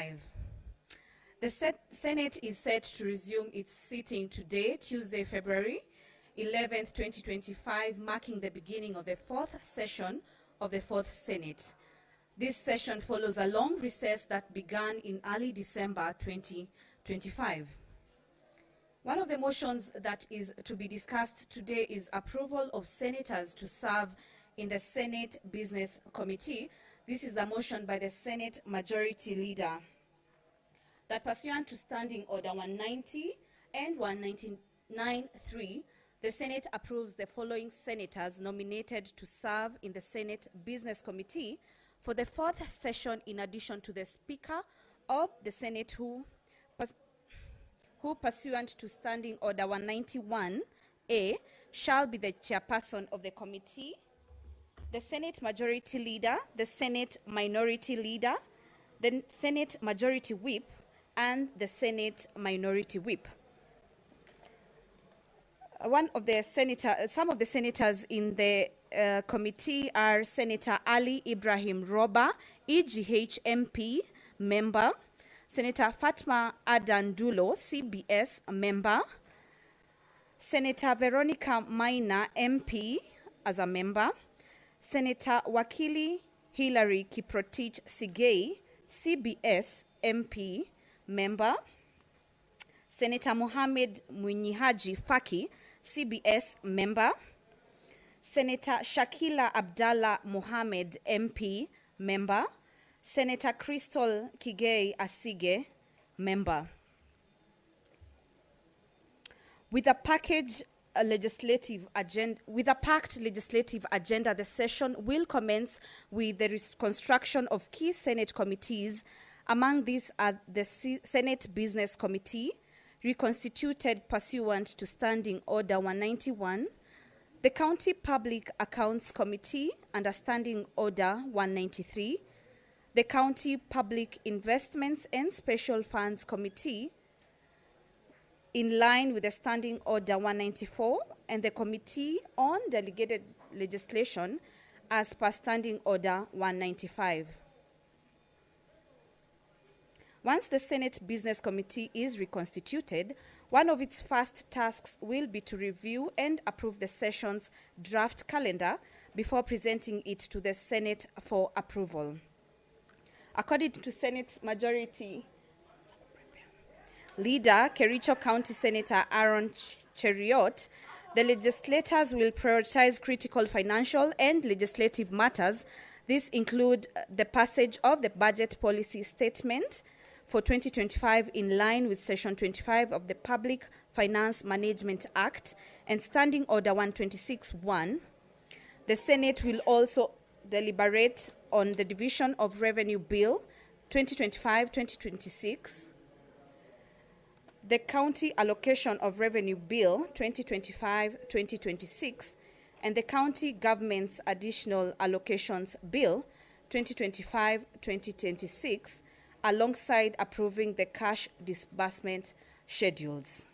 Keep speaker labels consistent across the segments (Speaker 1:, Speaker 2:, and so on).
Speaker 1: 2025. The Senate is set to resume its sitting today, Tuesday, February 11th, 2025, marking the beginning of the fourth session of the Fourth Senate. This session follows a long recess that began in early December 2025. One of the motions that is to be discussed today is approval of senators to serve in the Senate Business Committee. This is the motion by the Senate Majority Leader that pursuant to Standing Order 190 and 199.3, the Senate approves the following senators nominated to serve in the Senate Business Committee for the fourth session, in addition to the Speaker of the Senate who pursuant to Standing Order 191A shall be the chairperson of the committee: the Senate Majority Leader, the Senate Minority Leader, the Senate Majority Whip, and the Senate Minority Whip. Some of the senators in the committee are Senator Ali Ibrahim Roba, EGH MP, member; Senator Fatma Adan Dulo, CBS, member; Senator Veronica Maina, MP, as a member; Senator Wakili Hilary Kiprotich Sigei, CBS, MP, member; Senator Mohamed Munyihaji Faki, CBS, member; Senator Shakila Abdallah Mohamed, MP, member; Senator Crystal Kigei Asige, member. With a packed legislative agenda, the session will commence with the reconstruction of key Senate committees. Among these are the Senate Business Committee, reconstituted pursuant to Standing Order 191, the County Public Accounts Committee under Standing Order 193, the County Public Investments and Special Funds Committee, in line with the Standing Order 194, and the Committee on Delegated Legislation as per Standing Order 195. Once the Senate Business Committee is reconstituted, one of its first tasks will be to review and approve the session's draft calendar before presenting it to the Senate for approval. According to Senate Majority Leader, Kericho County Senator Aaron Cheriot, the legislators will prioritize critical financial and legislative matters. These include the passage of the budget policy statement for 2025 in line with Section 25 of the Public Finance Management Act and Standing Order 126.1. The Senate will also deliberate on the Division of Revenue Bill 2025-2026, the County Allocation of Revenue Bill 2025-2026, and the County Government's Additional Allocations Bill 2025-2026, alongside approving the cash disbursement schedules.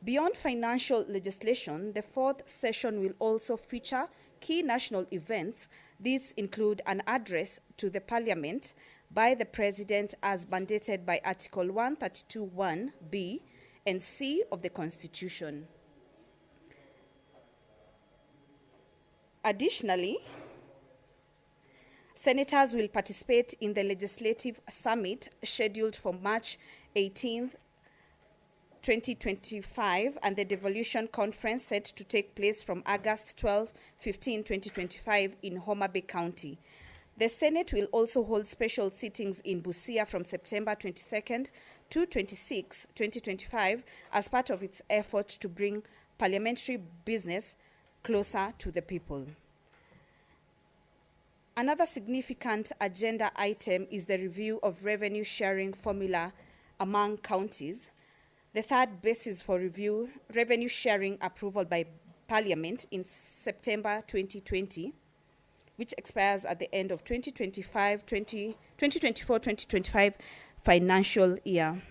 Speaker 1: Beyond financial legislation, the fourth session will also feature key national events. These include an address to the Parliament by the President as mandated by Article 132(1)(b) and (c) of the Constitution. Additionally, senators will participate in the Legislative Summit scheduled for March 18th, 2025, and the Devolution Conference set to take place from August 12-15, 2025 in Homa Bay County. The Senate will also hold special sittings in Busia from September 22nd to 26, 2025, as part of its effort to bring parliamentary business closer to the people. Another significant agenda item is the review of revenue sharing formula among counties. The third basis for review, revenue sharing approval by Parliament in September 2020, which expires at the end of 2024-2025 financial year.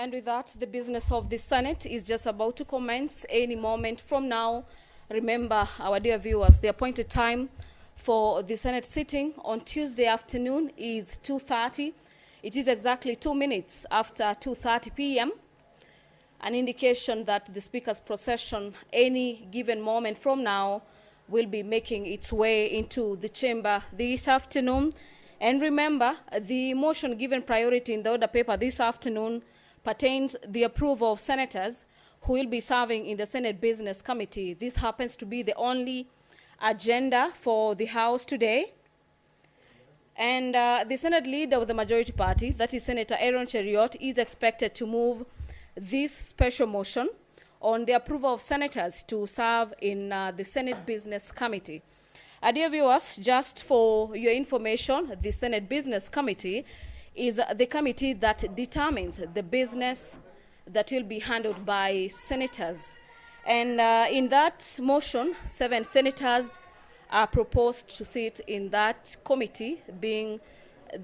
Speaker 1: And with that, the business of the Senate is just about to commence any moment from now. Remember, our dear viewers, the appointed time for the Senate sitting on Tuesday afternoon is 2:30. It is exactly 2 minutes after 2:30 p.m., an indication that the Speaker's procession any given moment from now will be making its way into the chamber this afternoon. And remember, the motion given priority in the order paper this afternoon pertains the approval of senators who will be serving in the Senate Business Committee. This happens to be the only agenda for the House today. And the Senate leader of the majority party, that is Senator Aaron Cheriot, is expected to move this special motion on the approval of senators to serve in the Senate Business Committee. Dear viewers, just for your information, the Senate Business Committee is the committee that determines the business that will be handled by senators. And in that motion, 7 senators are proposed to sit in that committee, being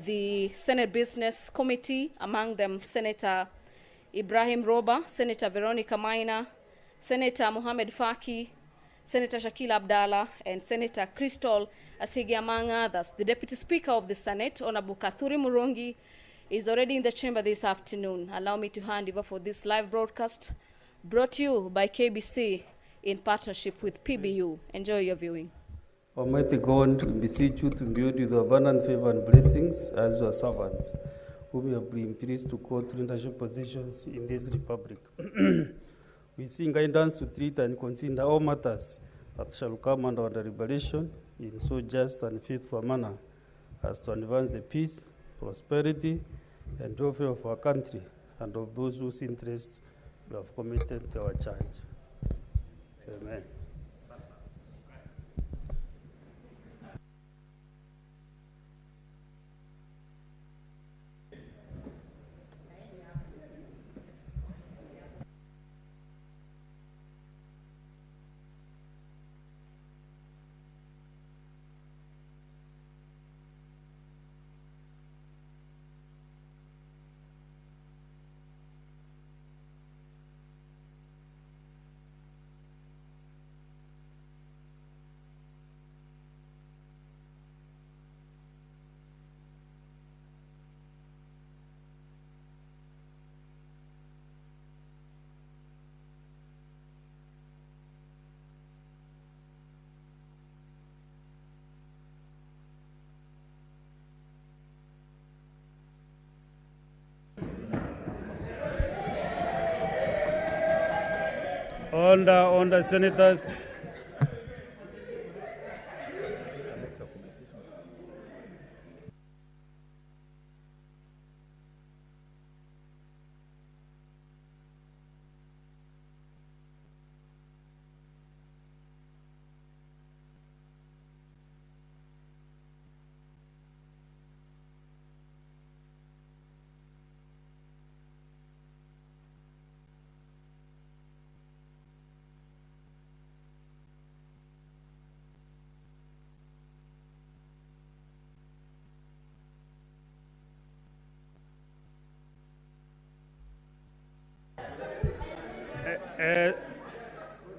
Speaker 1: the Senate Business Committee, among them Senator Ibrahim Roba, Senator Veronica Maina, Senator Mohamed Faki, Senator Shakil Abdallah, and Senator Crystal Asigi, among others. The Deputy Speaker of the Senate, Honorable Kathuri Murungi, is already in the chamber this afternoon. Allow me to hand over for this live broadcast brought to you by KBC in partnership with PBU. Enjoy your viewing.
Speaker 2: Almighty God, we beseech you to imbue with abundant favor and blessings as your servants, whom you have been pleased to call to leadership positions in this republic. We seek guidance to treat and consider all matters that shall come under deliberation in so just and faithful manner as to advance the peace, prosperity, and welfare of our country and of those whose interests we have committed to our charge. Amen. On the senators.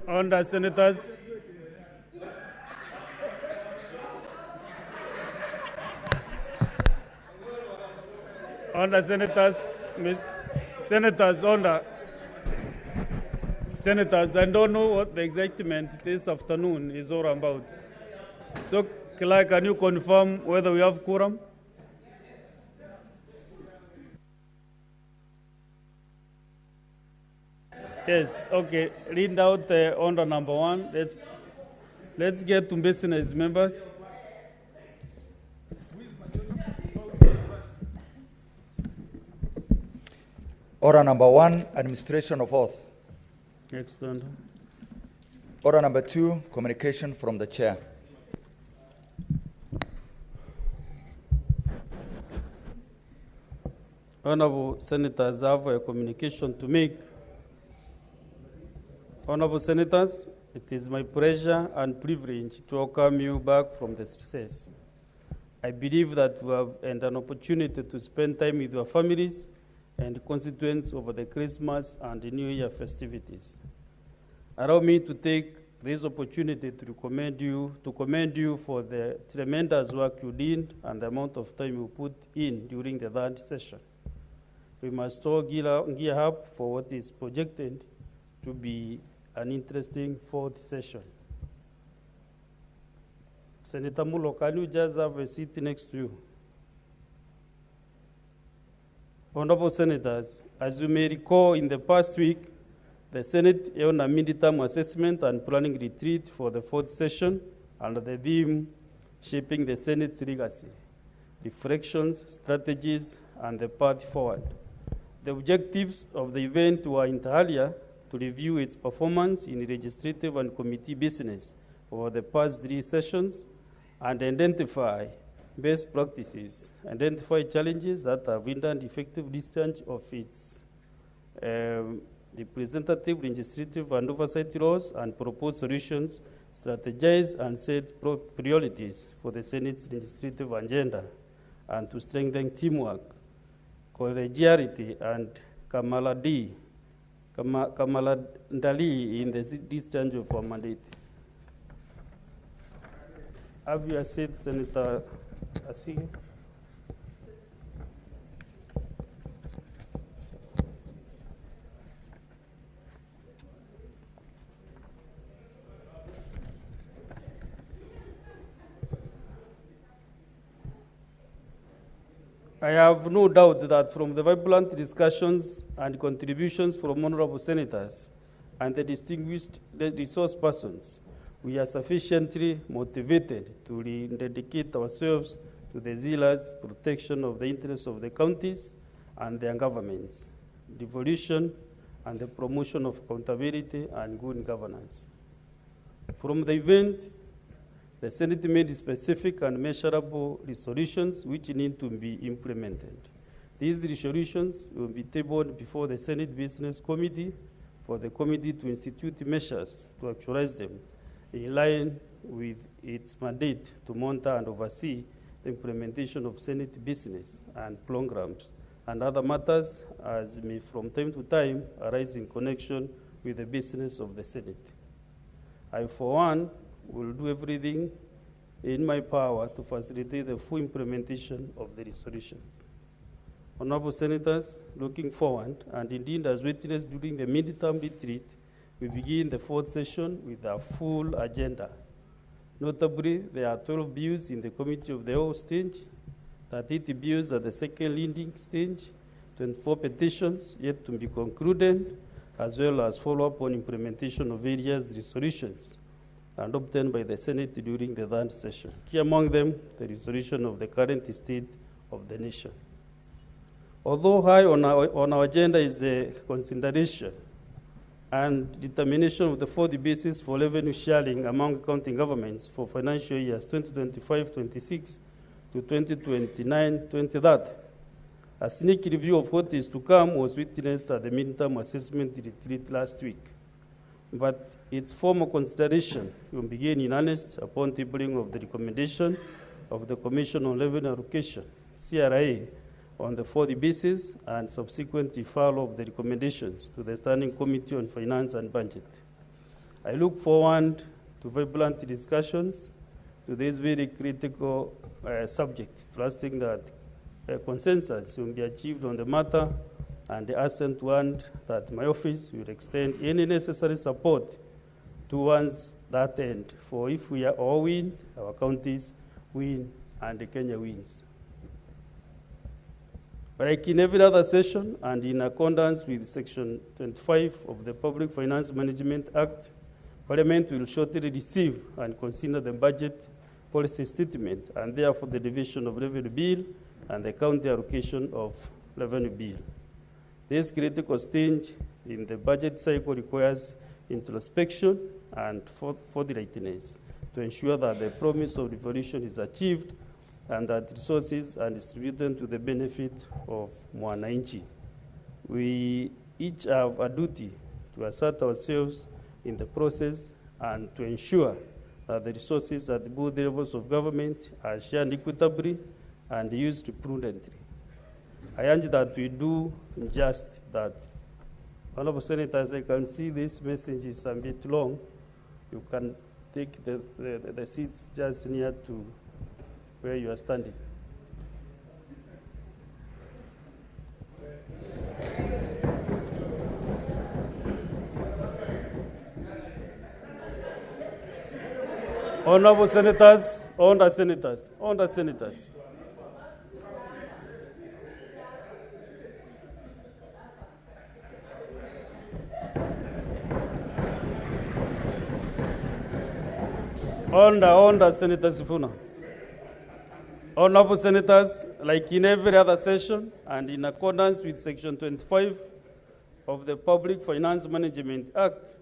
Speaker 2: On the senators. On the senators, senators, senators, I don't know what the excitement this afternoon is all about. So, Clerk, can you confirm whether we have quorum? Yes, okay. Read out order number 1. Let's get to business, members.
Speaker 3: Order number 1, administration of oath.
Speaker 2: Next order.
Speaker 3: Order number 2, communication from the chair.
Speaker 2: Honorable Senators, I have a communication to make. Honorable Senators, it is my pleasure and privilege to welcome you back from the recess. I believe that we have had an opportunity to spend time with your families and constituents over the Christmas and the New Year festivities. Allow me to take this opportunity to commend you for the tremendous work you did and the amount of time you put in during the third session. We must all gear up for what is projected to be an interesting fourth session. Senator Mulo, can you just have a seat next to you? Honorable Senators, as you may recall, in the past week, the Senate held a midterm assessment and planning retreat for the fourth session under the theme, Shaping the Senate's Legacy, Reflections, Strategies, and the Path Forward. The objectives of the event were inter alia to review its performance in legislative and committee business over the past 3 sessions and identify best practices, identify challenges that have hindered effective discharge of its representative, legislative, and oversight roles, and propose solutions, strategize, and set priorities for the Senate's legislative agenda, and to strengthen teamwork, collegiality, and camaraderie in the discharge of our mandate. Have you said, Senator Asige? I have no doubt that from the vibrant discussions and contributions from honorable senators and the distinguished resource persons, we are sufficiently motivated to dedicate ourselves to the zealous protection of the interests of the counties and their governments, devolution, and the promotion of accountability and good governance. From the event, the Senate made specific and measurable resolutions which need to be implemented. These resolutions will be tabled before the Senate Business Committee for the committee to institute measures to actualize them in line with its mandate to monitor and oversee the implementation of Senate business and programs and other matters as may from time to time arise in connection with the business of the Senate. I, for one, will do everything in my power to facilitate the full implementation of the resolutions. Honorable Senators, looking forward, and indeed as witnessed during the midterm retreat, we begin the fourth session with a full agenda. Notably, there are 12 bills in the Committee of the Whole stage, 38 bills at the second reading stage, 24 petitions yet to be concluded, as well as follow-up on implementation of various resolutions adopted by the Senate during the third session. Key among them, the resolution of the current state of the nation. Although high on our agenda is the consideration and determination of the 40 basis for revenue sharing among county governments for financial years 2025-26 to 2029-2030. A sneak review of what is to come was witnessed at the midterm assessment retreat last week. But its formal consideration will begin in earnest upon tabling of the recommendation of the Commission on Revenue Allocation, CRA, on the 40 basis and subsequent referral of the recommendations to the Standing Committee on Finance and Budget. I look forward to vibrant discussions to this very critical subject, trusting that consensus will be achieved on the matter, and the assent warned that my office will extend any necessary support towards that end. For if we all win, our counties win, and Kenya wins. But like in every other session, and in accordance with Section 25 of the Public Finance Management Act, Parliament will shortly receive and consider the budget policy statement, and therefore the division of revenue bill and the county allocation of revenue bill. This critical stage in the budget cycle requires introspection and forthrightness to ensure that the promise of devolution is achieved and that resources are distributed to the benefit of mwananchi. We each have a duty to assert ourselves in the process and to ensure that the resources at both levels of government are shared equitably and used prudently. I urge that we do just that. Honorable Senators, I can see this message is a bit long. You can take the seats just near to where you are standing. Honorable Senators, Honorable Senators, Honorable Senators. Honorable Senator Sifuna. Honorable Senators, like in every other session and in accordance with Section 25 of the Public Finance Management Act,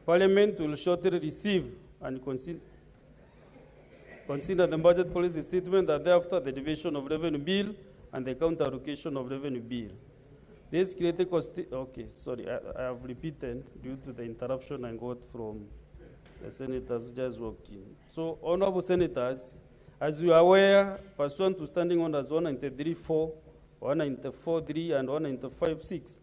Speaker 2: Parliament will shortly receive and consider the budget policy statement and thereafter the division of revenue bill and the counter allocation of revenue bill. This critical I have repeated due to the interruption I got from the senators who just walked in. So, honorable senators, as you are aware, pursuant to standing orders 193.4, 194.3, and 195.6,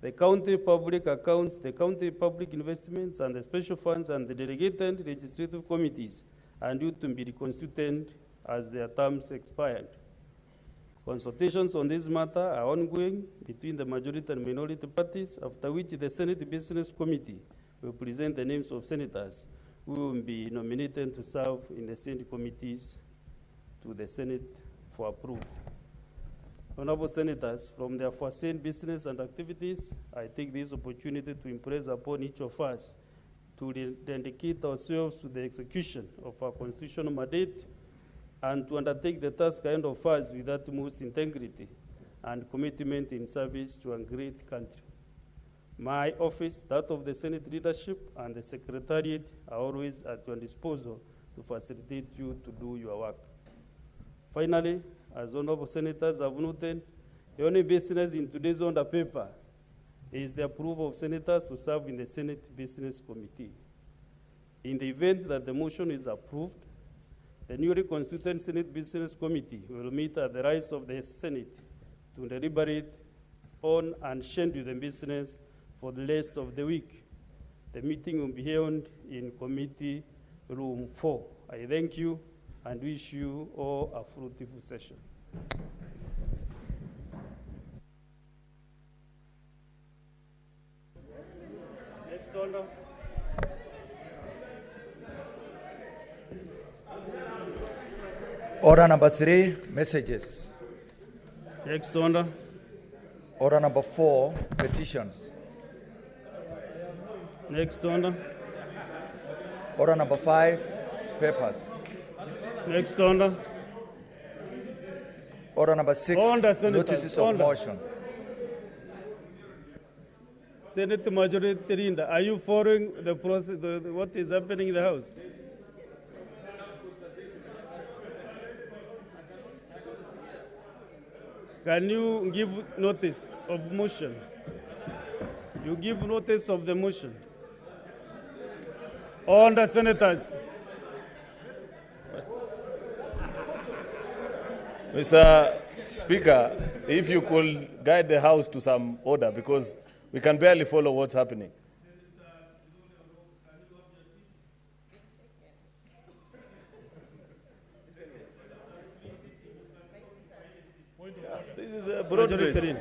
Speaker 2: the county public accounts, the county public investments, and the special funds and the delegated legislative committees are due to be reconstituted as their terms expired. Consultations on this matter are ongoing between the majority and minority parties, after which the Senate Business Committee will present the names of senators who will be nominated to serve in the Senate committees to the Senate for approval. Honorable Senators, from their foreseen business and activities, I take this opportunity to impress upon each of us to dedicate ourselves to the execution of our constitutional mandate and to undertake the task ahead of us with utmost integrity and commitment in service to a great country. My office, that of the Senate leadership, and the Secretariat are always at your disposal to facilitate you to do your work. Finally, as honorable senators have noted, the only business in today's order paper is the approval of senators to serve in the Senate Business Committee. In the event that the motion is approved, the newly constituted Senate Business Committee will meet at the rise of the Senate to deliberate on and schedule the business for the rest of the week. The meeting will be held in Committee Room 4. I thank you and wish you all a fruitful session. Next order.
Speaker 3: Order number 3, messages.
Speaker 2: Next order.
Speaker 3: Order number 4, petitions.
Speaker 2: Next order.
Speaker 3: Order number 5, papers.
Speaker 2: Next order.
Speaker 3: Order number 6,
Speaker 2: Order, Senators.
Speaker 3: notices of
Speaker 2: Order.
Speaker 3: motion.
Speaker 2: Senate Majority Leader, are you following the process, what is happening in the House? Can you give notice of motion? You give notice of the motion. All the senators.
Speaker 4: Mr. Speaker, if you could guide the House to some order, because we can barely follow what's happening. This is a broad-based.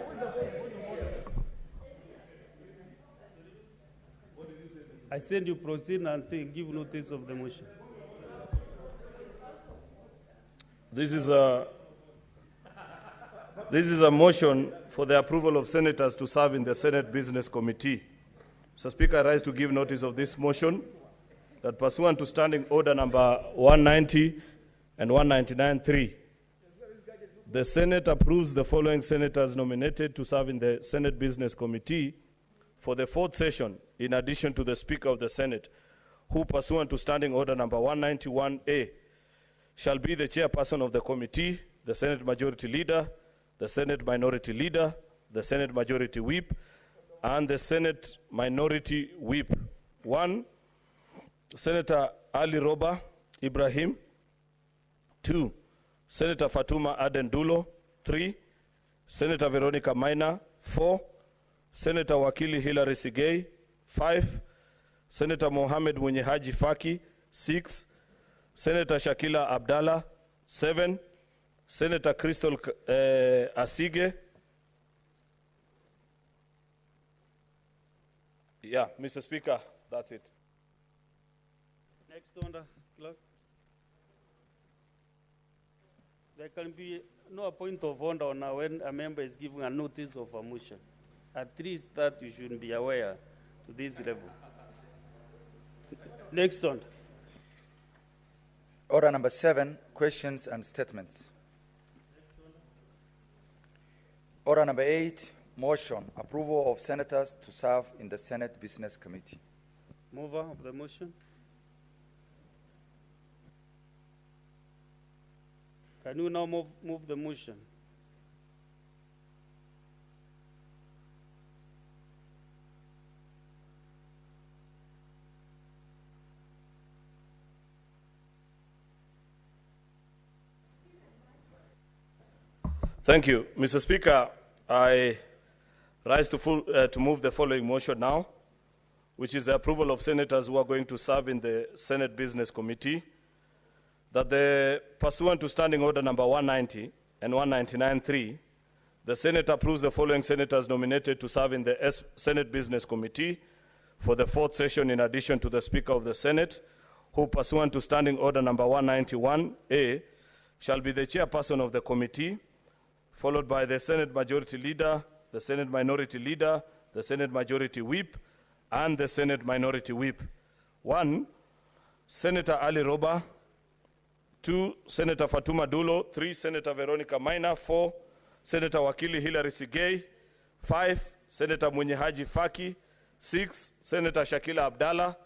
Speaker 2: I said you proceed and give notice of the motion.
Speaker 4: This is a motion for the approval of senators to serve in the Senate Business Committee. Mr. Speaker, I rise to give notice of this motion that pursuant to Standing Order number 190 and 199.3, the Senate approves the following senators nominated to serve in the Senate Business Committee for the 4th session, in addition to the Speaker of the Senate, who pursuant to Standing Order number 191A shall be the chairperson of the committee, the Senate Majority Leader, the Senate Minority Leader, the Senate Majority Whip, and the Senate Minority Whip. 1, Senator Ali Roba Ibrahim. 2, Senator Fatuma Aden Dulo. 3, Senator Veronica Maina, 4. Senator Wakili Hilary Sigei, 5. Senator Mohamed Munyehaji Faki, 6. Senator Shakila Abdallah, 7. Senator Crystal Asige. Yeah, Mr. Speaker, that's it.
Speaker 5: Next order, clerk. There can be no point of order now when a member is giving a notice of a motion. At least that you should be aware to this level. Next one.
Speaker 3: Order number 7, questions and statements. Order number 8, motion, approval of senators to serve in the Senate Business Committee.
Speaker 5: Mover of the motion. Can you now move the motion?
Speaker 4: Thank you. Mr. Speaker, I rise to move the following motion now, which is the approval of senators who are going to serve in the Senate Business Committee, that the pursuant to Standing Order number 190 and 199.3, the Senate approves the following senators nominated to serve in the Senate Business Committee for the 4th session in addition to the Speaker of the Senate, who pursuant to Standing Order number 191A shall be the chairperson of the committee, followed by the Senate Majority Leader, the Senate Minority Leader, the Senate Majority Whip, and the Senate Minority Whip. 1, Senator Ali Roba. 2, Senator Fatuma Dulo. 3, Senator Veronica Maina. 4, Senator Wakili Hilary Sigei. 5, Senator Munyehaji Faki. 6, Senator Shakila Abdallah.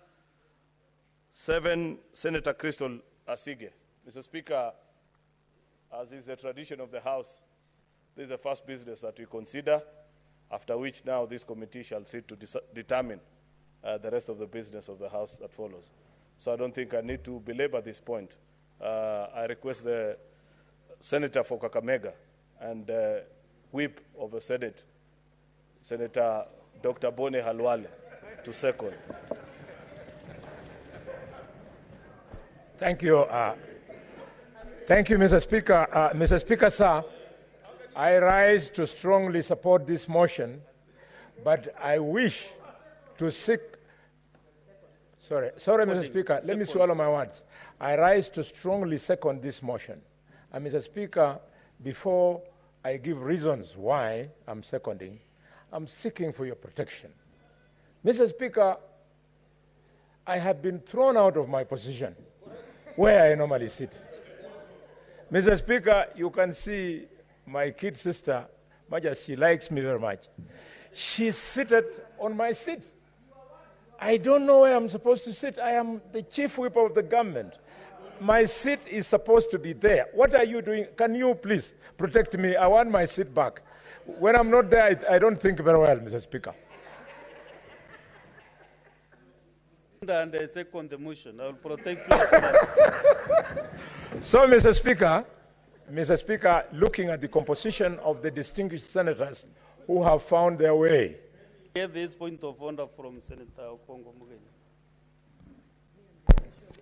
Speaker 4: 7, Senator Crystal Asige. Mr. Speaker, as is the tradition of the House, this is the first business that we consider, after which now this committee shall sit to determine the rest of the business of the House that follows. So I don't think I need to belabor this point. I request the Senator for Kakamega and Whip of the Senate, Senator Dr. Bone Halwale, to second.
Speaker 6: Thank you. Thank you, Mr. Speaker. Mr. Speaker, sir, I rise to strongly support this motion, but I wish to seek. Sorry, Mr. Speaker, let me swallow my words. I rise to strongly second this motion. And Mr. Speaker, before I give reasons why I'm seconding, I'm seeking for your protection. Mr. Speaker, I have been thrown out of my position where I normally sit. Mr. Speaker, you can see my kid sister, much as she likes me very much, she's seated on my seat. I don't know where I'm supposed to sit. I am the chief whip of the government. My seat is supposed to be there. What are you doing? Can you please protect me? I want my seat back. When I'm not there, I don't think very well, Mr. Speaker.
Speaker 5: And I second the motion. I will protect you.
Speaker 6: So, Mr. Speaker, looking at the composition of the distinguished senators who have found their way.
Speaker 5: Get this point of order from Senator Okongo Mugeni.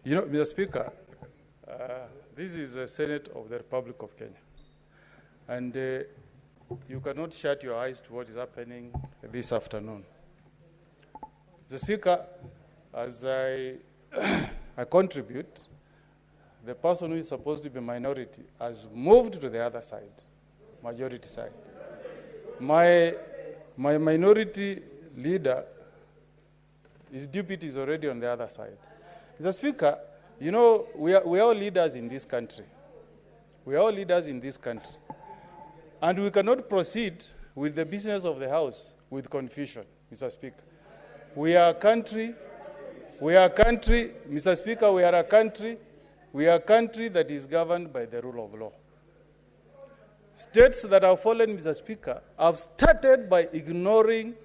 Speaker 7: You know, Mr. Speaker, this is the Senate of the Republic of Kenya. And you cannot shut your eyes to what is happening this afternoon. Mr. Speaker, as I contribute, the person who is supposed to be minority has moved to the other side, majority side. My minority leader, his deputy is already on the other side. Mr. Speaker, you know, we are all leaders in this country. We are all leaders in this country. And we cannot proceed with the business of the House with confusion, Mr. Speaker. We are a country, Mr. Speaker, we are a country that is governed by the rule of law. States that have fallen, Mr. Speaker, have started by ignoring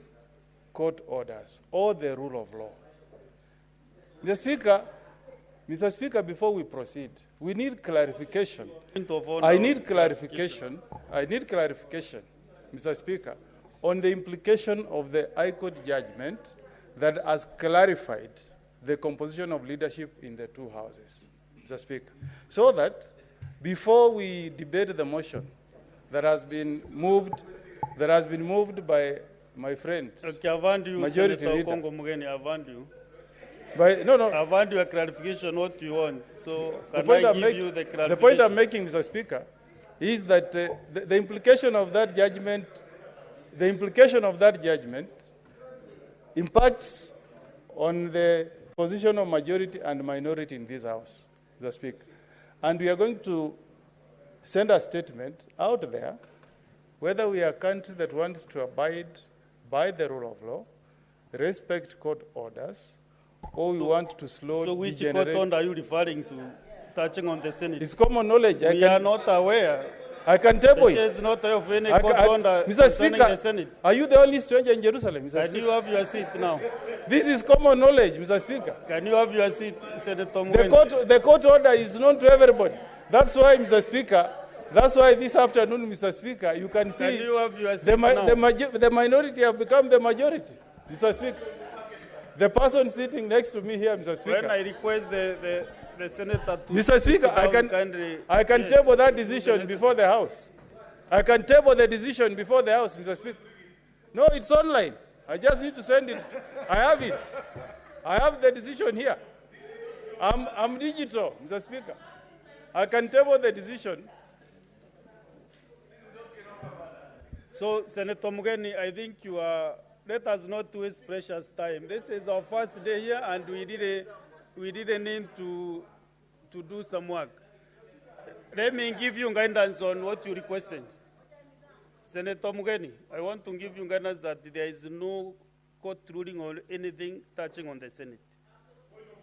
Speaker 7: court orders or the rule of law. Mr. Speaker, before we proceed, we need clarification. I need clarification. Mr. Speaker, on the implication of the High Court judgment that has clarified the composition of leadership in the two houses, Mr. Speaker, so that before we debate the motion that has been moved by my friend,
Speaker 5: Okay, I've heard you,
Speaker 7: Majority
Speaker 5: Senator
Speaker 7: Leader.
Speaker 5: Okongo Mugeni, I've heard you.
Speaker 7: No.
Speaker 5: I've heard your clarification, what you want. So can
Speaker 7: point
Speaker 5: I
Speaker 7: I'm
Speaker 5: give you the clarification?
Speaker 7: The point I'm making, Mr. Speaker, is that the implication of that judgment, impacts on the position of majority and minority in this House, Mr. Speaker. And we are going to send a statement out there whether we are a country that wants to abide by the rule of law, respect court orders, or we want to slow
Speaker 5: So which
Speaker 7: degenerate.
Speaker 5: court order are you referring to, touching on the Senate?
Speaker 7: It's common knowledge.
Speaker 5: We are not aware.
Speaker 7: I can table
Speaker 5: The chair
Speaker 7: it.
Speaker 5: is not aware of any court order
Speaker 7: Mr.
Speaker 5: concerning
Speaker 7: Speaker,
Speaker 5: the Senate.
Speaker 7: are you the only stranger in Jerusalem, Mr.
Speaker 5: Can
Speaker 7: Speaker?
Speaker 5: you have your seat now?
Speaker 7: This is common knowledge, Mr. Speaker.
Speaker 5: Can you have your seat, Senator Mugeni?
Speaker 7: The court order is known to everybody. That's why, Mr. Speaker, that's why this afternoon, Mr. Speaker, you can
Speaker 5: Can
Speaker 7: see
Speaker 5: you have your seat now?
Speaker 7: the minority have become the majority, Mr. Speaker. The person sitting next to me here, Mr. Speaker.
Speaker 5: When I request the senator to
Speaker 7: Mr. Speaker, I can table that decision before the House. I can table the decision before the House, Mr. Speaker. No, it's online. I just need to send it. I have it. I have the decision here. I'm digital, Mr. Speaker. I can table the decision.
Speaker 5: So, Senator Mugeni, I think you are, let us not waste precious time. This is our first day here, and we didn't need to do some work. Let me give you guidance on what you requested. Senator Mugeni, I want to give you guidance that there is no court ruling or anything touching on the Senate.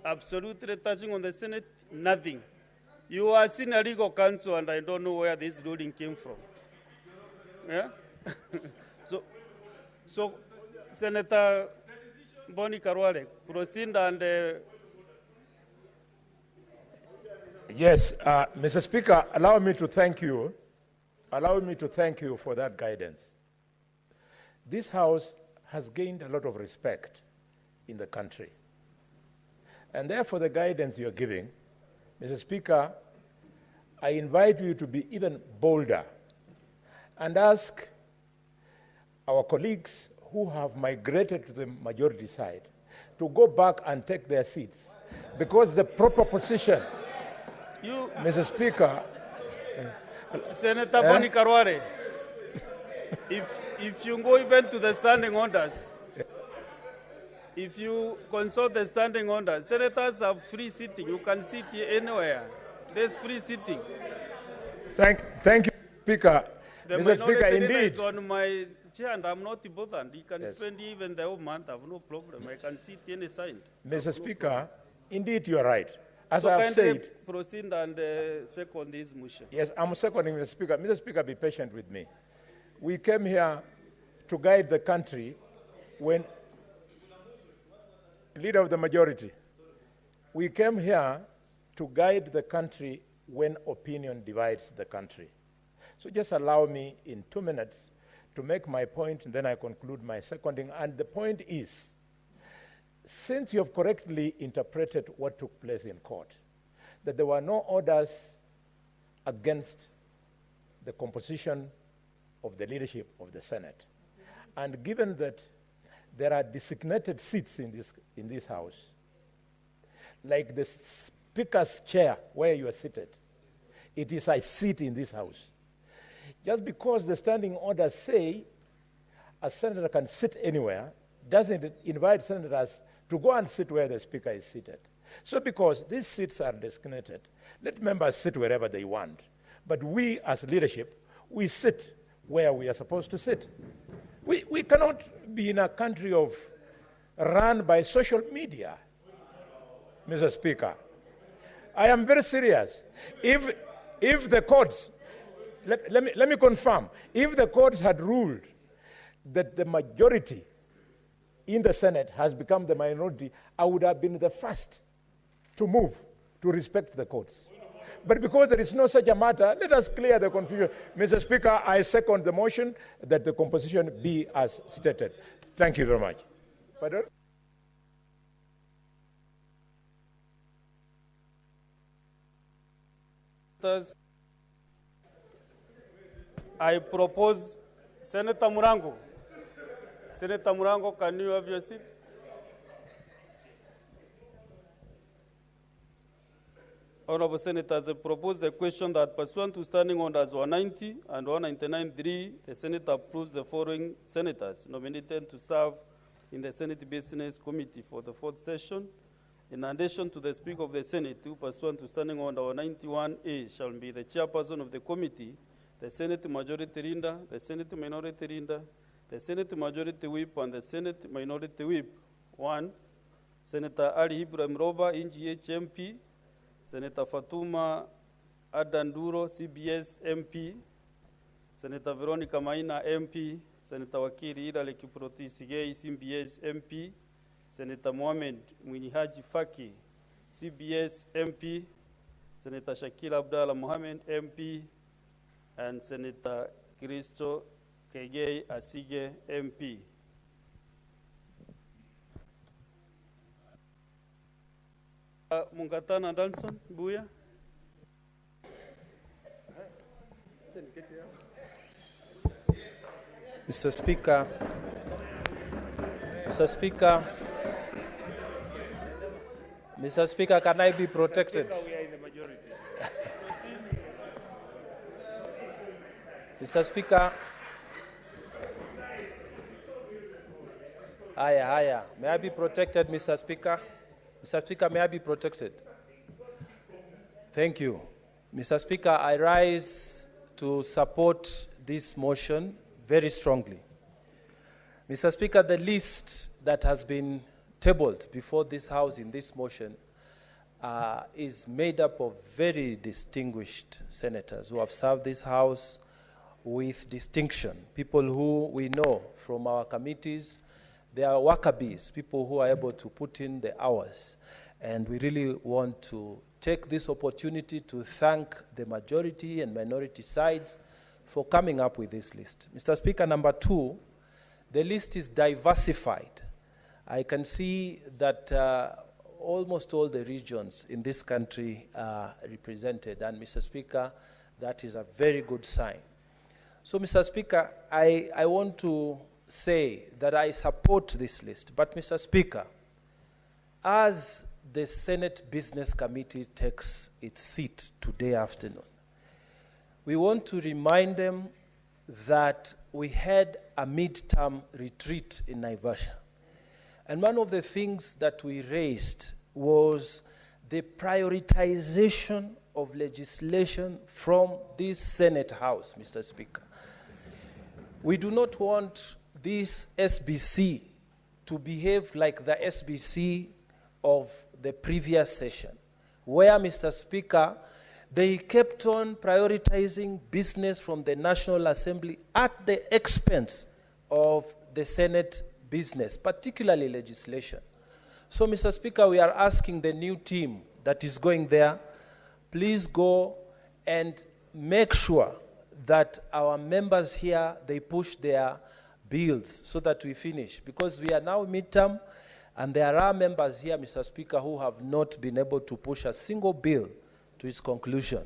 Speaker 5: Absolutely touching on the Senate, nothing. You are senior legal counsel, and I don't know where this ruling came from. Yeah? So, Senator Boni Karwale, proceed and...
Speaker 6: Yes, Mr. Speaker, allow me to thank you. Allow me to thank you for that guidance. This House has gained a lot of respect in the country. And therefore, the guidance you're giving, Mr. Speaker, I invite you to be even bolder and ask our colleagues who have migrated to the majority side to go back and take their seats, because the proper position, Mr. Speaker,
Speaker 5: Senator Boni Karware, if you go even to the standing orders, if you consult the standing orders, senators have free sitting. You can sit here anywhere. There's free sitting.
Speaker 6: Thank you, Speaker. Mr. Speaker, indeed.
Speaker 5: Is on my chair, and I'm not bothered. You can spend even the whole month. I have no problem. I can sit any side.
Speaker 6: Mr. Speaker, indeed you are right. As
Speaker 5: So
Speaker 6: I have said,
Speaker 5: proceed and second this motion.
Speaker 6: yes, I'm seconding Mr. Speaker. Mr. Speaker, be patient with me. We came here to guide the country when, leader of the majority, we came here to guide the country when opinion divides the country. So just allow me in 2 minutes to make my point, and then I conclude my seconding. And the point is, since you have correctly interpreted what took place in court, that there were no orders against the composition of the leadership of the Senate, and given that there are designated seats in this House, like the Speaker's chair where you are seated, it is a seat in this House. Just because the standing orders say a senator can sit anywhere doesn't invite senators to go and sit where the Speaker is seated. So because these seats are designated, let members sit wherever they want. But we as leadership, we sit where we are supposed to sit. We cannot be in a country run by social media, Mr. Speaker. I am very serious. If the courts, let me confirm, if the courts had ruled that the majority in the Senate has become the minority, I would have been the first to move to respect the courts. But because there is no such a matter, let us clear the confusion. Mr. Speaker, I second the motion that the composition be as stated. Thank you very much. Pardon?
Speaker 5: I propose Senator Murango. Senator Murango, can you have your seat? Honorable Senators, I propose the question that pursuant to Standing Orders 190 and 199.3, the Senate approves the following senators nominated to serve in the Senate Business Committee for the 4th session. In addition to the Speaker of the Senate, who pursuant to Standing Order 191A shall be the chairperson of the committee, the Senate Majority Leader, the Senate Minority Leader, the Senate Majority Whip, and the Senate Minority Whip. 1. Senator Ali Ibrahim Roba, NGH MP. Senator Fatuma Adanduro, CBS MP. Senator Veronica Maina, MP. Senator Wakili Ida Lekiproti Sigei, CBS MP. Senator Mohamed Mwinihaji Faki, CBS MP. Senator Shakil Abdallah Mohamed, MP. And Senator Kristo Kegei Asige, MP. Mungatana Danson, Buya.
Speaker 8: Mr. Speaker, Mr. Speaker, can I be protected? Mr. Speaker, may I be protected, Mr. Speaker? Mr. Speaker, may I be protected? Thank you. Mr. Speaker, I rise to support this motion very strongly. Mr. Speaker, the list that has been tabled before this House in this motion is made up of very distinguished senators who have served this House with distinction, people who we know from our committees. They are worker bees, people who are able to put in the hours. And we really want to take this opportunity to thank the majority and minority sides for coming up with this list. Mr. Speaker, number 2, the list is diversified. I can see that almost all the regions in this country are represented. And Mr. Speaker, that is a very good sign. So, Mr. Speaker, I want to say that I support this list. But, Mr. Speaker, as the Senate Business Committee takes its seat today afternoon, we want to remind them that we had a midterm retreat in Naivasha. And one of the things that we raised was the prioritization of legislation from this Senate House, Mr. Speaker. We do not want this SBC to behave like the SBC of the previous session, where, Mr. Speaker, they kept on prioritizing business from the National Assembly at the expense of the Senate business, particularly legislation. So, Mr. Speaker, we are asking the new team that is going there, please go and make sure that our members here, they push their bills so that we finish. Because we are now midterm, and there are members here, Mr. Speaker, who have not been able to push a single bill to its conclusion.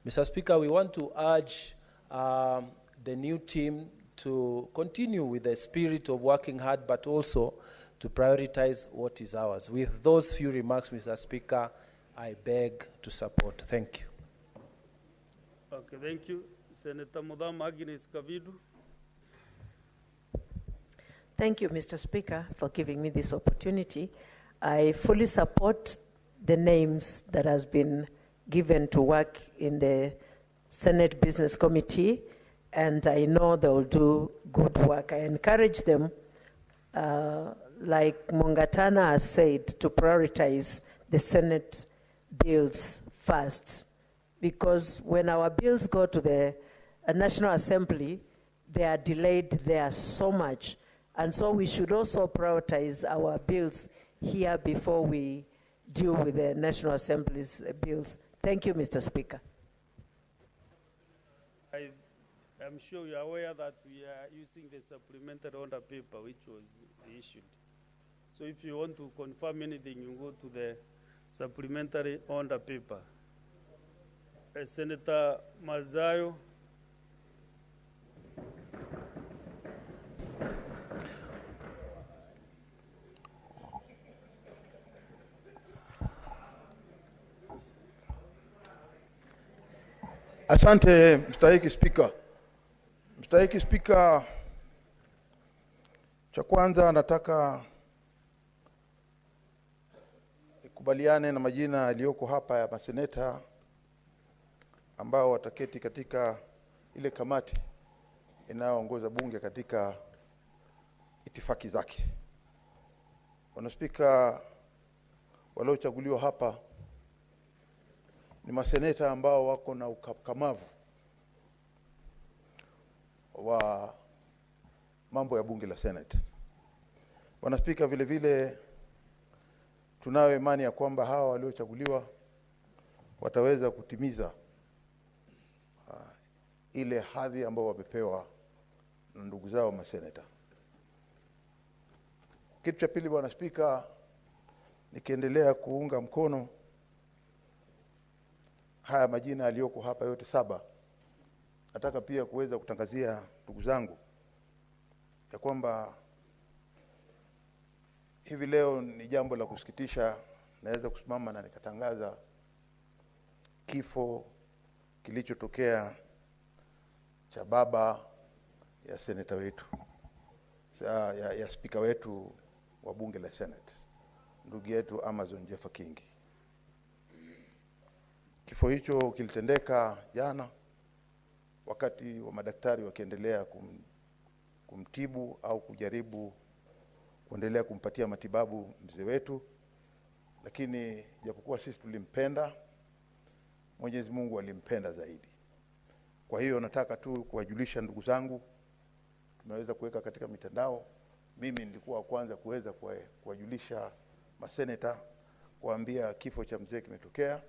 Speaker 8: Mr. Speaker, we want to urge the new team to continue with the spirit of working hard, but also to prioritize what is ours. With those few remarks, Mr. Speaker, I beg to support. Thank you.
Speaker 5: Okay, thank you. Senator Mudam Agnes Kavidu.
Speaker 9: Thank you, Mr. Speaker, for giving me this opportunity. I fully support the names that has been given to work in the Senate Business Committee, and I know they will do good work. I encourage them, like Mungatana has said, to prioritize the Senate bills first, because when our bills go to the National Assembly, they are delayed there so much. And so we should also prioritize our bills here before we deal with the National Assembly's bills. Thank you, Mr. Speaker.
Speaker 5: I'm sure you're aware that we are using the supplementary order paper which was issued. So if you want to confirm anything, you go to the supplementary order paper. Senator Mazayo.
Speaker 10: Asante mstahiki Spika. Mstahiki Spika, cha kwanza nataka nikubaliane na majina yaliyoko hapa ya maseneta ambao wataketi katika ile kamati inayoongoza bunge katika itifaki zake. Bwana Spika, waliochaguliwa hapa ni maseneta ambao wako na ukakamavu wa mambo ya bunge la Senate. Bwana Spika, vile vile tunayo imani ya kwamba hawa waliochaguliwa wataweza kutimiza ile hadhi ambao wamepewa na ndugu zao maseneta. Kitu cha pili, Bwana Spika, nikiendelea kuunga mkono haya majina yaliyoko hapa yote saba, nataka pia kuweza kutangazia ndugu zangu ya kwamba hivi leo ni jambo la kusikitisha, naweza kusimama na nikatangaza kifo kilichotokea cha baba ya seneta wetu, ya spika wetu wa bunge la Senate, ndugu yetu Amazon Jeffa Kingi. Kifo hicho kilitendeka jana wakati wa madaktari wakiendelea kumtibu au kujaribu kuendelea kumpatia matibabu mzee wetu, lakini japokuwa sisi tulimpenda, Mwenyezi Mungu alimpenda zaidi. Kwa hiyo nataka tu kuwajulisha ndugu zangu, tumeweza kuweka katika mitandao, mimi nilikuwa wa kwanza kuweza kuwajulisha maseneta kuambia kifo cha mzee kimetokea,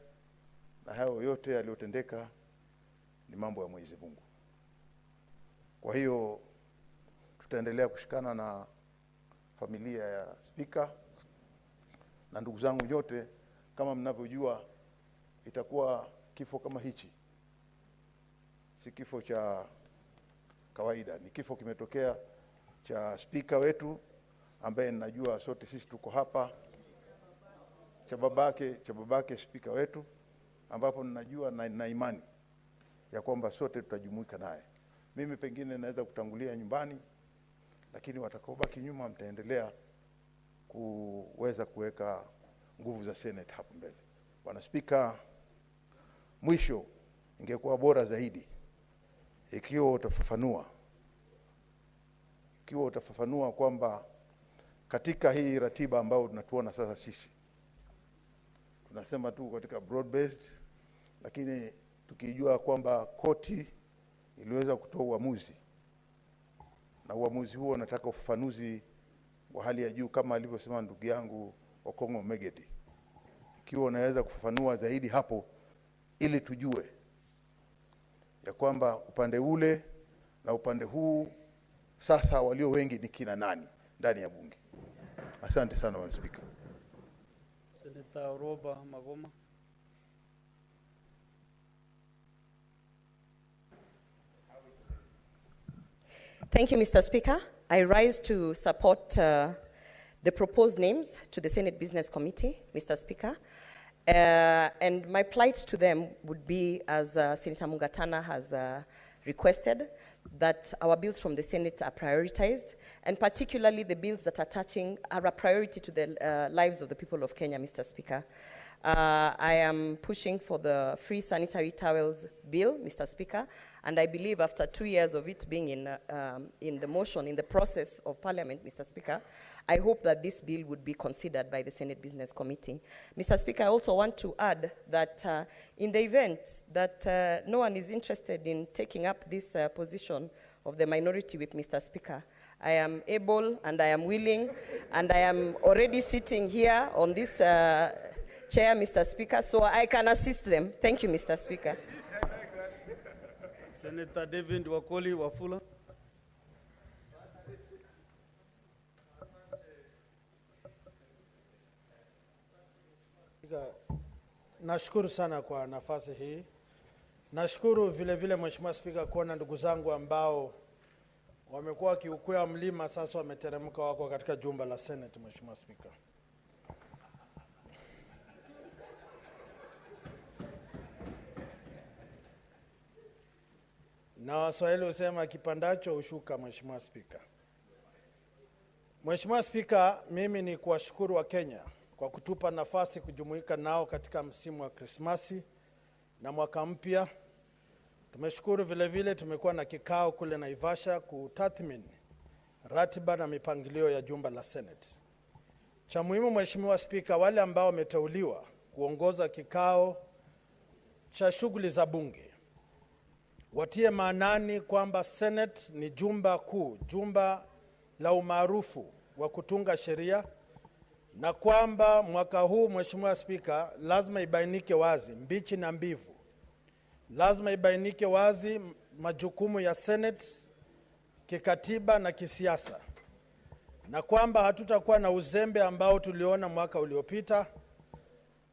Speaker 10: na hayo yote yaliyotendeka ni mambo ya Mwenyezi Mungu. Kwa hiyo tutaendelea kushikana na familia ya spika na ndugu zangu nyote. Kama mnavyojua, itakuwa kifo kama hichi si kifo cha kawaida, ni kifo kimetokea cha spika wetu ambaye ninajua sote sisi tuko hapa, cha babake spika wetu, ambapo ninajua na imani ya kwamba sote tutajumuika naye. Mimi pengine naweza kutangulia nyumbani, lakini watakaobaki nyuma mtaendelea kuweza kuweka nguvu za Senate hapo mbele. Bwana Spika, mwisho ingekuwa bora zaidi ikiwa utafafanua kwamba katika hii ratiba ambayo tunatuona sasa sisi, tunasema tu katika broad based, lakini tukijua kwamba koti iliweza kutoa uamuzi, na uamuzi huo nataka ufafanuzi wa hali ya juu kama alivyosema ndugu yangu Okongo Megedi. Ikiwa unaweza kufafanua zaidi hapo, ili tujue ya kwamba upande ule na upande huu sasa walio wengi ni kina nani ndani ya bunge. Asante sana Bwana Spika.
Speaker 5: Senator Roba Magoma.
Speaker 11: Thank you, Mr. Speaker. I rise to support the proposed names to the Senate Business Committee, Mr. Speaker. And my plight to them would be, as Senator Mungatana has requested, that our bills from the Senate are prioritized, and particularly the bills that are a priority to the lives of the people of Kenya, Mr. Speaker. I am pushing for the free sanitary towels bill, Mr. Speaker, and I believe after 2 years of it being in the motion, in the process of Parliament, Mr. Speaker, I hope that this bill would be considered by the Senate Business Committee. Mr. Speaker, I also want to add that in the event that no one is interested in taking up this position of the minority whip, Mr. Speaker, I am able and I am willing and I am already sitting here on this Chair, Mr. Speaker, so I can assist them. Thank you, Mr. Speaker.
Speaker 5: Senator David Wakoli Wafula.
Speaker 12: Nashukuru sana kwa nafasi hii. Nashukuru vile vile Mheshimiwa Spika kuona ndugu zangu ambao wamekuwa kiukwea mlima sasa wameteremka wako katika jumba la Senate, Mheshimiwa Spika. Na Waswahili husema kipandacho hushuka, Mheshimiwa Spika. Mheshimiwa Spika, mimi ni kuwashukuru wa Kenya kwa kutupa nafasi kujumuika nao katika msimu wa Krismasi na mwaka mpya. Tumeshukuru vile vile tumekuwa na kikao kule Naivasha kutathmini ratiba na mipangilio ya jumba la Senate. Cha muhimu Mheshimiwa Spika, wale ambao wameteuliwa kuongoza kikao cha shughuli za bunge watie maanani kwamba Senate ni jumba kuu, jumba la umaarufu wa kutunga sheria, na kwamba mwaka huu Mheshimiwa Spika lazima ibainike wazi mbichi na mbivu. Lazima ibainike wazi majukumu ya Senate kikatiba na kisiasa, na kwamba hatutakuwa na uzembe ambao tuliona mwaka uliopita,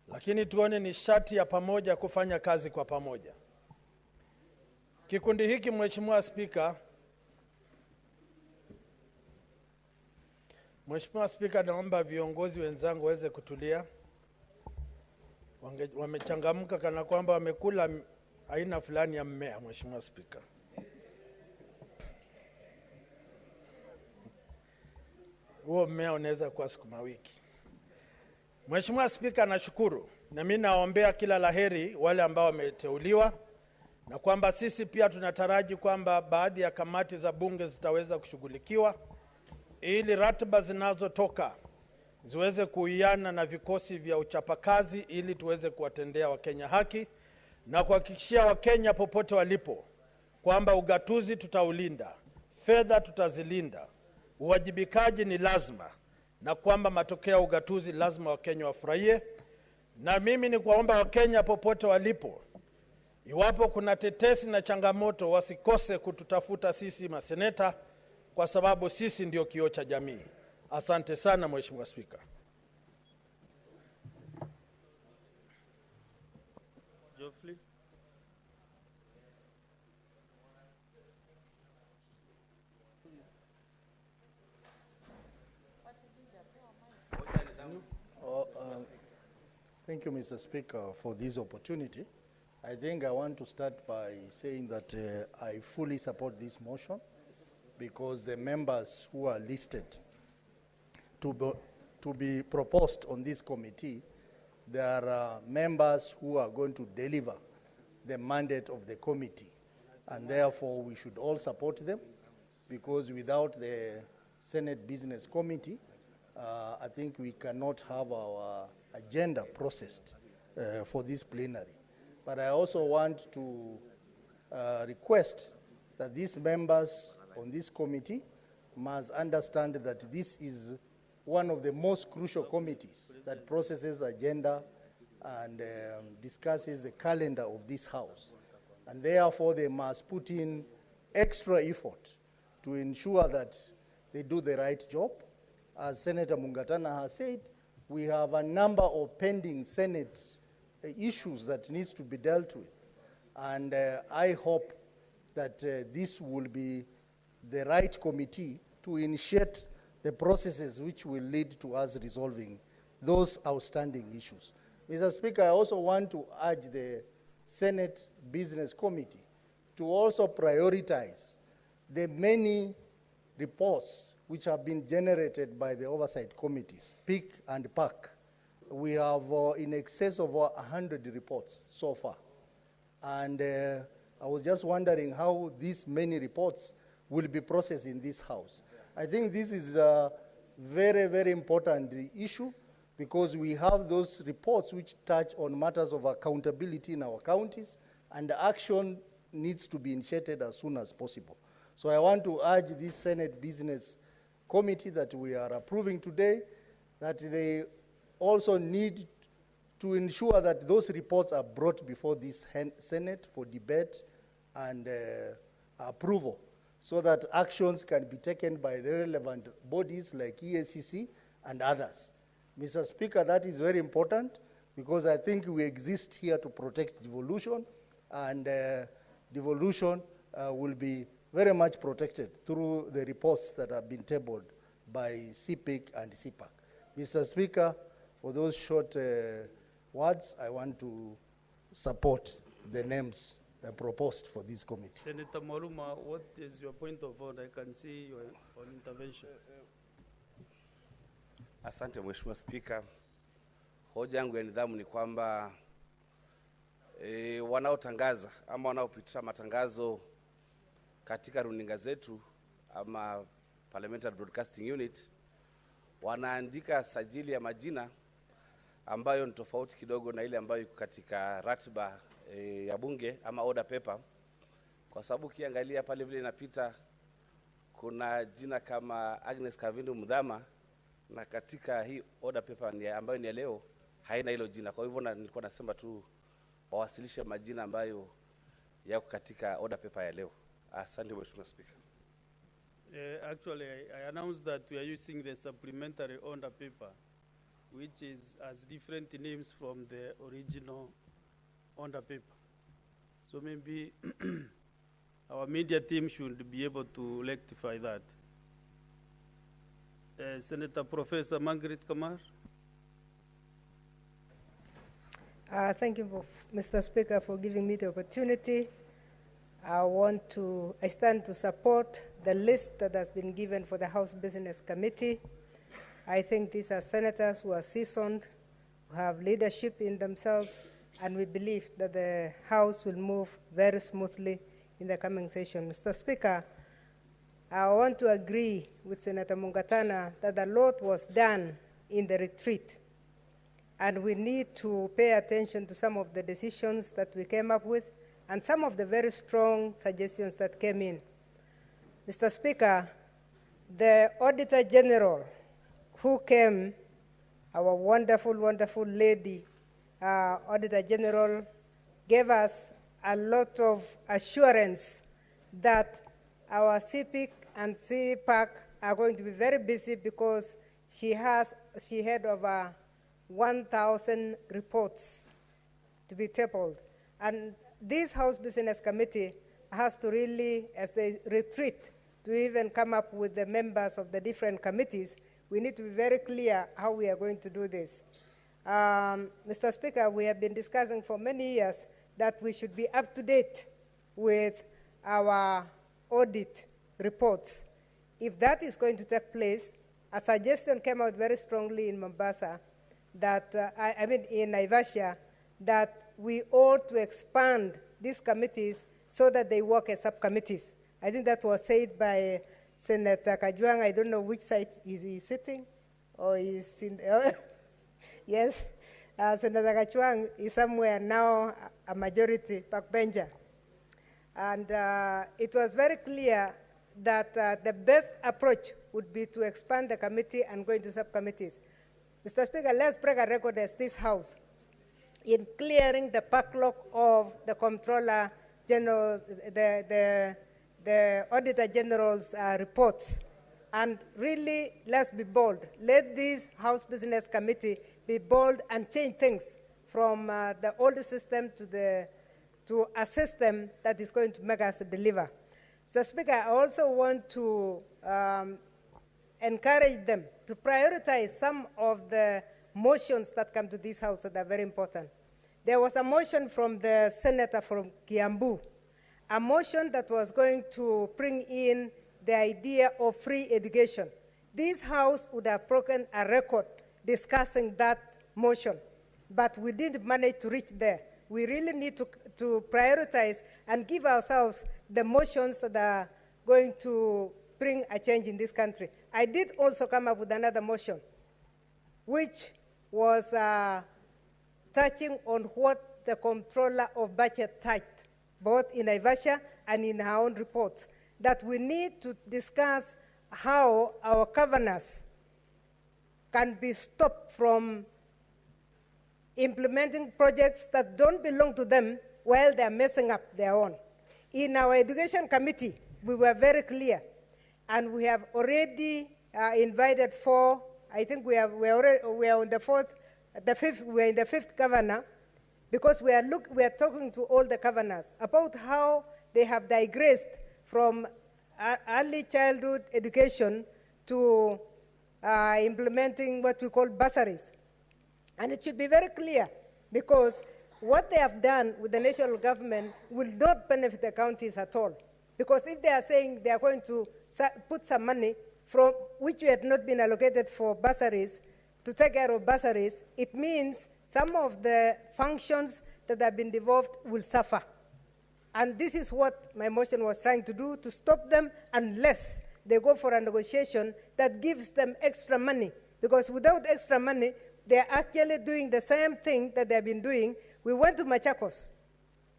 Speaker 12: lakini tuone ni shati ya pamoja kufanya kazi kwa pamoja. Kikundi hiki Mheshimiwa Spika, naomba viongozi wenzangu waweze kutulia. Wamechangamka kana kwamba wamekula aina fulani ya mmea, Mheshimiwa Spika. Huo mmea unaweza kuwa sukuma wiki. Mheshimiwa Spika, nashukuru na mimi naombea kila laheri wale ambao wameteuliwa, na kwamba sisi pia tunataraji kwamba baadhi ya kamati za bunge zitaweza kushughulikiwa ili ratiba zinazotoka ziweze kuiana na vikosi vya uchapakazi ili tuweze kuwatendea Wakenya haki na kuhakikishia Wakenya popote walipo kwamba ugatuzi tutaulinda, fedha tutazilinda, uwajibikaji ni lazima, na kwamba matokeo ya ugatuzi lazima Wakenya wafurahie. Na mimi ni kuomba Wakenya popote walipo, iwapo kuna tetesi na changamoto, wasikose kututafuta sisi maseneta, kwa sababu sisi ndio kioo cha jamii. Asante sana Mheshimiwa Spika.
Speaker 5: Geoffrey.
Speaker 13: Thank you, Mr. Speaker, for this opportunity. I think I want to start by saying that I fully support this motion, because the members who are listed to be proposed on this committee, there are members who are going to deliver the mandate of the committee, and therefore we should all support them, because without the Senate Business Committee, I think we cannot have our agenda processed for this plenary. But I also want to request that these members on this committee must understand that this is one of the most crucial committees that processes agenda and discusses the calendar of this House. And therefore, they must put in extra effort to ensure that they do the right job. As Senator Mungatana has said, we have a number of pending Senate issues that needs to be dealt with. And I hope that this will be the right committee to initiate the processes which will lead to us resolving those outstanding issues. Mr. Speaker, I also want to urge the Senate Business Committee to also prioritize the many reports which have been generated by the oversight committees, PIC and PAC. We have in excess of 100 reports so far. And I was just wondering how these many reports will be processed in this House. I think this is a very, very important issue, because we have those reports which touch on matters of accountability in our counties, and action needs to be initiated as soon as possible. So I want to urge this Senate Business Committee that we are approving today, that they also need to ensure that those reports are brought before this Senate for debate and approval, so that actions can be taken by the relevant bodies like EACC and others. Mr. Speaker, that is very important because I think we exist here to protect devolution, and devolution will be very much protected through the reports that have been tabled by CPIC and CPAC. Mr. Speaker, for those short words, I want to support the names proposed for this committee.
Speaker 5: Senator Moruma, what is your point of order? I can see your on intervention.
Speaker 14: Asante Mheshimiwa Spika. Hoja yangu ya nidhamu ni kwamba wanaotangaza ama wanaopitisha matangazo katika runinga zetu ama Parliamentary Broadcasting Unit wanaandika sajili ya majina ambayo ni tofauti kidogo na ile ambayo iko katika ratiba ya bunge ama order paper, kwa sababu kiangalia pale vile inapita kuna jina kama Agnes Kavindu Mudhama, na katika hii order paper ambayo ni ya leo haina hilo jina. Kwa hivyo nilikuwa nasema tu wawasilishe majina ambayo yako katika order paper ya leo. Asante Mheshimiwa Speaker.
Speaker 5: Actually, I announced that we are using the supplementary order paper, which has different names from the original order paper. So maybe our media team should be able to rectify that. Senator Professor Margaret Kamar.
Speaker 15: Thank you, Mr. Speaker, for giving me the opportunity. I stand to support the list that has been given for the House Business Committee. I think these are senators who are seasoned, who have leadership in themselves, and we believe that the House will move very smoothly in the coming session. Mr. Speaker, I want to agree with Senator Mungatana that a lot was done in the retreat, and we need to pay attention to some of the decisions that we came up with and some of the very strong suggestions that came in. Mr. Speaker, the Auditor General who came, our wonderful, wonderful lady, Auditor General, gave us a lot of assurance that our CPIC and CPAC are going to be very busy because she had over 1,000 reports to be tabled. And this House Business Committee has to really, as they retreat, to even come up with the members of the different committees. We need to be very clear how we are going to do this. Mr. Speaker, we have been discussing for many years that we should be up to date with our audit reports. If that is going to take place, a suggestion came out very strongly in Mombasa, that, in Naivasha, that we ought to expand these committees so that they work as subcommittees. I think that was said by Senator Kajwang. I don't know which side is he sitting, or is in the yes, Senator Kajwang is somewhere now a majority backbencher. And it was very clear that the best approach would be to expand the committee and go into subcommittees. Mr. Speaker, let's break a record as this House in clearing the backlog of the Comptroller General, the Auditor General's reports. And really, let's be bold. Let this House Business Committee be bold and change things from the old system to a system that is going to make us deliver. Mr. Speaker, I also want to encourage them to prioritize some of the motions that come to this House that are very important. There was a motion from the senator from Kiambu, a motion that was going to bring in the idea of free education. This House would have broken a record discussing that motion, but we didn't manage to reach there. We really need to prioritize and give ourselves the motions that are going to bring a change in this country. I did also come up with another motion, which was touching on what the Comptroller of Budget touched, both in Naivasha and in her own reports, that we need to discuss how our governors can be stopped from implementing projects that don't belong to them while they're messing up their own. In our education committee, we were very clear, and we have already invited 4, I think we are on the 4th, the 5th, we're in the 5th governor, because we are talking to all the governors about how they have digressed from early childhood education to implementing what we call bursaries. And it should be very clear, because what they have done with the national government will not benefit the counties at all. Because if they are saying they are going to put some money from which had not been allocated for bursaries to take care of bursaries, it means some of the functions that have been devolved will suffer. And this is what my motion was trying to do, to stop them unless they go for a negotiation that gives them extra money. Because without extra money, they're actually doing the same thing that they've been doing. We went to Machakos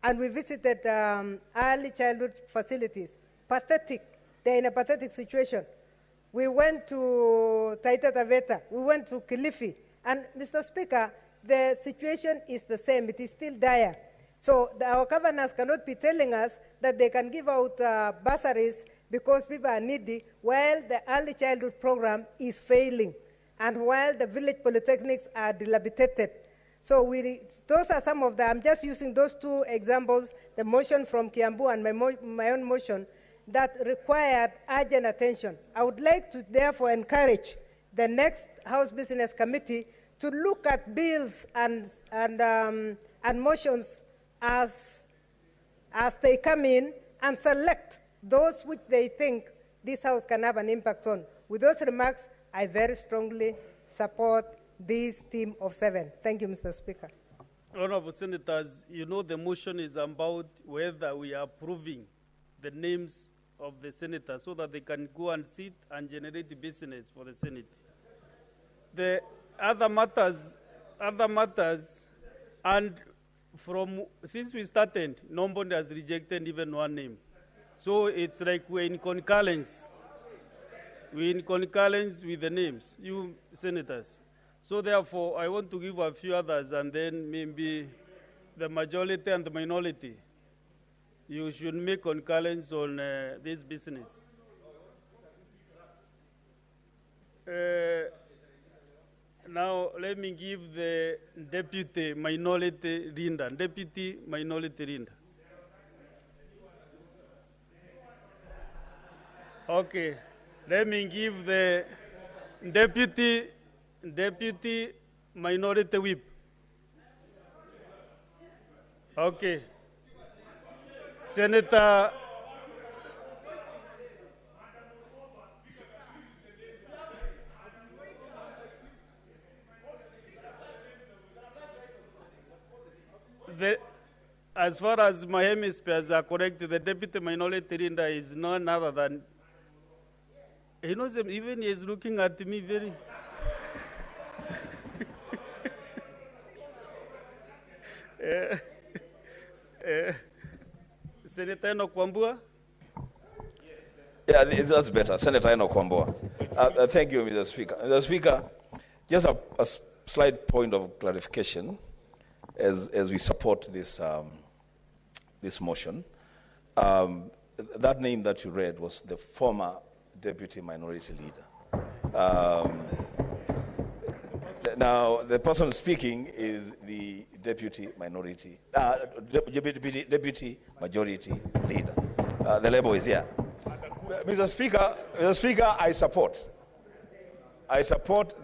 Speaker 15: and we visited early childhood facilities. Pathetic. They're in a pathetic situation. We went to Taita Taveta. We went to Kilifi. And Mr. Speaker, the situation is the same. It is still dire. So our governors cannot be telling us that they can give out bursaries because people are needy, while the early childhood program is failing, and while the village polytechnics are dilapidated. So those are some of them. I'm just using those 2 examples, the motion from Kiambu and my own motion, that required urgent attention. I would like to therefore encourage the next House Business Committee to look at bills and motions as they come in and select those which they think this House can have an impact on. With those remarks, I very strongly support this team of 7. Thank you, Mr. Speaker.
Speaker 5: Honorable Senators, you know the motion is about whether we are approving the names of the senators so that they can go and sit and generate the business for the Senate. The other matters, and since we started, nobody has rejected even one name. So it's like we're in concurrence. We're in concurrence with the names, you senators. So therefore, I want to give a few others, and then maybe the majority and the minority. You should make concurrence on this business. Now, let me give the Deputy Minority Leader. Deputy Minority Leader. Okay, let me give the Deputy Minority Whip. Okay. Senator as far as my hemispheres are correct, the Deputy Minority Leader is none other than, he knows him, even he is looking at me very. Senator Enoch Wambua?
Speaker 16: Yeah, that's better. Senator Enoch Wambua. Thank you, Mr. Speaker. Mr. Speaker, just a slight point of clarification as we support this, this motion. That name that you read was the former Deputy Minority Leader. Now, the person speaking is the Deputy Majority Leader. The label is here. Mr. Speaker, I support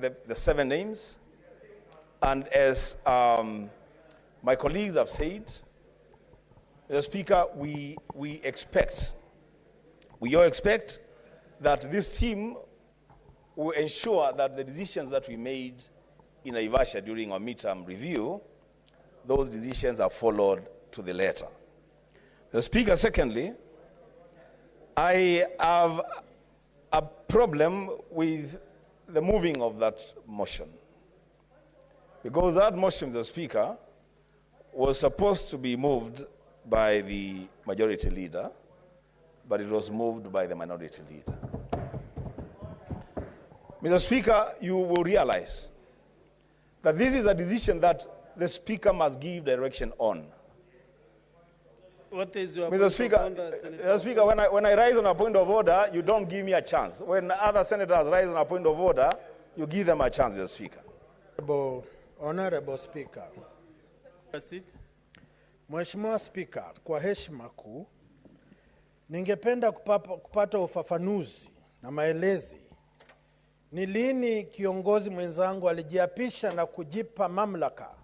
Speaker 16: the 7 names, and as my colleagues have said, Mr. Speaker, we all expect that this team will ensure that the decisions that we made in Naivasha during our midterm review, those decisions are followed to the letter. The Speaker, secondly, I have a problem with the moving of that motion. Because that motion, the Speaker, was supposed to be moved by the Majority Leader, but it was moved by the Minority Leader. Mr. Speaker, you will realize that this is a decision that the Speaker must give direction on.
Speaker 5: What is your
Speaker 16: Mr.
Speaker 5: point
Speaker 16: Speaker,
Speaker 5: of order, Senator?
Speaker 16: Mr. Speaker, when I rise on a point of order, you don't give me a chance. When other senators rise on a point of order, you give them a chance, Mr. Speaker.
Speaker 12: Honorable Speaker. Mheshimiwa Speaker, kwa heshima kuu, ningependa kupata ufafanuzi na maelezi. Ni lini kiongozi mwenzangu alijiapisha na kujipa mamlaka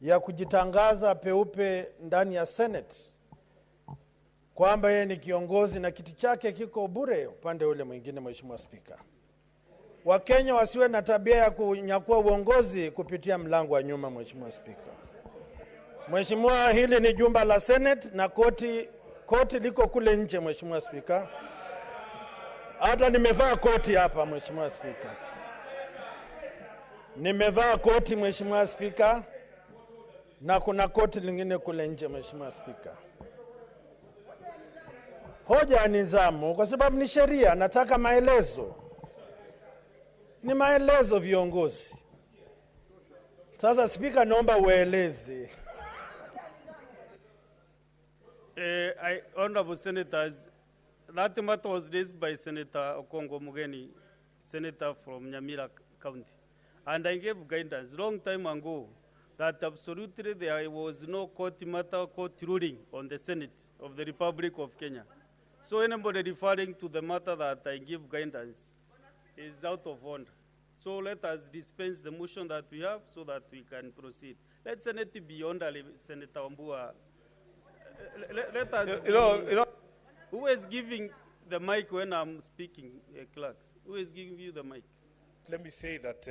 Speaker 12: ya kujitangaza peupe ndani ya Senate kwamba yeye ni kiongozi na kiti chake kiko bure upande ule mwingine? Mheshimiwa Speaker, Wakenya wasiwe na tabia ya kunyakua uongozi kupitia mlango wa nyuma. Mheshimiwa Speaker, Mheshimiwa, hili ni jumba la Senate na koti liko kule nje. Mheshimiwa Speaker, hata nimevaa koti hapa. Mheshimiwa Speaker, nimevaa koti Mheshimiwa Speaker, na kuna koti lingine kule nje. Mheshimiwa Speaker, hoja ya nizamu, kwa sababu ni sheria, nataka maelezo. Ni maelezo viongozi. Sasa Speaker, naomba ueleze.
Speaker 5: Honorable Senators, that matter was raised by Senator Okongo Mugeni, Senator from Nyamira County. And I gave guidance long time ago that absolutely there was no court matter, court ruling on the Senate of the Republic of Kenya. So anybody referring to the matter that I give guidance is out of order. So let us dispense the motion that we have so that we can proceed. Let Senate be under Senator Wambua. Let us
Speaker 16: You know,
Speaker 5: who is giving the mic when I'm speaking, clerks? Who is giving you the mic?
Speaker 6: Let me say that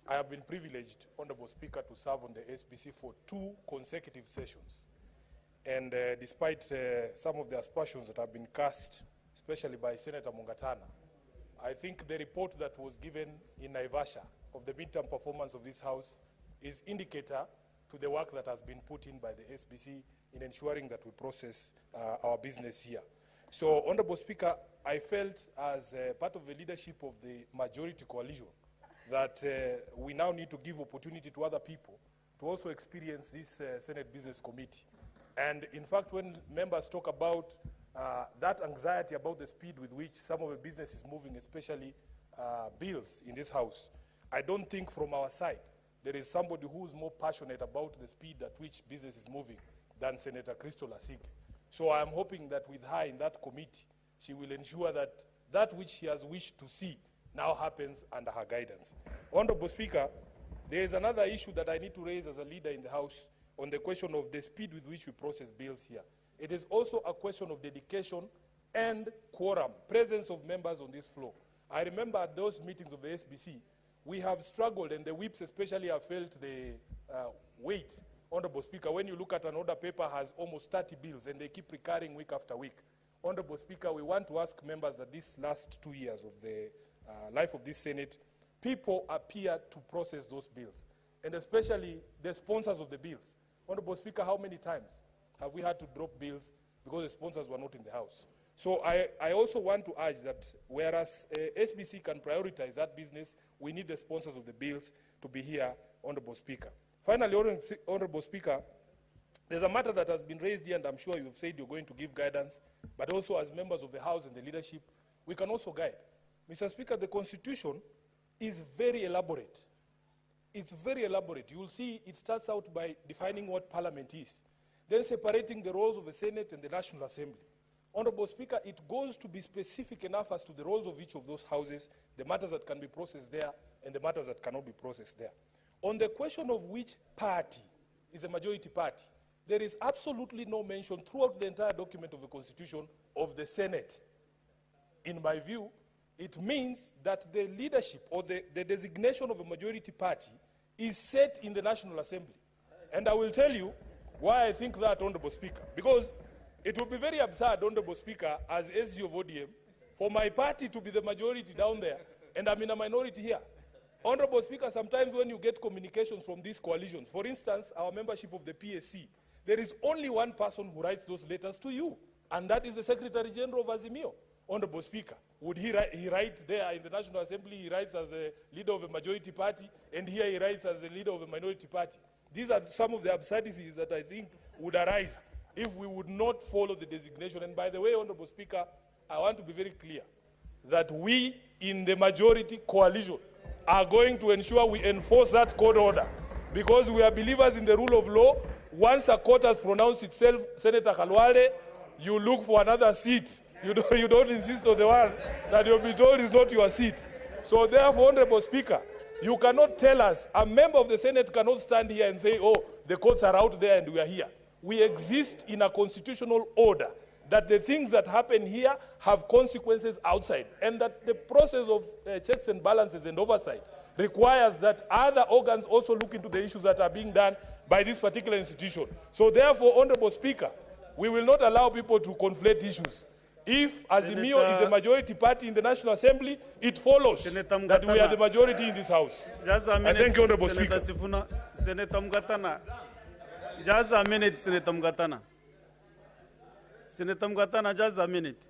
Speaker 6: I have been privileged, Honorable Speaker, to serve on the SBC for 2 consecutive sessions. And despite some of the aspersions that have been cast, especially by Senator Mungatana, I think the report that was given in Naivasha of the midterm performance of this House is indicator to the work that has been put in by the SBC in ensuring that we process our business here. So, Honorable Speaker, I felt as part of the leadership of the majority coalition that we now need to give opportunity to other people to also experience this Senate Business Committee. And in fact, when members talk about that anxiety about the speed with which some of the business is moving, especially bills in this House, I don't think from our side there is somebody who is more passionate about the speed at which business is moving than Senator Crystal Asige. So I am hoping that with her in that committee, she will ensure that that which she has wished to see now happens under her guidance. Honorable Speaker, there is another issue that I need to raise as a leader in the House on the question of the speed with which we process bills here. It is also a question of dedication and quorum, presence of members on this floor. I remember at those meetings of the SBC, we have struggled, and the whips especially have felt the weight. Honorable Speaker, when you look at an order paper has almost 30 bills and they keep recurring week after week. Honorable Speaker, we want to ask members that these last 2 years of the life of this Senate, people appear to process those bills, and especially the sponsors of the bills. Honorable Speaker, how many times have we had to drop bills because the sponsors were not in the House? So I also want to urge that whereas SBC can prioritize that business, we need the sponsors of the bills to be here, Honorable Speaker. Finally, Honorable Speaker, there's a matter that has been raised here, and I'm sure you've said you're going to give guidance, but also as members of the House and the leadership, we can also guide. Mr. Speaker, the Constitution is very elaborate. It's very elaborate. You will see it starts out by defining what Parliament is, then separating the roles of the Senate and the National Assembly. Honorable Speaker, it goes to be specific enough as to the roles of each of those houses, the matters that can be processed there, and the matters that cannot be processed there. On the question of which party is a majority party, there is absolutely no mention throughout the entire document of the Constitution of the Senate. In my view, it means that the leadership or the designation of a majority party is set in the National Assembly. And I will tell you why I think that, Honorable Speaker. Because it would be very absurd, Honorable Speaker, as SG of ODM, for my party to be the majority down there, and I'm in a minority here. Honorable Speaker, sometimes when you get communications from these coalitions, for instance, our membership of the PSC, there is only one person who writes those letters to you, and that is the Secretary General of Azimio. Honorable Speaker, would he write there in the National Assembly, he writes as a leader of a majority party, and here he writes as a leader of a minority party?
Speaker 17: These are some of the absurdities that I think would arise if we would not follow the designation. And by the way, Honorable Speaker, I want to be very clear that we in the majority coalition are going to ensure we enforce that court order, because we are believers in the rule of law. Once a court has pronounced itself, Senator Khalwale, you look for another seat. You don't insist on the one that you'll be told is not your seat. So therefore, Honorable Speaker, you cannot tell us, a member of the Senate cannot stand here and say, oh, the courts are out there and we are here. We exist in a constitutional order that the things that happen here have consequences outside, and that the process of checks and balances and oversight requires that other organs also look into the issues that are being done by this particular institution. So therefore, Honorable Speaker, we will not allow people to conflate issues. If Azimio is a majority party in the National Assembly, it follows that we are the majority in this House.
Speaker 5: Just a minute,
Speaker 17: I thank you, Honorable
Speaker 5: Senator
Speaker 17: Speaker.
Speaker 5: Sifuna, Senator Mgatana. Just a minute, Senator Mgatana. Senator Mgatana, just a minute.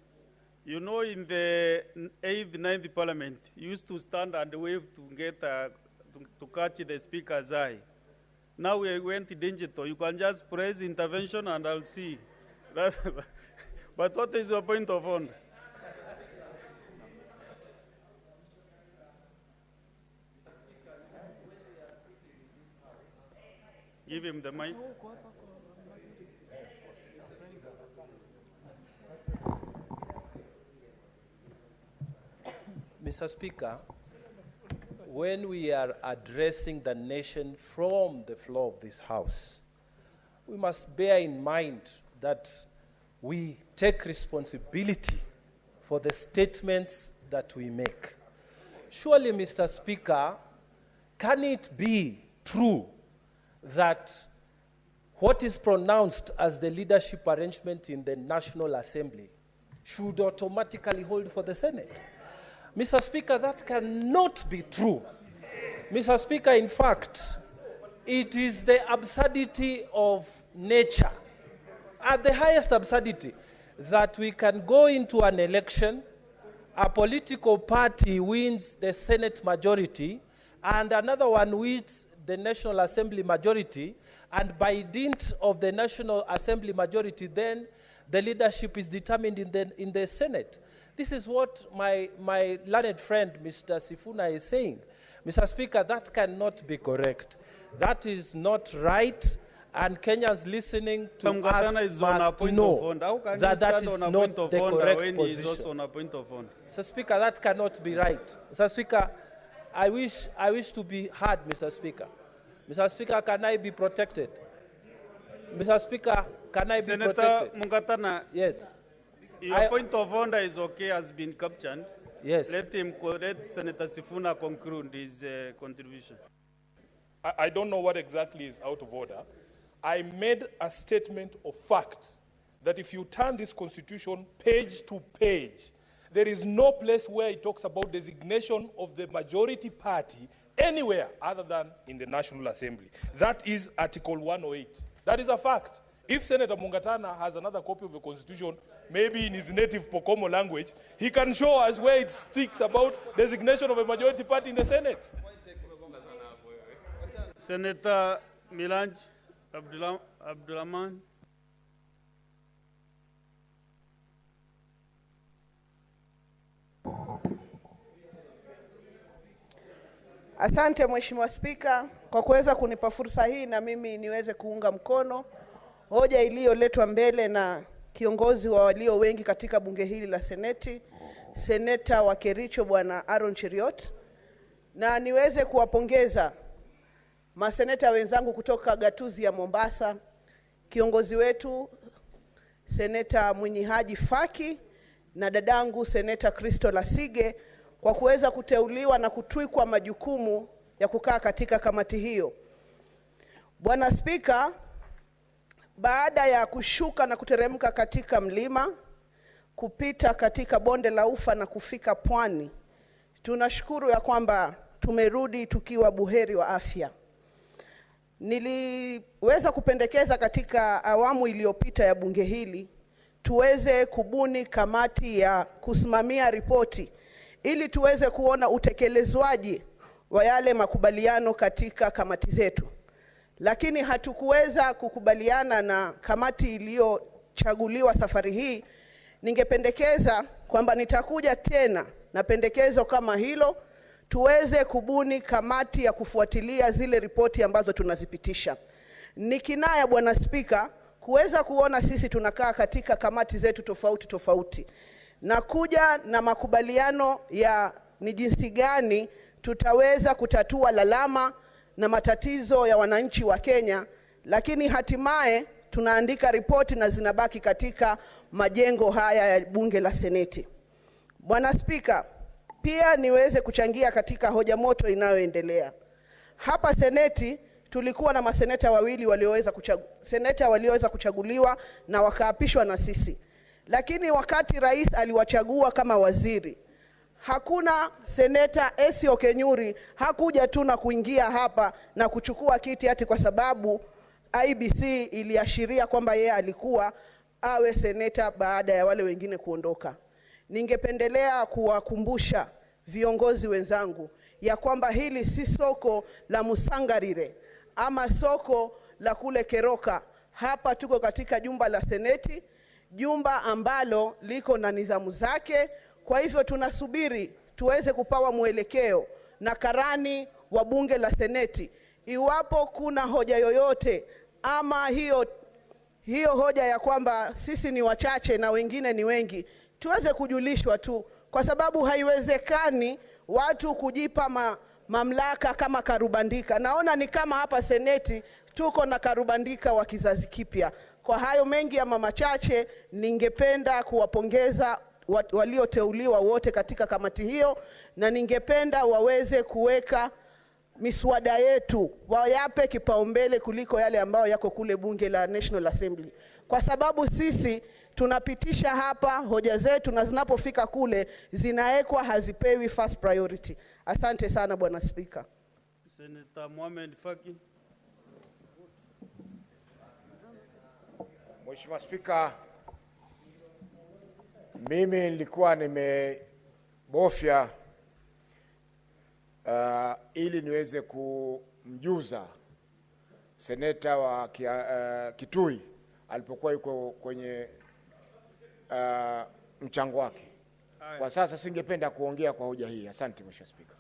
Speaker 5: You know, in the 8th, 9th Parliament, you used to stand and wave to get to catch the Speaker's eye. Now we went digital. You can just press intervention and I'll see. But what is your point of honor? Give him the mic.
Speaker 8: Mr. Speaker, when we are addressing the nation from the floor of this House, we must bear in mind that we take responsibility for the statements that we make. Surely, Mr. Speaker, can it be true that what is pronounced as the leadership arrangement in the National Assembly should automatically hold for the Senate? Mr. Speaker, that cannot be true. Mr. Speaker, in fact, it is the absurdity of nature, at the highest absurdity, that we can go into an election, a political party wins the Senate majority, and another one wins the National Assembly majority, and by dint of the National Assembly majority, then the leadership is determined in the Senate. This is what my learned friend, Mr. Sifuna, is saying. Mr. Speaker, that cannot be correct. That is not right, and Kenyans listening to us must know that that is not the correct position. Mr. Speaker, that cannot be right. Mr. Speaker, I wish to be heard, Mr. Speaker. Mr. Speaker, can I be protected? Mr. Speaker, can I be protected?
Speaker 5: Senator Mungatana.
Speaker 8: Yes.
Speaker 5: Your point of order is okay, has been captured.
Speaker 8: Yes.
Speaker 5: Let Senator Sifuna conclude his contribution.
Speaker 17: I don't know what exactly is out of order. I made a statement of fact that if you turn this constitution page to page, there is no place where it talks about designation of the majority party anywhere other than in the National Assembly. That is Article 108. That is a fact. If Senator Mungatana has another copy of the Constitution, maybe in his native Pokomo language, he can show us where it speaks about designation of a majority party in the Senate.
Speaker 5: Senator Milanj Abdulrahman.
Speaker 18: Asante Mheshimiwa Spika kwa kuweza kunipa fursa hii na mimi niweze kuunga mkono hoja iliyoletwa mbele na kiongozi wa walio wengi katika bunge hili la Seneti, Seneta wa Kericho Bwana Aaron Cheriot, na niweze kuwapongeza maseneta wenzangu kutoka gatuzi ya Mombasa, kiongozi wetu Seneta Mwinyi Haji Faki na dadangu Seneta Kristo Lasige kwa kuweza kuteuliwa na kutwikwa majukumu ya kukaa katika kamati hiyo. Bwana Spika, baada ya kushuka na kuteremka katika mlima, kupita katika bonde la Ufa na kufika pwani, tunashukuru ya kwamba tumerudi tukiwa buheri wa afya. Niliweza kupendekeza katika awamu iliyopita ya bunge hili tuweze kubuni kamati ya kusimamia ripoti ili tuweze kuona utekelezwaji wa yale makubaliano katika kamati zetu. lakini hatukuweza kukubaliana na kamati iliyochaguliwa safari hii. Ningependekeza kwamba nitakuja tena na pendekezo kama hilo, tuweze kubuni kamati ya kufuatilia zile ripoti ambazo tunazipitisha. Ni kinaya Bwana Spika kuweza kuona sisi tunakaa katika kamati zetu tofauti tofauti na kuja na makubaliano ya ni jinsi gani tutaweza kutatua lalama na matatizo ya wananchi wa Kenya, lakini hatimaye tunaandika ripoti na zinabaki katika majengo haya ya bunge la Seneti. Bwana Spika, pia niweze kuchangia katika hoja moto inayoendelea. Hapa Seneti tulikuwa na maseneta wawili walioweza kuchaguliwa na wakaapishwa na sisi. Lakini wakati rais aliwachagua kama waziri, hakuna seneta Esi Okenyuri hakuja tu na kuingia hapa na kuchukua kiti ati kwa sababu IBC iliashiria kwamba yeye alikuwa awe seneta baada ya wale wengine kuondoka. Ningependelea kuwakumbusha viongozi wenzangu ya kwamba hili si soko la Musangarire ama soko la kule Keroka. Hapa tuko katika jumba la Seneti, jumba ambalo liko na nidhamu zake. Kwa hivyo tunasubiri tuweze kupawa mwelekeo na karani wa bunge la Seneti, iwapo kuna hoja yoyote ama hiyo hoja ya kwamba sisi ni wachache na wengine ni wengi, tuweze kujulishwa tu, kwa sababu haiwezekani watu kujipa mamlaka kama karubandika. Naona ni kama hapa Seneti tuko na karubandika wa kizazi kipya. Kwa hayo mengi ama machache, ningependa kuwapongeza walioteuliwa wote katika kamati hiyo, na ningependa waweze kuweka miswada yetu, wayape kipaumbele kuliko yale ambayo yako kule bunge la National Assembly, kwa sababu sisi tunapitisha hapa hoja zetu na zinapofika kule zinaekwa, hazipewi first priority. Asante sana Bwana Spika.
Speaker 5: Senator Mohamed Faki.
Speaker 6: Mheshimiwa Spika, mimi nilikuwa nimebofya ili niweze kumjuza seneta wa Kitui alipokuwa yuko kwenye mchango wake. Kwa sasa singependa kuongea kwa hoja hii. Asante Mheshimiwa Spika.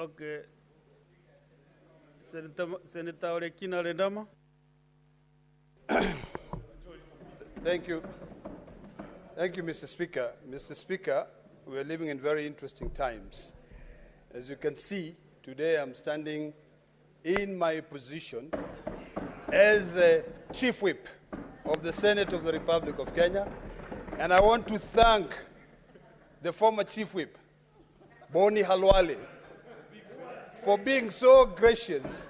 Speaker 5: Okay. Senator Olekina Rendama.
Speaker 19: Thank you. Thank you, Mr. Speaker. Mr. Speaker, we are living in very interesting times. As you can see, today I'm standing in my position as a Chief Whip of the Senate of the Republic of Kenya, and I want to thank the former Chief Whip, Boni Halwale, for being so gracious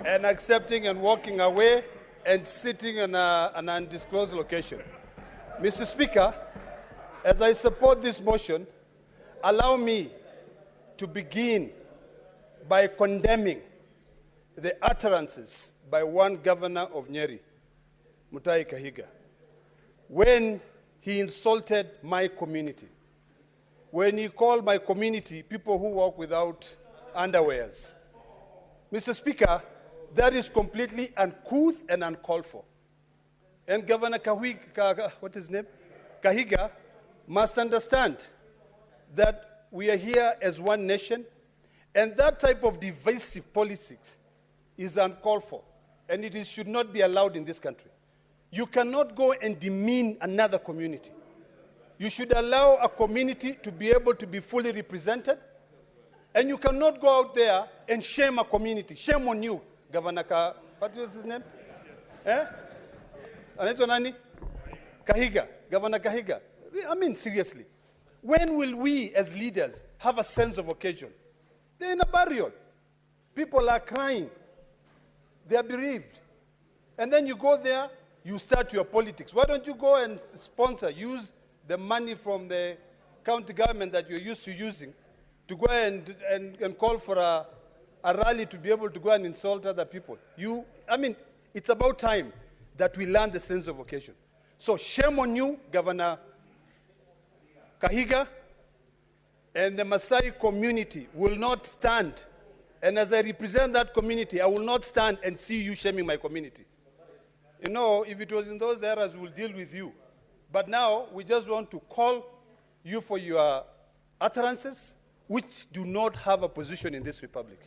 Speaker 19: and accepting and walking away and sitting in an undisclosed location. Mr. Speaker, as I support this motion, allow me to begin by condemning the utterances by one governor of Nyeri, Mutahi Kahiga, when he insulted my community, when he called my community people who walk without underwears. Mr. Speaker, that is completely uncouth and uncalled for. And Governor Kahiga must understand that we are here as one nation, and that type of divisive politics is uncalled for, and it should not be allowed in this country. You cannot go and demean another community. You should allow a community to be able to be fully represented, and you cannot go out there and shame a community. Shame on you, Governor what was his name? Anaitwa nani? Kahiga, Governor Kahiga. I mean, seriously. When will we as leaders have a sense of occasion? They're in a burial. People are crying. They are bereaved. And then you go there, you start your politics. Why don't you go and sponsor, use the money from the county government that you're used to using to go and call for a rally to be able to go and insult other people? I mean, it's about time that we learn the sense of occasion. So shame on you, Governor Kahiga, and the Maasai community will not stand And as I represent that community, I will not stand and see you shaming my community. You know, if it was in those eras, we'll deal with you. But now, we just want to call you for your utterances, which do not have a position in this republic.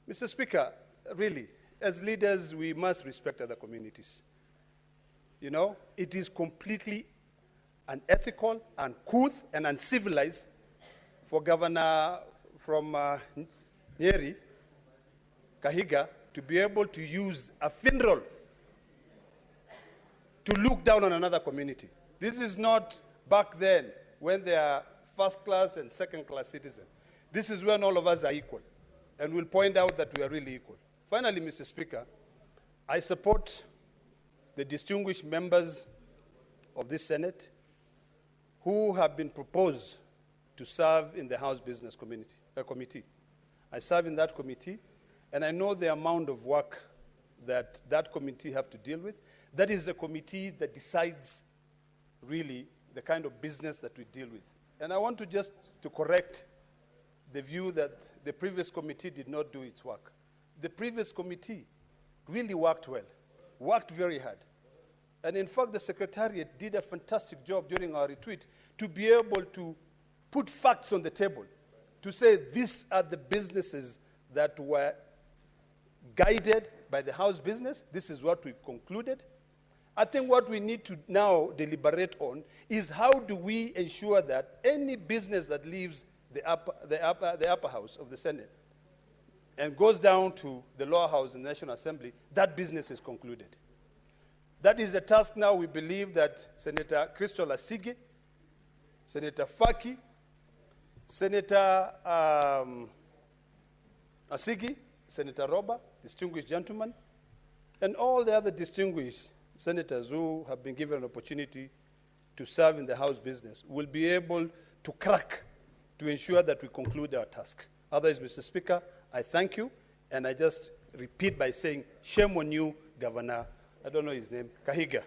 Speaker 19: Mr. Speaker, really, as leaders, we must respect other communities. You know, it is completely unethical, uncouth, and uncivilized for Governor from Nyeri, Kahiga, to be able to use a funeral to look down on another community. This is not back then when they are first class and second class citizens. This is when all of us are equal, and we'll point out that we are really equal. Finally, Mr. Speaker, I support the distinguished members of this Senate who have been proposed to serve in the House Business Committee. I serve in that committee, and I know the amount of work that that committee have to deal with. That is a committee that decides really the kind of business that we deal with. And I want to just to correct the view that the previous committee did not do its work. The previous committee really worked well, worked very hard. And in fact, the Secretariat did a fantastic job during our retreat to be able to put facts on the table, to say these are the businesses that were guided by the House business. This is what we concluded. I think what we need to now deliberate on is how do we ensure that any business that leaves the upper house of the Senate and goes down to the lower house in the National Assembly, that business is concluded. That is a task now we believe that Senator Crystal Asige, Senator Faki, Senator Asigi, Senator Roba, distinguished gentlemen, and all the other distinguished senators who have been given an opportunity to serve in the House business will be able to crack to ensure that we conclude our task. Otherwise, Mr. Speaker, I thank you, and I just repeat by saying, shame on you, Governor, I don't know his name, Kahiga.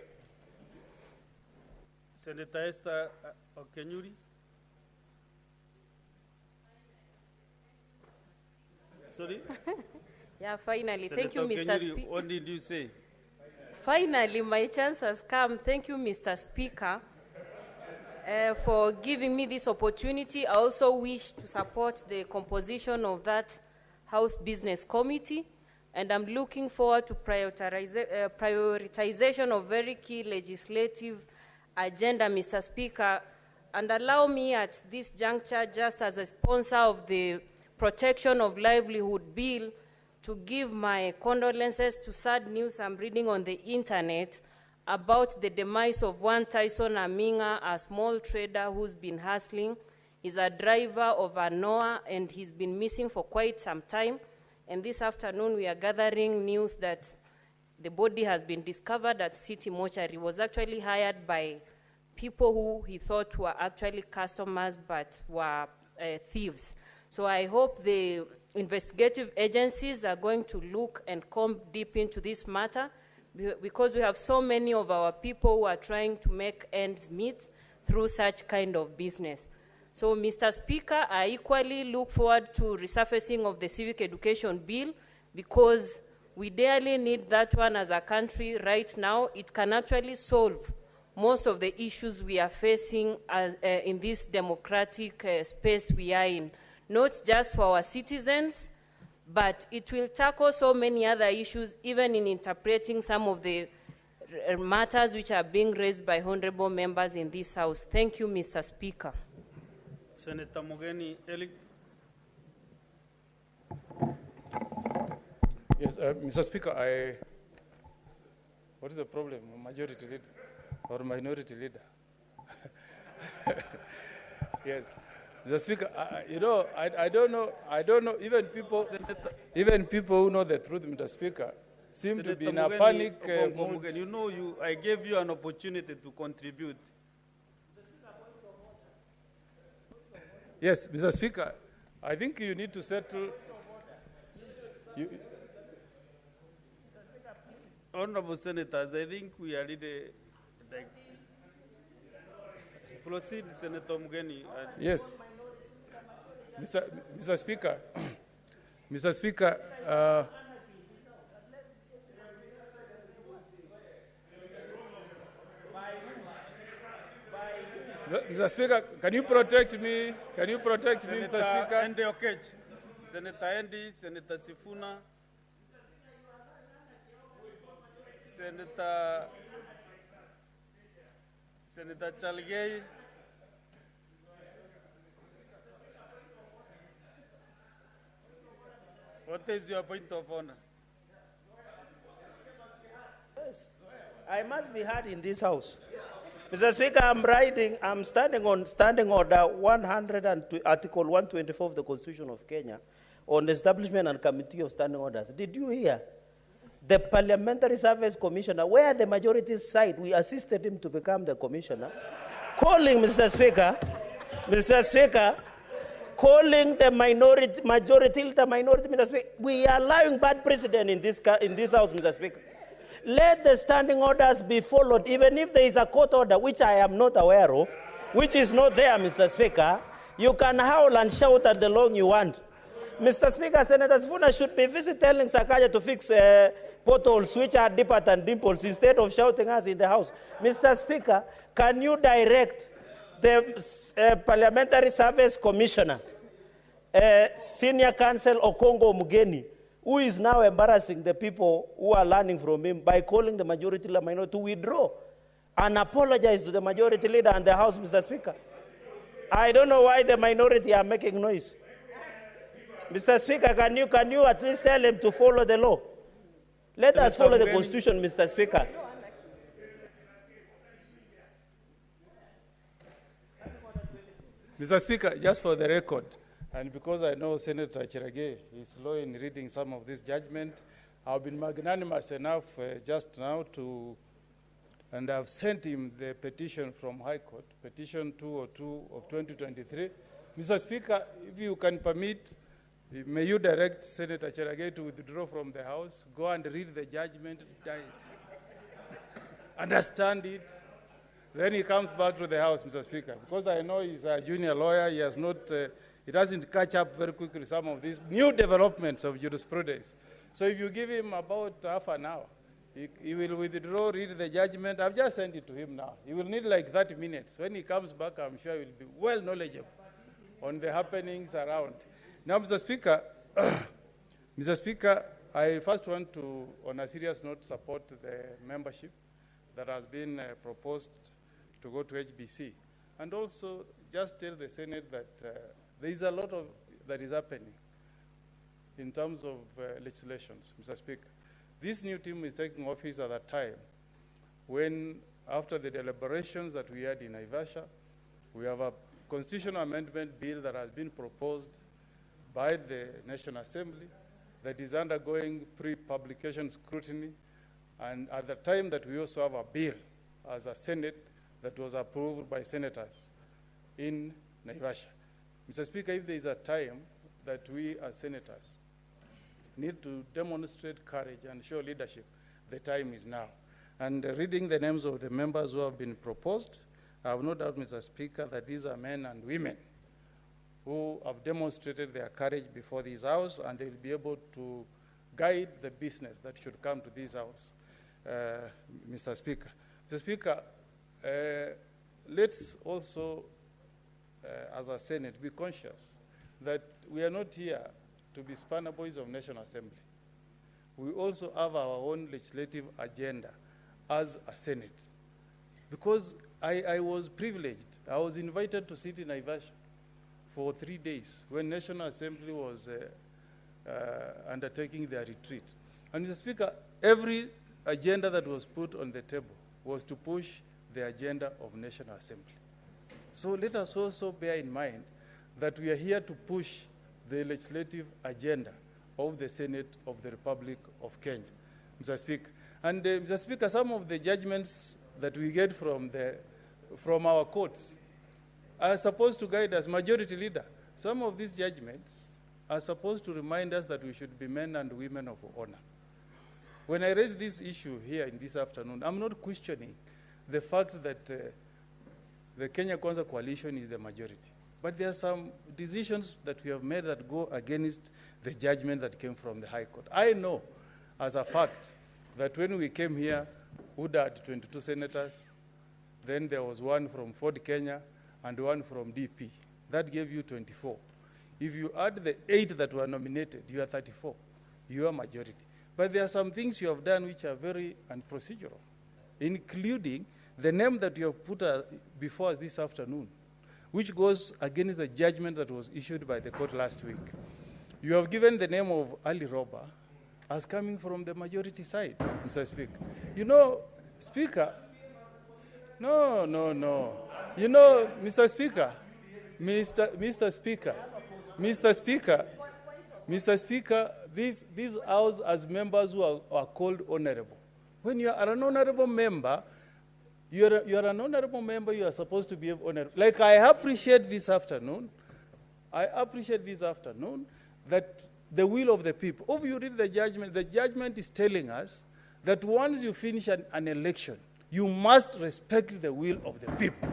Speaker 5: Senator Esther Okenyuri. Sorry?
Speaker 20: Yeah, finally.
Speaker 5: Senator
Speaker 20: Thank you, Mr.
Speaker 5: Okenyuri,
Speaker 20: Speaker.
Speaker 5: what did you say?
Speaker 20: Finally, my chance has come. Thank you, Mr. Speaker, for giving me this opportunity. I also wish to support the composition of that House Business Committee, and I'm looking forward to prioritization of very key legislative agenda, Mr. Speaker. And allow me at this juncture, just as a sponsor of the Protection of Livelihood Bill, to give my condolences to sad news I'm reading on the internet about the demise of one Tyson Aminga, a small trader who's been hustling. He's a driver of a Noah, and he's been missing for quite some time. And this afternoon, we are gathering news that the body has been discovered at City Mortuary. He was actually hired by people who he thought were actually customers but were thieves. So I hope the investigative agencies are going to look and comb deep into this matter, because we have so many of our people who are trying to make ends meet through such kind of business. So, Mr. Speaker, I equally look forward to resurfacing of the civic education bill, because we dearly need that one as a country right now. It can actually solve most of the issues we are facing as, in this democratic space we are in, not just for our citizens, but it will tackle so many other issues, even in interpreting some of the matters which are being raised by honorable members in this House. Thank you, Mr. Speaker.
Speaker 5: Senator Mogeni, Eli.
Speaker 7: Yes, Mr. Speaker, what is the problem? Majority leader or minority leader? Yes, Mr. Speaker, you know, I don't know, even people who know the truth, Mr. Speaker, seem
Speaker 5: Senator
Speaker 7: to be in a
Speaker 5: Mogeni,
Speaker 7: panic
Speaker 5: Mogeni, you know, I gave you an opportunity to contribute.
Speaker 7: Yes, Mr. Speaker, I think you need to settle.
Speaker 5: Honorable Senators, I think we are really like, proceed, Senator Mugeni.
Speaker 7: Yes, Mr. Speaker, Mr. Speaker, Mr. Speaker, can you protect me? Can you protect me, Mr. Speaker?
Speaker 5: Andy Okech, Senator Andy, Senator Sifuna, Senator Chalgei, what is your point of honor?
Speaker 21: Yes, I must be heard in this house. Mr. Speaker, I'm standing on Standing Order 102, Article 124 of the Constitution of Kenya on the establishment and committee of standing orders. Did you hear? The Parliamentary Service Commissioner, where the majority side, we assisted him to become the commissioner, calling, Mr. Speaker, calling the majority, Mr. Speaker. We are allowing bad precedent in this house, Mr. Speaker. Let the standing orders be followed, even if there is a court order, which I am not aware of, which is not there, Mr. Speaker. You can howl and shout at the law you want. Mr. Speaker, Senator Sifuna should be visit telling Sakaja to fix potholes which are deeper than dimples instead of shouting us in the house. Mr. Speaker, can you direct the Parliamentary Service Commissioner, Senior Counsel Okongo Mugeni, who is now embarrassing the people who are learning from him by calling the majority leader minority to withdraw and apologize to the majority leader and the House, Mr. Speaker? I don't know why the minority are making noise. Mr. Speaker, can you at least tell him to follow the law? Let us follow the Constitution, Mr. Speaker.
Speaker 7: Mr. Speaker, just for the record, and because I know Senator Chirage is slow in reading some of this judgment, I've been magnanimous enough just now and I've sent him the petition from High Court, petition 202 of 2023. Mr. Speaker, if you can permit, may you direct Senator Chirage to withdraw from the House, go and read the judgment, understand it, then he comes back to the House, Mr. Speaker, because I know he's a junior lawyer. He has not, he doesn't catch up very quickly with some of these new developments of jurisprudence. So if you give him about half an hour, he will withdraw, read the judgment. I've just sent it to him now. He will need like 30 minutes. When he comes back, I'm sure he will be well knowledgeable on the happenings around. Now, Mr. Speaker, Mr. Speaker, I first want to, on a serious note, support the membership that has been proposed to go to HBC. And also just tell the Senate that there is a lot that is happening in terms of legislations, Mr. Speaker. This new team is taking office at a time when, after the deliberations that we had in Naivasha, we have a constitutional amendment bill that has been proposed by the National Assembly that is undergoing pre-publication scrutiny, and at the time that we also have a bill as a Senate that was approved by senators in Naivasha. Mr. Speaker, if there is a time that we as senators need to demonstrate courage and show leadership, the time is now. And reading the names of the members who have been proposed, I have no doubt, Mr. Speaker, that these are men and women who have demonstrated their courage before this House, and they will be able to guide the business that should come to this House, Mr. Speaker. Mr. Speaker, let's also, as a Senate, be conscious that we are not here to be spanner boys of National Assembly. We also have our own legislative agenda as a Senate. Because I was privileged. I was invited to sit in Naivasha for 3 days when National Assembly was undertaking their retreat. And Mr. Speaker, every agenda that was put on the table was to push the agenda of National Assembly. So let us also bear in mind that we are here to push the legislative agenda of the Senate of the Republic of Kenya, Mr. Speaker. And Mr. Speaker, some of the judgments that we get from our courts are supposed to guide us, Majority Leader. Some of these judgments are supposed to remind us that we should be men and women of honor. When I raise this issue here in this afternoon, I'm not questioning the fact that the Kenya Kwanza coalition is the majority. But there are some decisions that we have made that go against the judgment that came from the High Court. I know as a fact that when we came here, UDA had 22 senators, then there was one from Ford Kenya and one from DP. That gave you 24. If you add the 8 that were nominated, you are 34. You are majority. But there are some things you have done which are very unprocedural, including the name that you have put before us this afternoon, which goes against the judgment that was issued by the court last week. You have given the name of Ali Roba as coming from the majority side, Mr. Speaker. You know, Speaker, no. You know, Mr. Speaker, Mr. Speaker, these house as members who are called honorable. When you are an honorable member, you are an honorable member, you are supposed to be honorable. Like I appreciate this afternoon that the will of the people. If you read the judgment is telling us that once you finish an election, you must respect the will of the people.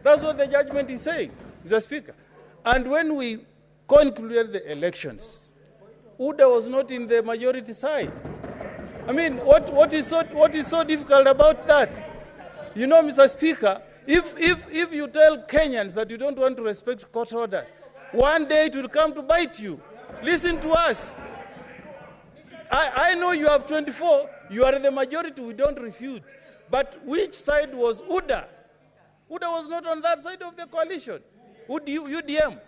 Speaker 7: That's what the judgment is saying, Mr. Speaker. And when we concluded the elections, UDA was not in the majority side. I mean, what is so difficult about that? You know, Mr. Speaker, if you tell Kenyans that you don't want to respect court orders, one day it will come to bite you. Listen to us. I know you have 24. You are the majority. We don't refute. But which side was UDA? UDA was not on that side of the coalition. UDM.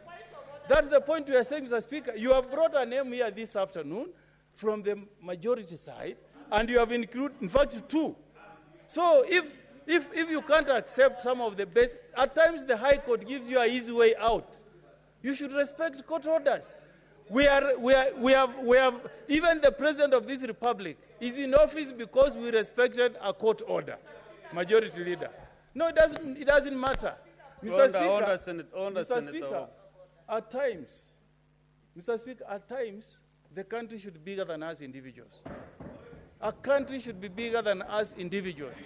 Speaker 7: That's the point we are saying, Mr. Speaker. You have brought a name here this afternoon from the majority side, and you have included, in fact, 2. So if you can't accept some of the best, at times the High Court gives you an easy way out. You should respect court orders. We have even the president of this republic is in office because we respected a court order, majority leader. No, it doesn't matter. Mr. Speaker, at times, the country should be bigger than us individuals. A country should be bigger than us individuals.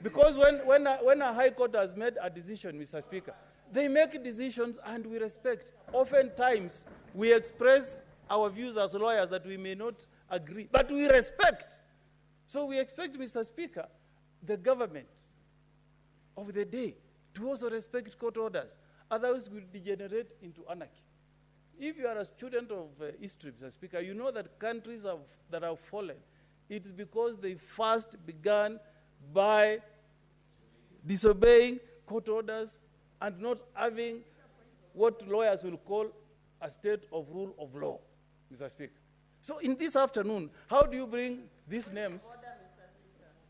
Speaker 7: Because when a High Court has made a decision, Mr. Speaker, they make decisions and we respect. Oftentimes, we express our views as lawyers that we may not agree, but we respect. So we expect, Mr. Speaker, the government of the day to also respect court orders. Otherwise, we will degenerate into anarchy. If you are a student of history, Mr. Speaker, you know that countries that have fallen, it's because they first began by disobeying court orders and not having what lawyers will call a state of rule of law, Mr. Speaker. So in this afternoon, how do you bring these names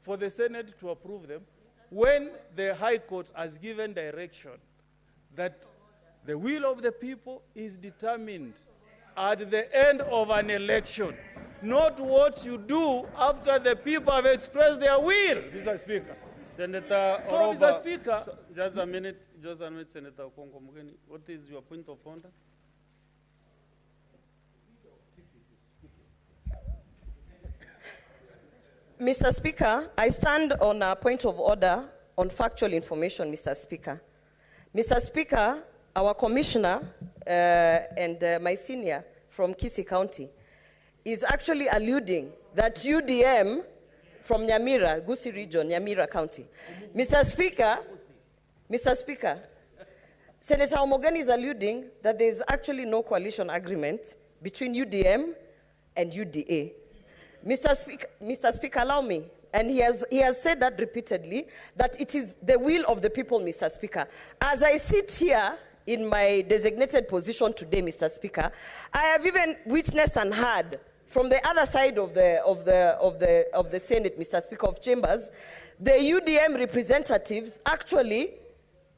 Speaker 7: for the Senate to approve them when the High Court has given direction that the will of the people is determined at the end of an election, not what you do after the people have expressed their will, Mr. Speaker.
Speaker 5: Senator
Speaker 7: So,
Speaker 5: Oroba,
Speaker 7: Mr. Speaker,
Speaker 5: just a minute, Senator Okongo Mugeni. What is your point of order?
Speaker 11: Mr. Speaker, I stand on a point of order on factual information, Mr. Speaker. Mr. Speaker, our commissioner and my senior from Kisii County is actually alluding that UDM from Nyamira, Gusii region, Nyamira County. Mr. Speaker, Senator Omogeni is alluding that there is actually no coalition agreement between UDM and UDA. Mr. Speaker, allow me, and he has said that repeatedly, that it is the will of the people, Mr. Speaker. As I sit here in my designated position today, Mr. Speaker, I have even witnessed and heard from the other side of the Senate, Mr. Speaker of Chambers, the UDM representatives actually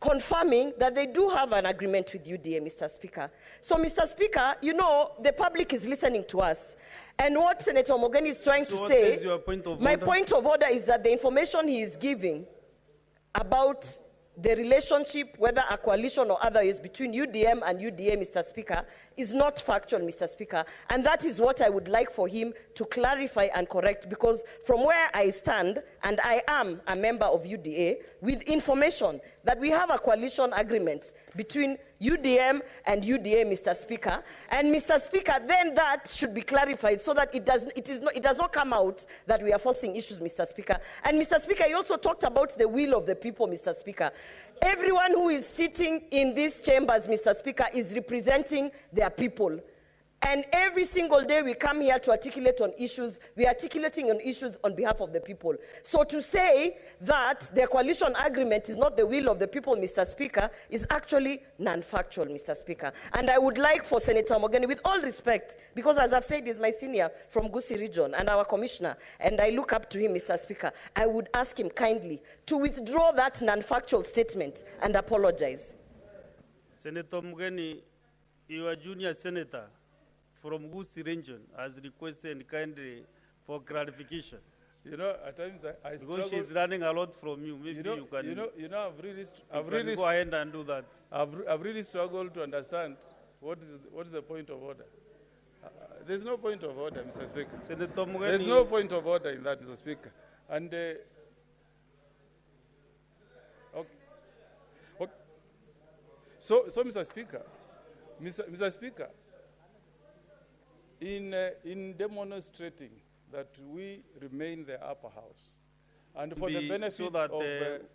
Speaker 11: confirming that they do have an agreement with UDA, Mr. Speaker. So, Mr. Speaker, you know, the public is listening to us. And what Senator Omogeni is trying to say, my point of order is that the information he is giving about the relationship, whether a coalition or other, is between UDM and UDA, Mr. Speaker, is not factual, Mr. Speaker. And that is what I would like for him to clarify and correct, because from where I stand, and I am a member of UDA, with information that we have a coalition agreement between UDM and UDA, Mr. Speaker. And Mr. Speaker, then that should be clarified so that it does not come out that we are forcing issues, Mr. Speaker. And Mr. Speaker, you also talked about the will of the people, Mr. Speaker. Everyone who is sitting in these chambers, Mr. Speaker, is representing their people. And every single day we come here to articulate on issues, we are articulating on issues on behalf of the people. So to say that the coalition agreement is not the will of the people, Mr. Speaker, is actually non-factual, Mr. Speaker. And I would like for Senator Mogeni, with all respect, because as I've said, he's my senior from Gusii region and our commissioner, and I look up to him, Mr. Speaker, I would ask him kindly to withdraw that non-factual statement and apologize.
Speaker 5: Senator Mogeni, you are junior senator from Gusii region has requested kindly for clarification.
Speaker 7: You know, at times I struggle.
Speaker 5: Because she's learning a lot from you. Maybe you can.
Speaker 7: I've really
Speaker 5: go ahead and do that.
Speaker 7: I've really struggled to understand what is the point of order. There's no point of order, Mr. Speaker.
Speaker 5: Senator Mogeni,
Speaker 7: there's no point of order in that, Mr. Speaker. And okay. So, Mr. Speaker, Mr. Speaker, in demonstrating that we remain the upper house, and for the benefit
Speaker 5: so that,
Speaker 7: of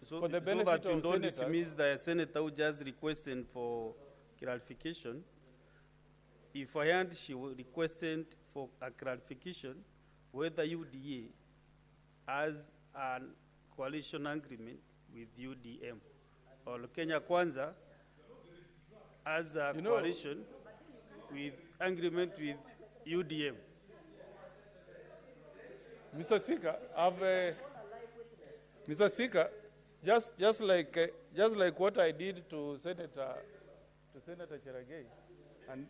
Speaker 5: so that you don't dismiss the senator who just requested for clarification. If I heard she requested for a clarification whether UDA has a coalition agreement with UDM or Kenya Kwanza as a coalition with agreement with UDM.
Speaker 7: Mr. Speaker, Mr. Speaker, just like what I did to Senator Cherargei,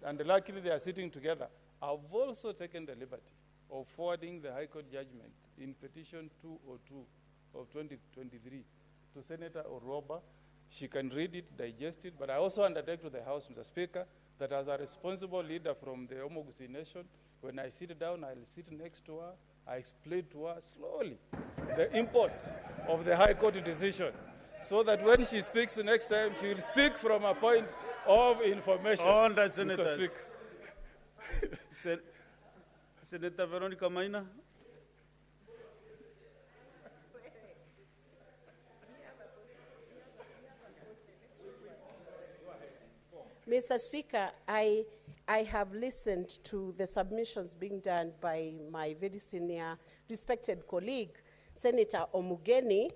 Speaker 7: and luckily they are sitting together, I've also taken the liberty of forwarding the High Court judgment in petition 202 of 2023 to Senator Oroba. She can read it, digest it, but I also undertake to the House, Mr. Speaker, that as a responsible leader from the Gusii Nation, when I sit down, I'll sit next to her, I explain to her slowly the import of the High Court decision, so that when she speaks next time, she will speak from a point of information.
Speaker 5: On the senators. Senator Veronica Maina.
Speaker 1: Mr. Speaker, I have listened to the submissions being done by my very senior, respected colleague, Senator Omugeni,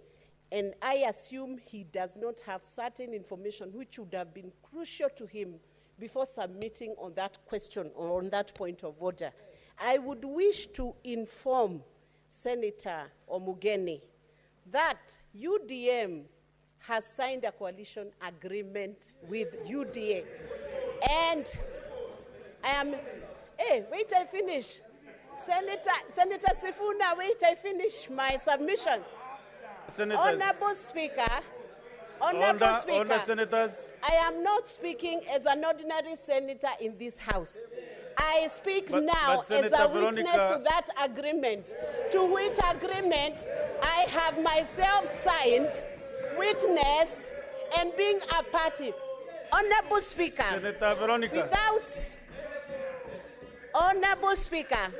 Speaker 1: and I assume he does not have certain information which would have been crucial to him before submitting on that question or on that point of order. I would wish to inform Senator Omugeni that UDM has signed a coalition agreement with UDA. And I am, wait, I finish. Senator Sifuna, wait, I finish my submission. Honorable Speaker,
Speaker 5: senators.
Speaker 1: I am not speaking as an ordinary senator in this House. I speak now as a witness to that agreement, to which agreement I have myself signed, witness, and being a party. Honorable Speaker,
Speaker 5: Senator Veronica.
Speaker 1: Honorable Speaker,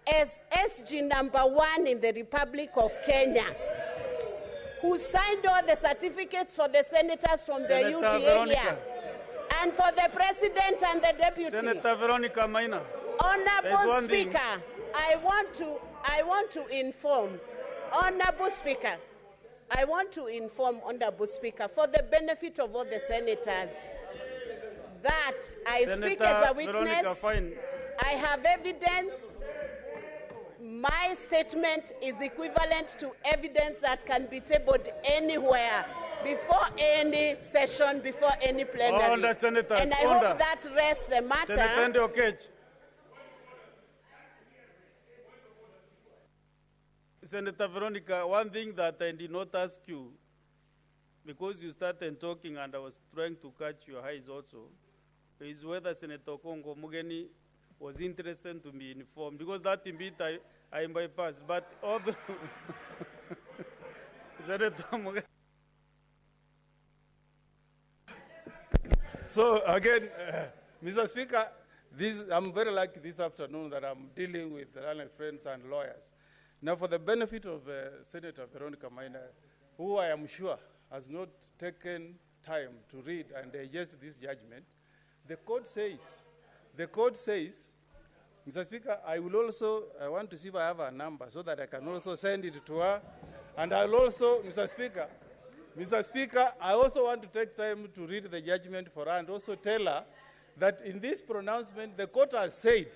Speaker 1: as SG #1 in the Republic of Kenya, who signed all the certificates for the senators from the UDA
Speaker 5: Veronica.
Speaker 1: here, and for the president and the deputy.
Speaker 5: Senator Veronica Maina.
Speaker 1: Honorable Speaker, I want to inform, Honorable Speaker, I want to inform Honorable Speaker, for the benefit of all the senators, that I speak as a witness. I have evidence. My statement is equivalent to evidence that can be tabled anywhere, before any session, before any plenary. And I hope that rests the matter.
Speaker 5: Senator Okech. Senator Veronica, one thing that I did not ask you because you started talking and I was trying to catch your eyes also, is whether Senator Kongo Mugeni was interested to be informed, because that bit I bypassed, but all the Senator Mugeni. So again, Mr. Speaker, I'm very lucky this afternoon that I'm dealing with learned friends and lawyers. Now, for the benefit of Senator Veronica Maina, who I am sure has not taken time to read and digest this judgment, the court says, Mr. Speaker, I want to see if I have a number so that I can also send it to her. And I'll also, Mr. Speaker, I also want to take time to read the judgment for her and also tell her that in this pronouncement, the court has said,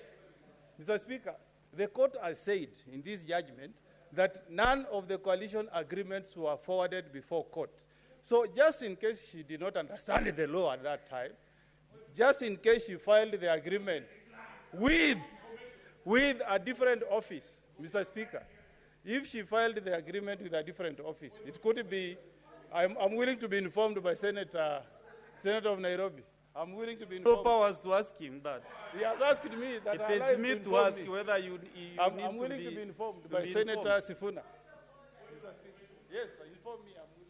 Speaker 5: Mr. Speaker, the court has said in this judgment that none of the coalition agreements were forwarded before court. So just in case she did not understand the law at that time, just in case she filed the agreement with a different office, Mr. Speaker, if she filed the agreement with a different office, it could be, I'm willing to be informed by Senator of Nairobi. I'm willing to be informed. No powers to ask him that. He has asked me that. It is me to ask whether you I'm willing to be informed by Senator Sifuna. Yes, inform me. I'm willing.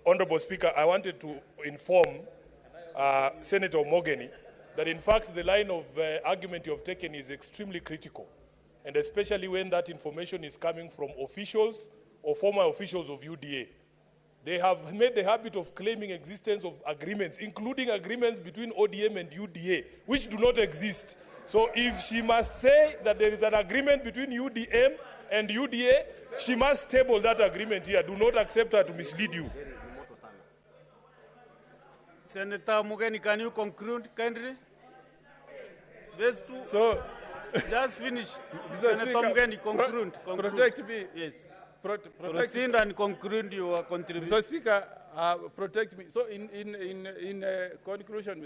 Speaker 17: Honorable Speaker, I wanted to inform Senator Mogeni that in fact the line of argument you have taken is extremely critical, and especially when that information is coming from officials or former officials of UDA. They have made the habit of claiming existence of agreements, including agreements between ODM and UDA, which do not exist. So if she must say that there is an agreement between UDM and UDA, she must table that agreement here. Do not accept her to mislead you.
Speaker 5: Senator Mugeni, can you conclude kindly?
Speaker 17: So,
Speaker 5: just finish.
Speaker 17: Senator
Speaker 5: Mugeni, conclude.
Speaker 17: Protect me.
Speaker 5: Yes. Proceed and conclude your contribution.
Speaker 17: Mr. Speaker, protect me. So in conclusion,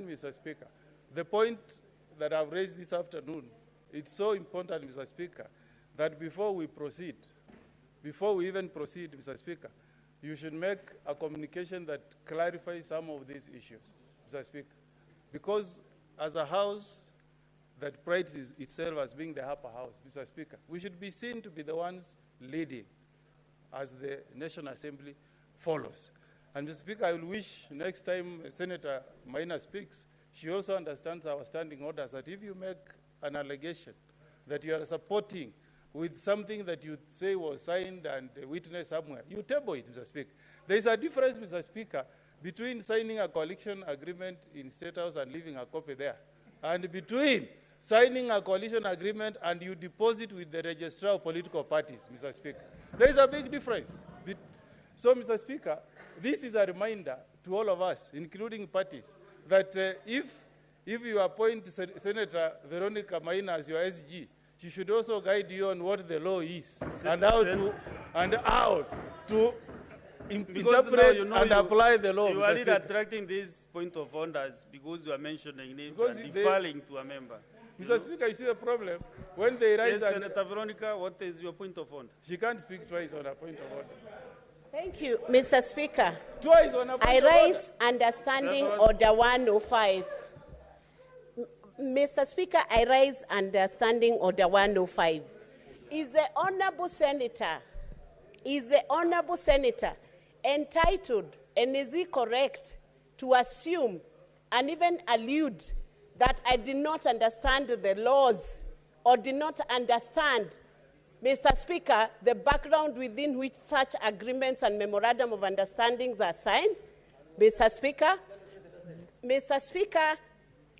Speaker 17: Mr. Speaker, the point that I've raised this afternoon, it's so important, Mr. Speaker, that before we even proceed, Mr. Speaker, you should make a communication that clarifies some of these issues, Mr. Speaker. Because as a house that prides itself as being the upper house, Mr. Speaker, we should be seen to be the ones leading as the National Assembly follows. And Mr. Speaker, I will wish next time Senator Maina speaks, she also understands our standing orders, that if you make an allegation that you are supporting with something that you say was signed and witnessed somewhere, you table it, Mr. Speaker. There is a difference, Mr. Speaker, between signing a coalition agreement in State House and leaving a copy there, and between signing a coalition agreement and you deposit with the registrar of political parties, Mr. Speaker. There is a big difference. So, Mr. Speaker, this is a reminder to all of us, including parties, that if you appoint Senator Veronica Maina as your SG, she should also guide you on what the law is and how to interpret and apply the law.
Speaker 5: You are really attracting this point of orders because you are mentioning names and deferring to a member.
Speaker 17: Mr. Speaker, you see the problem? When they rise...
Speaker 5: Yes, Senator Veronica, what is your point of order?
Speaker 17: She can't speak twice on a point of order.
Speaker 1: Thank you, Mr. Speaker.
Speaker 17: Twice on a point
Speaker 1: I
Speaker 17: of
Speaker 1: raise
Speaker 17: order.
Speaker 1: understanding order 105. Mr. Speaker, I raise understanding order 105. Is the honorable senator entitled, and is he correct to assume and even allude that I did not understand the laws or did not understand, Mr. Speaker, the background within which such agreements and memorandum of understandings are signed? Mr. Speaker,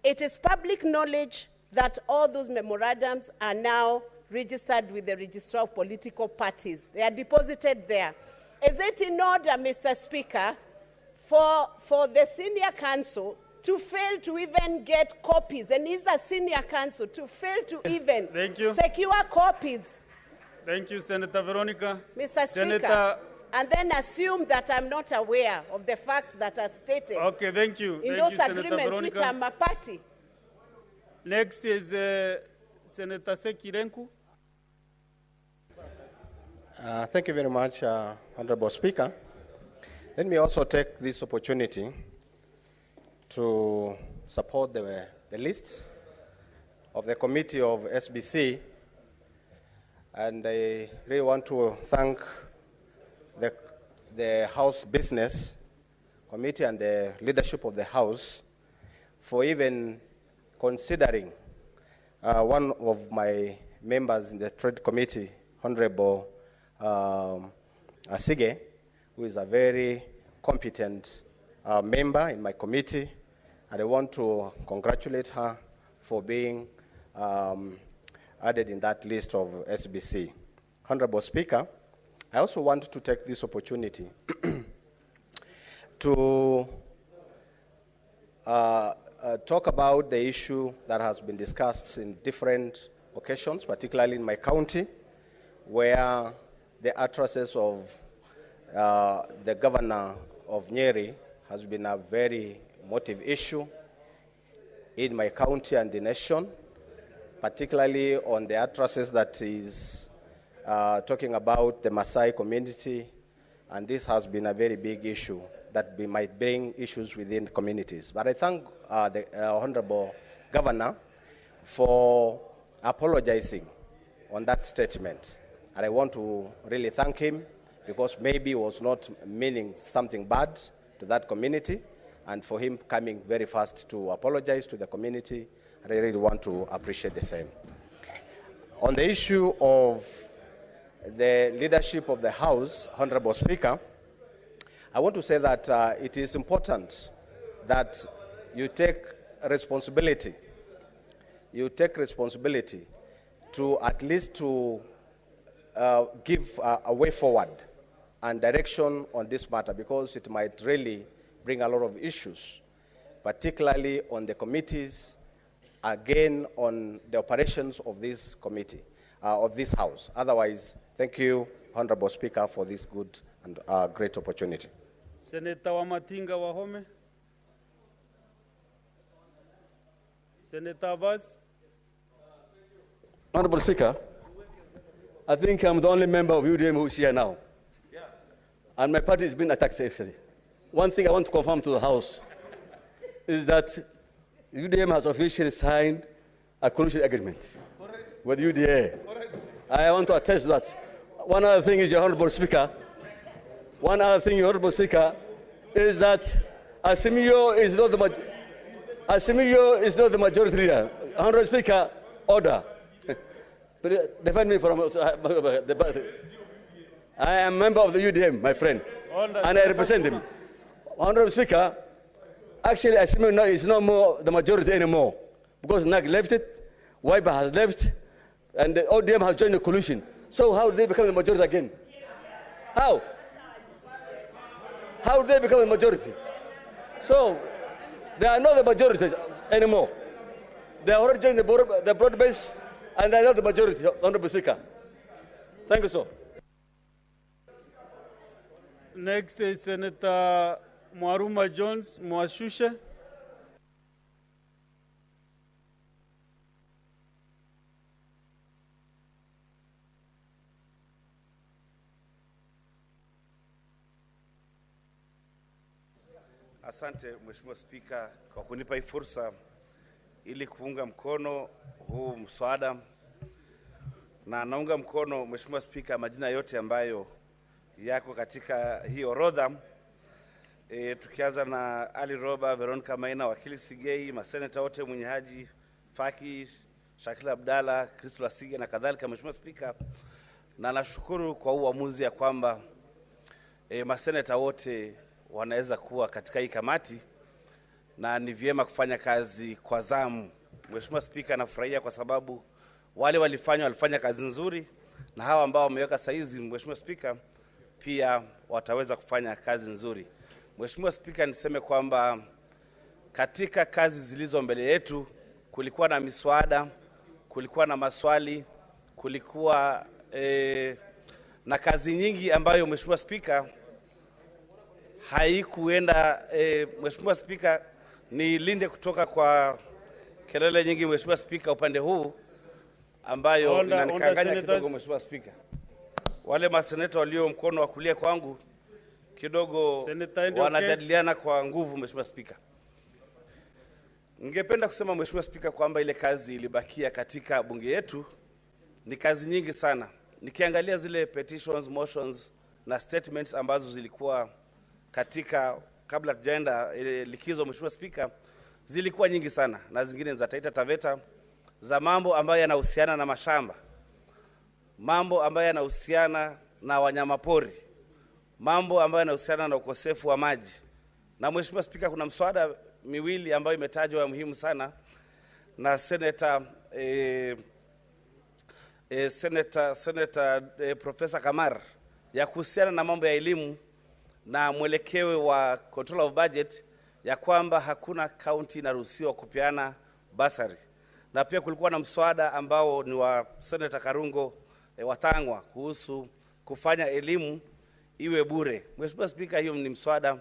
Speaker 1: it is public knowledge that all those memorandums are now registered with the Registrar of Political Parties. They are deposited there. Is it in order, Mr. Speaker, for the senior counsel to fail to even get copies, and he's a senior counsel, to fail to even secure copies?
Speaker 5: Thank you, Senator Veronica.
Speaker 1: Mr. Speaker. and then assume that I'm not aware of the facts that are stated.
Speaker 5: Okay, thank you.
Speaker 1: In
Speaker 5: Thank
Speaker 1: those
Speaker 5: you, Senator
Speaker 1: agreements
Speaker 5: Veronica.
Speaker 1: which I'm a party.
Speaker 5: Next is Senator Sekirenku.
Speaker 2: Thank you very much, Honorable Speaker. Let me also take this opportunity to support the list of the committee of SBC, and I really want to thank the House Business Committee and the leadership of the House for even considering one of my members in the Trade Committee, Honorable Asige, who is a very competent member in my committee, and I want to congratulate her for being added in that list of SBC. Honorable Speaker, I also want to take this opportunity to talk about the issue that has been discussed in different occasions, particularly in my county, where the utterances of the governor of Nyeri has been a very motive issue in my county and the nation, particularly on the utterances that is talking about the Maasai community, and this has been a very big issue that might bring issues within the communities. But I thank the Honorable Governor for apologizing on that statement. And I want to really thank him, because maybe he was not meaning something bad to that community, and for him coming very fast to apologize to the community, I really want to appreciate the same. On the issue of the leadership of the House, Honorable Speaker, I want to say that it is important that you take responsibility. You take responsibility to at least to give a way forward and direction on this matter, because it might really bring a lot of issues, particularly on the committees, again on the operations of this committee, of this House. Otherwise, thank you, Honorable Speaker, for this good and great opportunity.
Speaker 5: Senator Wamatinga Wahome. Senator Abbas.
Speaker 22: Honorable Speaker, I think I'm the only member of UDM who is here now. Yeah. And my party is being attacked, actually. One thing I want to confirm to the House is that UDM has officially signed a coalition agreement with UDA. I want to attest to that. One other thing is, Your Honorable Speaker, is that Azimio is not the majority leader. Honorable Speaker, order. Defend me from I am a member of the UDM, my friend, and I represent him. Honorable Speaker, actually Azimio is no more the majority anymore, because NAG left it, Wiper has left, and the ODM has joined the coalition. So how do they become the majority again? How? How do they become the majority? So they are not the majority anymore. They are already joined the broad base, and they are not the majority, Honorable Speaker. Thank you, sir.
Speaker 5: Next is Senator Mwaruma Jones Mwashushe.
Speaker 14: Asante Mheshimiwa Spika kwa kunipa hii fursa ili kuunga mkono huu mswada, na naunga mkono Mheshimiwa Spika majina yote ambayo yako katika hii orodha. Tukianza na Ali Roba, Veronica Maina, Wakili Sigei, maseneta wote Mwenye Haji, Faki, Shakila Abdalla, Kristo Lasige na kadhalika. Mheshimiwa Spika, na nashukuru kwa uamuzi ya kwamba maseneta wote wanaweza kuwa katika hii kamati, na ni vyema kufanya kazi kwa zamu. Mheshimiwa Spika, nafurahia kwa sababu wale walifanya kazi nzuri, na hawa ambao wameweka saizi, Mheshimiwa Spika, pia wataweza kufanya kazi nzuri. Mheshimiwa Spika, niseme kwamba katika kazi zilizo mbele yetu kulikuwa na miswada, kulikuwa na maswali, kulikuwa na kazi nyingi ambayo Mheshimiwa Spika haikuenda. Mheshimiwa Spika, nilinde kutoka kwa kelele nyingi Mheshimiwa Spika upande huu ambayo inanikanganya kidogo Mheshimiwa Spika. Wale maseneta walio mkono wa kulia kwangu kidogo wanajadiliana kwa nguvu Mheshimiwa Spika. Ningependa kusema Mheshimiwa Spika kwamba ile kazi ilibakia katika bunge yetu ni kazi nyingi sana. Nikiangalia zile petitions, motions na statements ambazo zilikuwa katika kabla tujaenda likizo Mheshimiwa Spika, zilikuwa nyingi sana, na zingine za Taita Taveta, za mambo ambayo yanahusiana na mashamba, mambo ambayo yanahusiana na wanyamapori, mambo ambayo yanahusiana na ukosefu wa maji. Na Mheshimiwa Spika, kuna mswada miwili ambayo imetajwa muhimu sana na Senator Professor Kamar ya kuhusiana na mambo ya elimu na mwelekeo wa control of budget, ya kwamba hakuna county inaruhusiwa kupeana basari. Na pia kulikuwa na mswada ambao ni wa Senator Karungo Watangwa kuhusu kufanya elimu iwe bure. Mheshimiwa Spika, hiyo ni mswada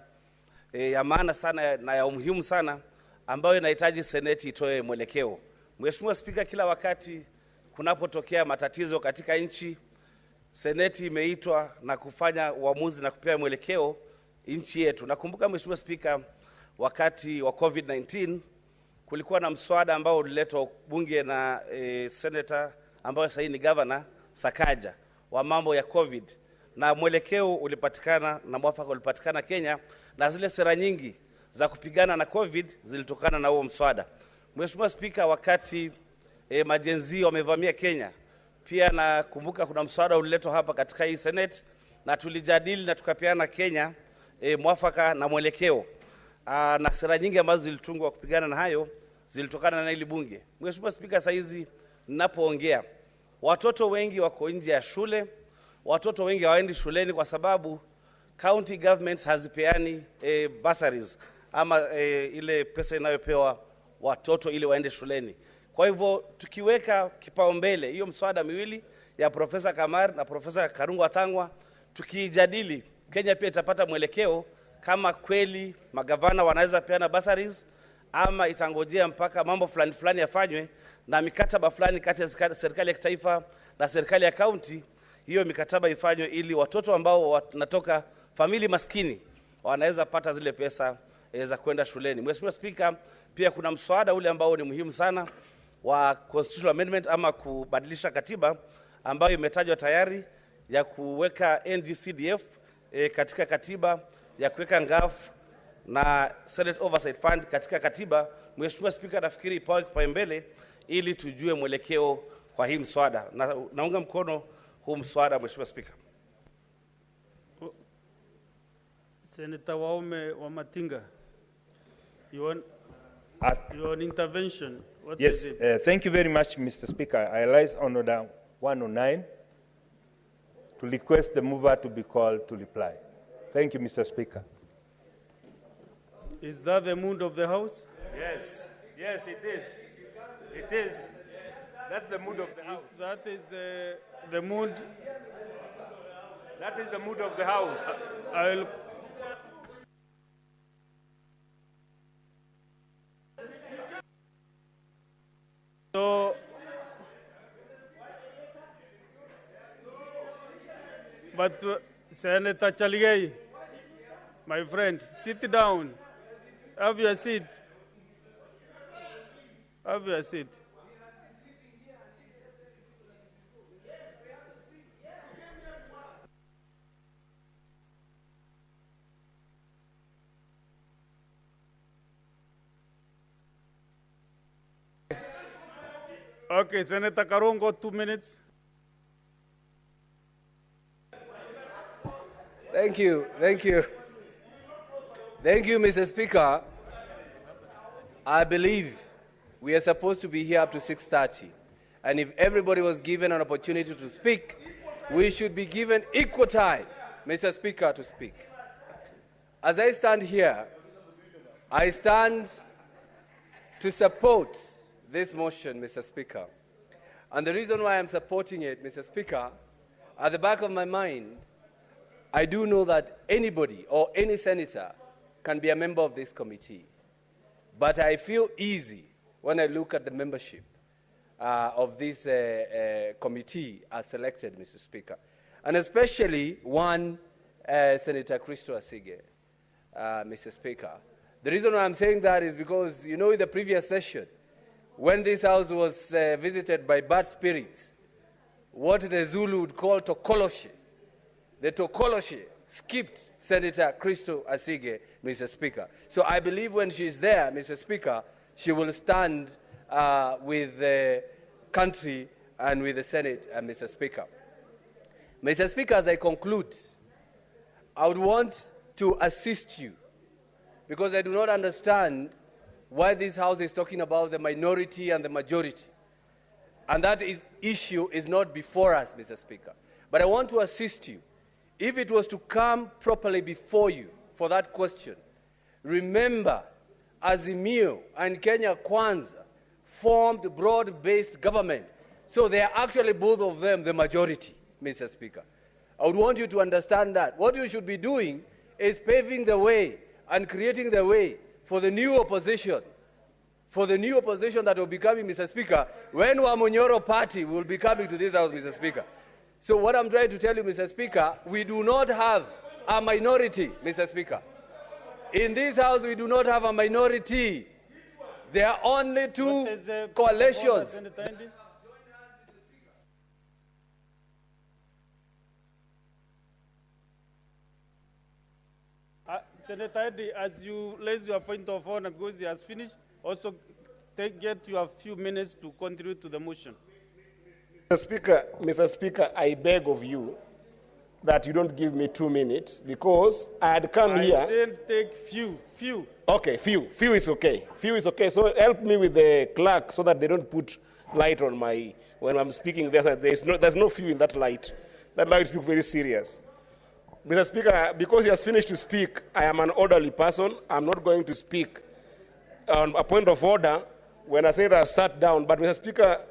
Speaker 14: ya maana sana na ya umuhimu sana ambayo inahitaji Seneti itoe mwelekeo. Mheshimiwa Spika, kila wakati kunapotokea matatizo katika nchi, Seneti imeitwa na kufanya uamuzi na kupea mwelekeo nchi yetu. Nakumbuka Mheshimiwa Spika, wakati wa COVID-19 kulikuwa na mswada ambao uliletwa bunge na senator ambaye sasa ni governor Sakaja wa mambo ya COVID, na mwelekeo ulipatikana na mwafaka ulipatikana Kenya, na zile sera nyingi za kupigana na COVID zilitokana na huo mswada. Mheshimiwa Spika, wakati majenzi wamevamia Kenya, pia nakumbuka kuna mswada uliletwa hapa katika hii Senate na tulijadili na tukapeana Kenya mwafaka na mwelekeo. Na sera nyingi ambazo zilitungwa kupigana na hayo zilitokana na ile bunge. Mheshimiwa Spika, sasa hizi ninapoongea, watoto wengi wako nje ya shule, watoto wengi hawaendi shuleni kwa sababu county governments hazipeani bursaries ama ile pesa inayopewa watoto ili waende shuleni. Kwa hivyo tukiweka kipaumbele hiyo mswada miwili ya Professor Kamar na Professor Karungo Watangwa, tukijadili, Kenya pia itapata mwelekeo kama kweli magavana wanaweza peana bursaries ama itangojea mpaka mambo fulani fulani yafanywe na mikataba fulani kati ya serikali ya kitaifa na serikali ya county. Hiyo mikataba ifanywe ili watoto ambao wanatoka famili maskini wanaweza pata zile pesa za kwenda shuleni. Mheshimiwa Spika, pia kuna mswada ule ambao ni muhimu sana wa constitutional amendment ama kubadilisha katiba ambayo imetajwa tayari, ya kuweka NGCDF katika katiba, ya kuweka NGAF na Senate Oversight Fund katika katiba. Mheshimiwa Spika, nafikiri ipawe kipaumbele ili tujue mwelekeo kwa hii mswada, na naunga mkono huu mswada Mheshimiwa Spika.
Speaker 5: Senator Waume wa Matinga, you want your intervention? What
Speaker 6: yes,
Speaker 5: is it?
Speaker 6: Thank you very much, Mr. Speaker. I rise on order 109 to request the mover to be called to reply. Thank you, Mr. Speaker.
Speaker 5: Is that the mood of the House?
Speaker 6: Yes, yes, it is. It is. That's the mood of the House.
Speaker 5: That is the mood.
Speaker 6: That is the mood of the House.
Speaker 5: I will. So, but Senator Chaligei, my friend, sit down. Have your seat. Have your seat. Okay, Senator Karungo, 2 minutes.
Speaker 3: Thank you, thank you. Thank you, Mr. Speaker. I believe we are supposed to be here up to 6:30. And if everybody was given an opportunity to speak, we should be given equal time, Mr. Speaker, to speak. As I stand here, I stand to support this motion, Mr. Speaker. And the reason why I'm supporting it, Mr. Speaker, at the back of my mind, I do know that anybody or any senator can be a member of this committee. But I feel easy when I look at the membership of this committee as selected, Mr. Speaker. And especially one, Senator Christo Asige, Mr. Speaker. The reason why I'm saying that is because, you know, in the previous session, when this house was visited by bad spirits, what the Zulu would call Tokoloshe, the Tokoloshe skipped Senator Christo Asige, Mr. Speaker. So I believe when she's there, Mr. Speaker, she will stand with the country and with the Senate, Mr. Speaker. Mr. Speaker, as I conclude, I would want to assist you because I do not understand why this House is talking about the minority and the majority. And that issue is not before us, Mr. Speaker. But I want to assist you. If it was to come properly before you for that question, remember Azimio and Kenya Kwanza formed broad-based government. So they are actually both of them the majority, Mr. Speaker. I would want you to understand that. What you should be doing is paving the way and creating the way for the new opposition, that will be coming, Mr. Speaker, when Wamunyoro party will be coming to this house, Mr. Speaker. So what I'm trying to tell you, Mr. Speaker, we do not have a minority, Mr. Speaker. In this house, we do not have a minority. There are only two coalitions.
Speaker 5: Senator Eddy, as you raise your point of honor, because he has finished, also get your few minutes to contribute to the motion.
Speaker 4: Mr. Speaker, I beg of you that you don't give me 2 minutes because I had come here.
Speaker 5: I said take few.
Speaker 4: Okay, few is okay. Few is okay. So help me with the clerk so that they don't put light on my, when I'm speaking, there's no few in that light. That light is very serious. Mr. Speaker, because he has finished to speak, I am an orderly person. I'm not going to speak on a point of order when a senator has sat down. But Mr. Speaker,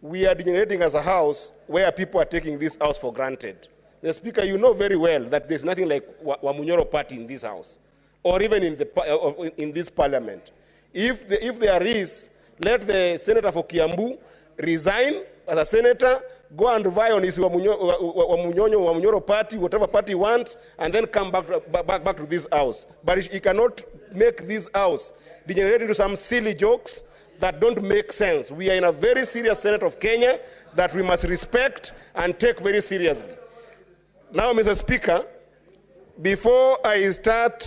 Speaker 4: we are degenerating as a house where people are taking this house for granted. Mr. Speaker, you know very well that there's nothing like Wamunyoro party in this house, or even in this parliament. If there is, let the senator for Kiambu resign as a senator, go and vie on his Wamunyoro party, whatever party he wants, and then come back to this house. But he cannot make this house degenerate into some silly jokes that don't make sense. We are in a very serious Senate of Kenya that we must respect and take very seriously. Now, Mr. Speaker, before I start,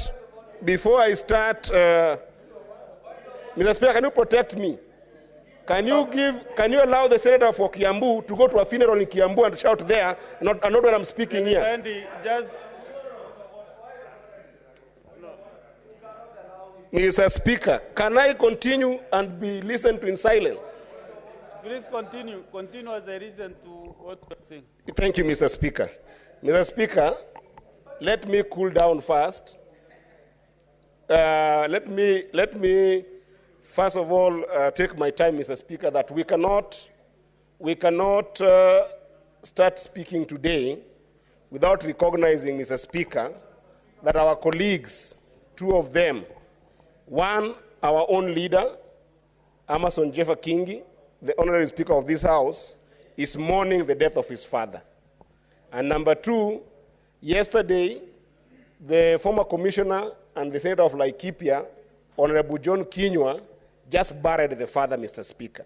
Speaker 4: Mr. Speaker, can you protect me? Can you allow the senator for Kiambu to go to a funeral in Kiambu and shout there, not when I'm speaking here?
Speaker 5: Andy, just...
Speaker 4: Mr. Speaker, can I continue and be listened to in silence?
Speaker 5: Please continue. Continue as I listen to what you're saying.
Speaker 4: Thank you, Mr. Speaker. Mr. Speaker, let me cool down first. Let me first of all take my time, Mr. Speaker, that we cannot start speaking today without recognizing, Mr. Speaker, that our colleagues, two of them, one, our own leader, Amason Jeffer Kingi, the honorary speaker of this house, is mourning the death of his father. And number two, yesterday, the former commissioner and the senator of Laikipia, Honorable John Kinyua, just buried the father, Mr. Speaker.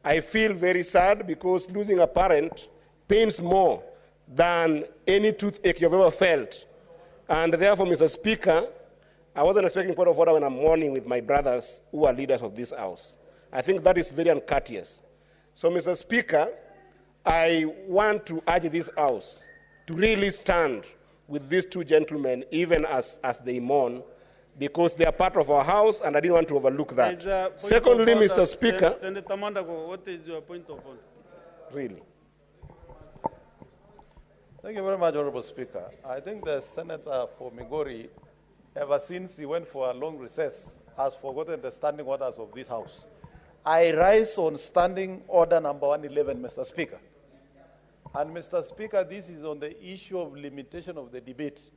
Speaker 4: I feel very sad because losing a parent pains more than any toothache you've ever felt. And therefore, Mr. Speaker, I wasn't expecting point of order when I'm mourning with my brothers who are leaders of this house. I think that is very uncourteous. So, Mr. Speaker, I want to urge this house to really stand with these two gentlemen, even as they mourn, because they are part of our house, and I didn't want to overlook that. Secondly, Mr. Speaker...
Speaker 5: Senator Mandago, what is your point of order?
Speaker 4: Really?
Speaker 10: Thank you very much, Honorable Speaker. I think the senator for Migori, ever since he went for a long recess, has forgotten the standing orders of this house. I rise on standing order number 111, Mr. Speaker.
Speaker 9: And Mr. Speaker, this is on the issue of limitation of the debate.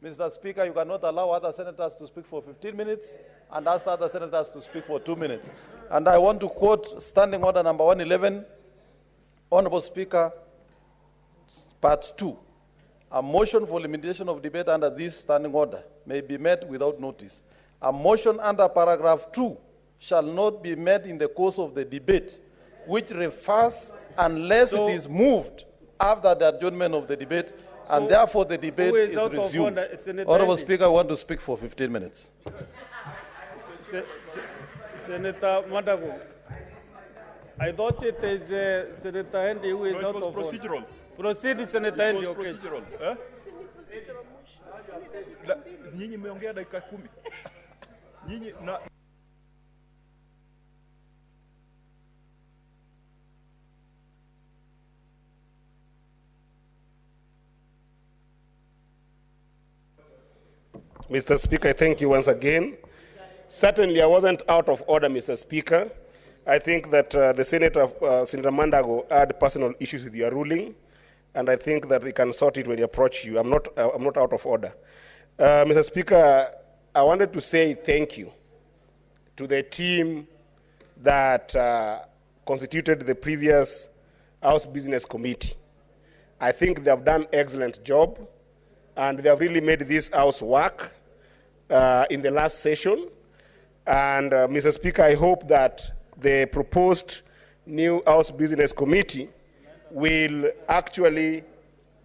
Speaker 9: Mr. Speaker, you cannot allow other senators to speak for 15 minutes and ask other senators to speak for 2 minutes. And I want to quote Standing Order number 111, Honorable Speaker, Part 2. A motion for limitation of debate under this standing order may be made without notice. A motion under paragraph 2 shall not be made in the course of the debate, which refers unless it is moved after the adjournment of the debate, and therefore the debate is resumed. Honorable Speaker, I want to speak for 15 minutes.
Speaker 5: Senator Madago, I thought it is Senator Hendy who is out of order.
Speaker 13: Procedural.
Speaker 5: Proceed, Senator Hendy.
Speaker 13: It was procedural. Nyinyi mmeongea dakika 10. Nyinyi na
Speaker 4: Mr. Speaker, thank you once again. Certainly, I wasn't out of order, Mr. Speaker. I think that the Senator Mandago had personal issues with your ruling, and I think that we can sort it when he approach you. I'm not out of order. Mr. Speaker, I wanted to say thank you to the team that constituted the previous House Business Committee. I think they have done an excellent job, and they have really made this House work in the last session. And Mr. Speaker, I hope that the proposed new House Business Committee will actually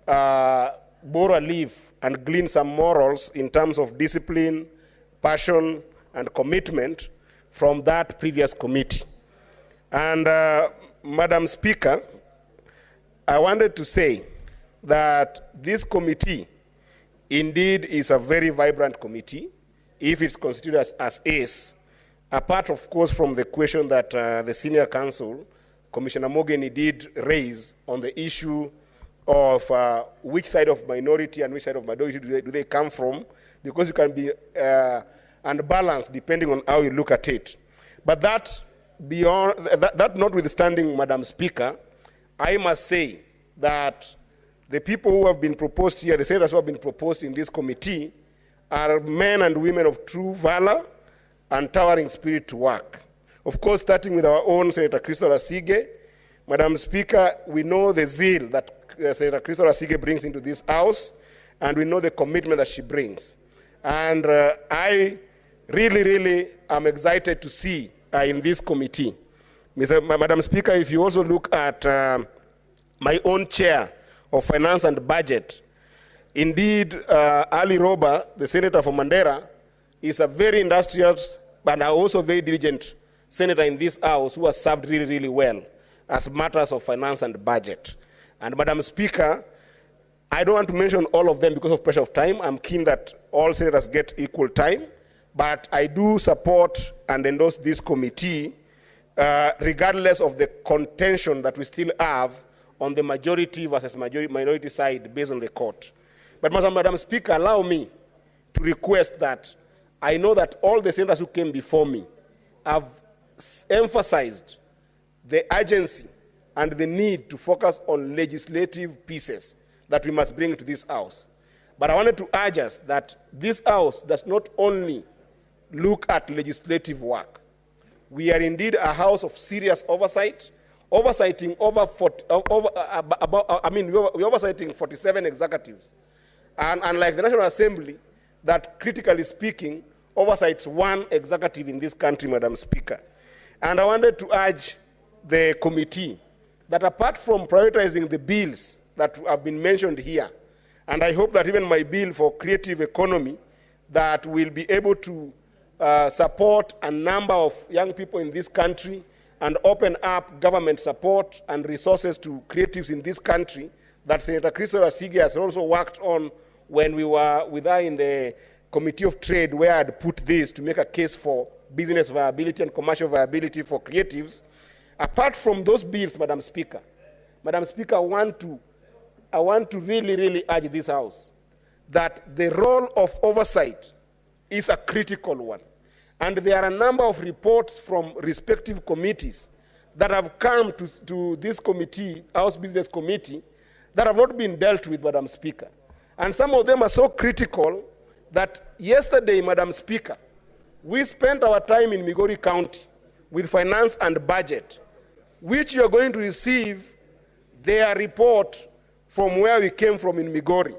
Speaker 4: borrow a leaf and glean some morals in terms of discipline, passion, and commitment from that previous committee. And Madam Speaker, I wanted to say that this committee indeed is a very vibrant committee if it's considered as is, apart, of course, from the question that the senior counsel, Commissioner Mogeni, did raise on the issue of which side of minority and which side of majority do they come from, because you can be unbalanced depending on how you look at it. But that notwithstanding, Madam Speaker, I must say that the people who have been proposed here, the senators who have been proposed in this committee, are men and women of true valor and towering spirit to work. Of course, starting with our own Senator Crystal Asige. Madam Speaker, we know the zeal that Senator Crystal Asige brings into this House, and we know the commitment that she brings. And I really am excited to see in this committee. Madam Speaker, if you also look at my own chair of Finance and Budget, indeed, Ali Roba, the senator from Mandera, is a very industrious but also very diligent senator in this House who has served really well as matters of finance and budget. And Madam Speaker, I don't want to mention all of them because of pressure of time. I'm keen that all senators get equal time, but I do support and endorse this committee regardless of the contention that we still have on the majority versus minority side based on the court. But Madam Speaker, allow me to request that I know that all the senators who came before me have emphasized the urgency and the need to focus on legislative pieces that we must bring to this House. But I wanted to urge us that this House does not only look at legislative work. We are indeed a House of serious oversight, oversighting we're oversighting 47 executives. And unlike the National Assembly, that critically speaking, oversights one executive in this country, Madam Speaker. And I wanted to urge the committee that apart from prioritizing the bills that have been mentioned here, and I hope that even my bill for creative economy that will be able to support a number of young people in this country and open up government support and resources to creatives in this country, that Senator Crystal Asige has also worked on when we were with her in the Committee of Trade, where I had put this to make a case for business viability and commercial viability for creatives. Apart from those bills, Madam Speaker, I want to really urge this House that the role of oversight is a critical one. And there are a number of reports from respective committees that have come to this committee, House Business Committee, that have not been dealt with, Madam Speaker. And some of them are so critical that yesterday, Madam Speaker, we spent our time in Migori County with finance and budget, which you are going to receive their report from where we came from in Migori.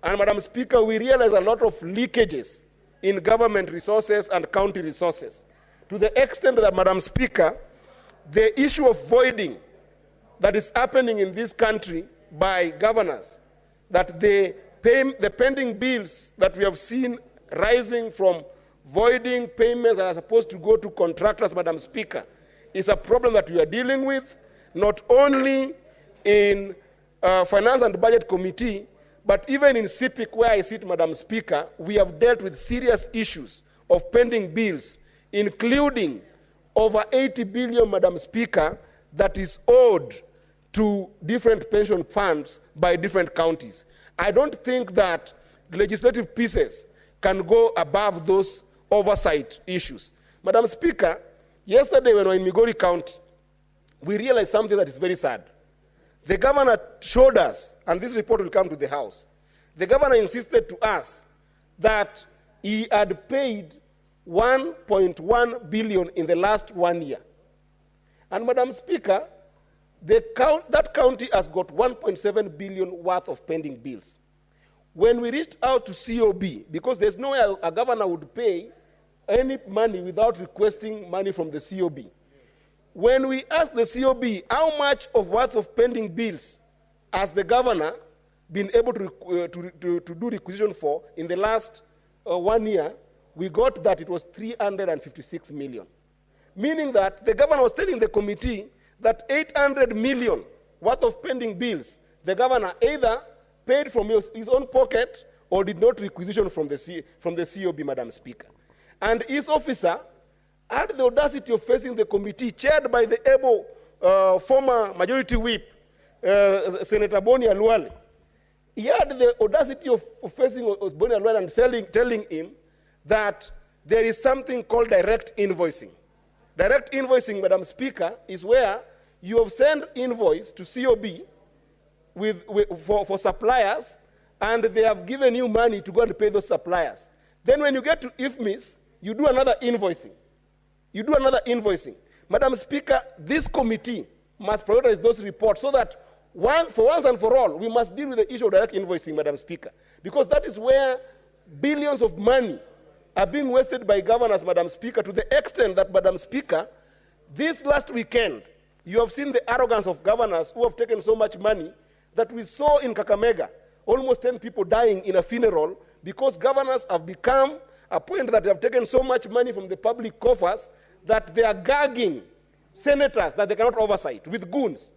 Speaker 4: And Madam Speaker, we realize a lot of leakages in government resources and county resources, to the extent that, Madam Speaker, the issue of voiding that is happening in this country by governors, that the pending bills that we have seen rising from voiding payments that are supposed to go to contractors, Madam Speaker, is a problem that we are dealing with, not only in Finance and Budget Committee, but even in CPIC, where I sit, Madam Speaker, we have dealt with serious issues of pending bills, including over 80 billion, Madam Speaker, that is owed to different pension funds by different counties. I don't think that legislative pieces can go above those oversight issues. Madam Speaker, yesterday when we were in Migori County, we realized something that is very sad. The governor showed us, and this report will come to the House, the governor insisted to us that he had paid 1.1 billion in the last 1 year. And Madam Speaker, that county has got 1.7 billion worth of pending bills. When we reached out to COB, because there's no way a governor would pay any money without requesting money from the COB. When we asked the COB how much of worth of pending bills has the governor been able to do requisition for in the last 1 year, we got that it was 356 million. Meaning that the governor was telling the committee that 800 million worth of pending bills, the governor either paid from his own pocket or did not requisition from the COB, Madam Speaker. And his officer had the audacity of facing the committee, chaired by the able former majority whip, Senator Boni Aluale. He had the audacity of facing Boni Aluale and telling him that there is something called direct invoicing. Direct invoicing, Madam Speaker, is where you have sent invoice to COB for suppliers, and they have given you money to go and pay those suppliers. Then when you get to IFMIS, you do another invoicing. You do another invoicing. Madam Speaker, this committee must prioritize those reports so that for once and for all, we must deal with the issue of direct invoicing, Madam Speaker, because that is where billions of money are being wasted by governors, Madam Speaker, to the extent that, Madam Speaker, this last weekend, you have seen the arrogance of governors who have taken so much money that we saw in Kakamega, almost 10 people dying in a funeral because governors have become a point that they have taken so much money from the public coffers that they are gagging senators that they cannot oversight with goons,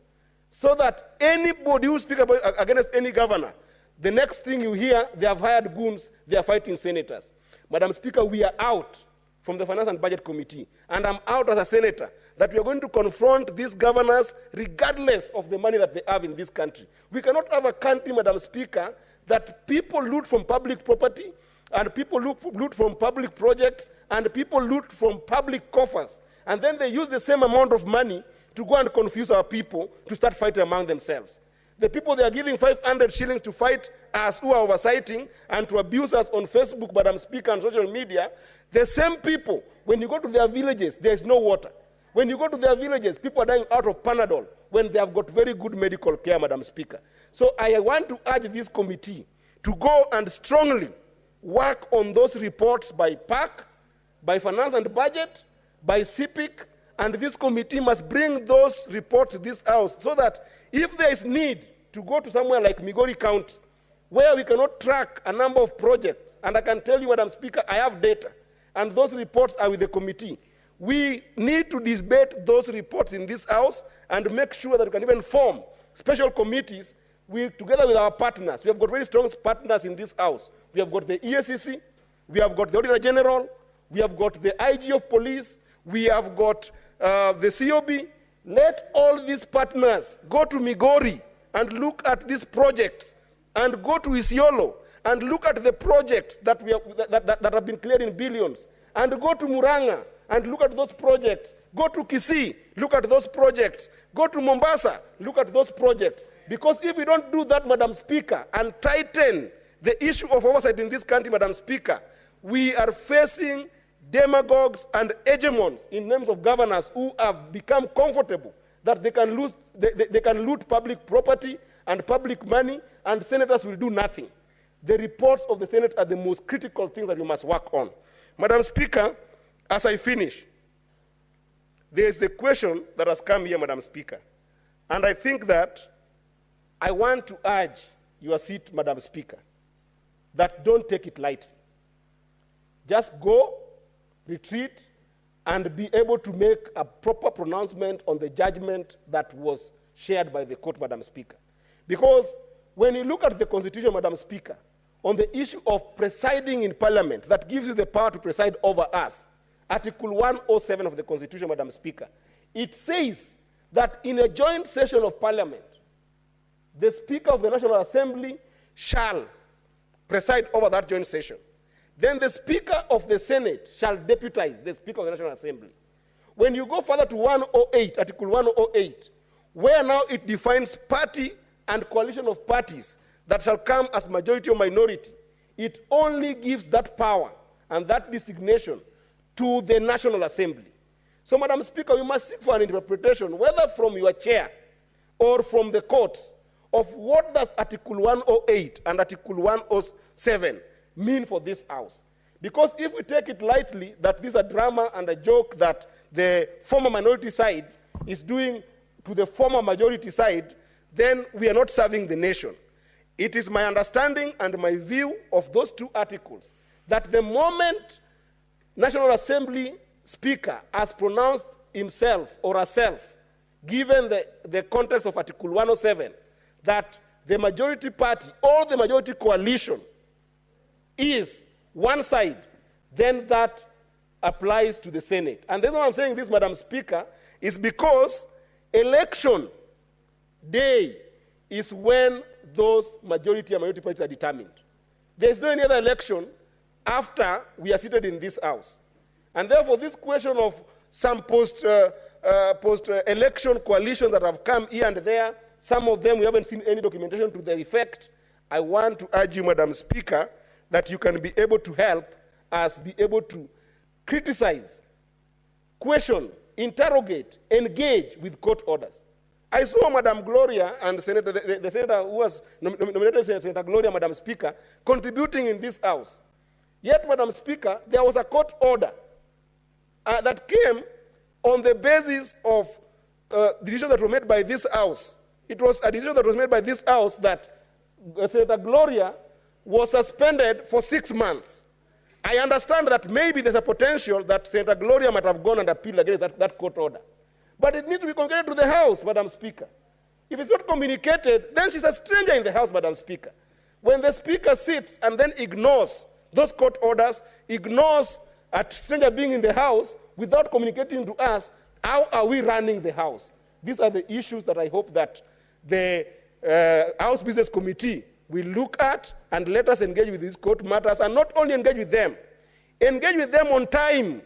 Speaker 4: so that anybody who speaks against any governor, the next thing you hear, they have hired goons, they are fighting senators. Madam Speaker, we are out from the Finance and Budget Committee, and I'm out as a senator, that we are going to confront these governors regardless of the money that they have in this country. We cannot have a country, Madam Speaker, that people loot from public property, and people loot from public projects, and people loot from public coffers, and then they use the same amount of money to go and confuse our people to start fighting among themselves. The people they are giving 500 shillings to fight us who are oversighting and to abuse us on Facebook, Madam Speaker, and social media, the same people, when you go to their villages, there is no water. When you go to their villages, people are dying out of Panadol when they have got very good medical care, Madam Speaker. So I want to urge this committee to go and strongly work on those reports by PAC, by Finance and Budget, by CPIC, and this committee must bring those reports to this House so that if there is need to go to somewhere like Migori County, where we cannot track a number of projects, and I can tell you, Madam Speaker, I have data, and those reports are with the committee. We need to debate those reports in this House and make sure that we can even form special committees together with our partners. We have got very strong partners in this House. We have got the EACC, we have got the Auditor General, we have got the IG of Police, we have got the COB. Let all these partners go to Migori and look at these projects, and go to Isiolo and look at the projects that have been cleared in billions, and go to Muranga and look at those projects. Go to Kisii, look at those projects. Go to Mombasa, look at those projects. Because if we don't do that, Madam Speaker, and tighten the issue of oversight in this country, Madam Speaker, we are facing demagogues and hegemons in names of governors who have become comfortable that they can loot public property and public money, and senators will do nothing. The reports of the Senate are the most critical things that you must work on. Madam Speaker, as I finish, there is the question that has come here, Madam Speaker. And I think that I want to urge your seat, Madam Speaker, that don't take it lightly. Just go, retreat, and be able to make a proper pronouncement on the judgment that was shared by the court, Madam Speaker. Because when you look at the Constitution, Madam Speaker, on the issue of presiding in Parliament, that gives you the power to preside over us, Article 107 of the Constitution, Madam Speaker, it says that in a joint session of Parliament, the Speaker of the National Assembly shall preside over that joint session. Then the Speaker of the Senate shall deputize the Speaker of the National Assembly. When you go further to 108, Article 108, where now it defines party and coalition of parties that shall come as majority or minority, it only gives that power and that designation to the National Assembly. So, Madam Speaker, you must seek for an interpretation, whether from your chair or from the courts, of what does Article 108 and Article 107 mean for this House. Because if we take it lightly that this is a drama and a joke that the former minority side is doing to the former majority side, then we are not serving the nation. It is my understanding and my view of those two articles that the moment National Assembly Speaker has pronounced himself or herself, given the context of Article 107, that the majority party or the majority coalition is one side, then that applies to the Senate. And the reason why I'm saying this, Madam Speaker, is because election day is when those majority and minority parties are determined. There is no any other election after we are seated in this House. And therefore, this question of some post-election coalitions that have come here and there, some of them we haven't seen any documentation to the effect. I want to urge you, Madam Speaker, that you can be able to help us be able to criticize, question, interrogate, engage with court orders. I saw Madam Gloria and the senator who was nominated Senator Gloria, Madam Speaker, contributing in this House. Yet, Madam Speaker, there was a court order that came on the basis of decisions that were made by this House. It was a decision that was made by this House that Senator Gloria was suspended for 6 months. I understand that maybe there's a potential that Senator Gloria might have gone and appealed against that court order. But it needs to be communicated to the House, Madam Speaker. If it's not communicated, then she's a stranger in the House, Madam Speaker. When the Speaker sits and then ignores those court orders, ignores a stranger being in the House without communicating to us, how are we running the House? These are the issues that I hope that the House Business Committee will look at and let us engage with these court matters, and not only engage with them on time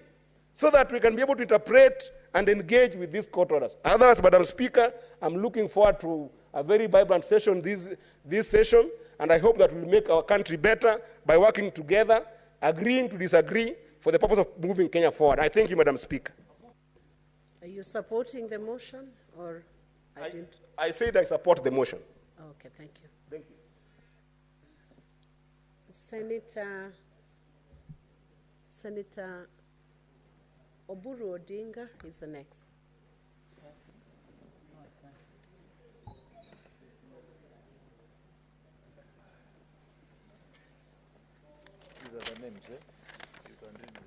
Speaker 4: so that we can be able to interpret and engage with these court orders. Otherwise, Madam Speaker, I'm looking forward to a very vibrant session this session, and I hope that we'll make our country better by working together, agreeing to disagree for the purpose of moving Kenya forward. I thank you, Madam Speaker.
Speaker 1: Are you supporting the motion, or I didn't?
Speaker 4: I said I support the motion.
Speaker 1: Okay, thank you.
Speaker 4: Thank you.
Speaker 1: Senator Oburu Odinga is the next.
Speaker 10: These are the names, eh? You can read them.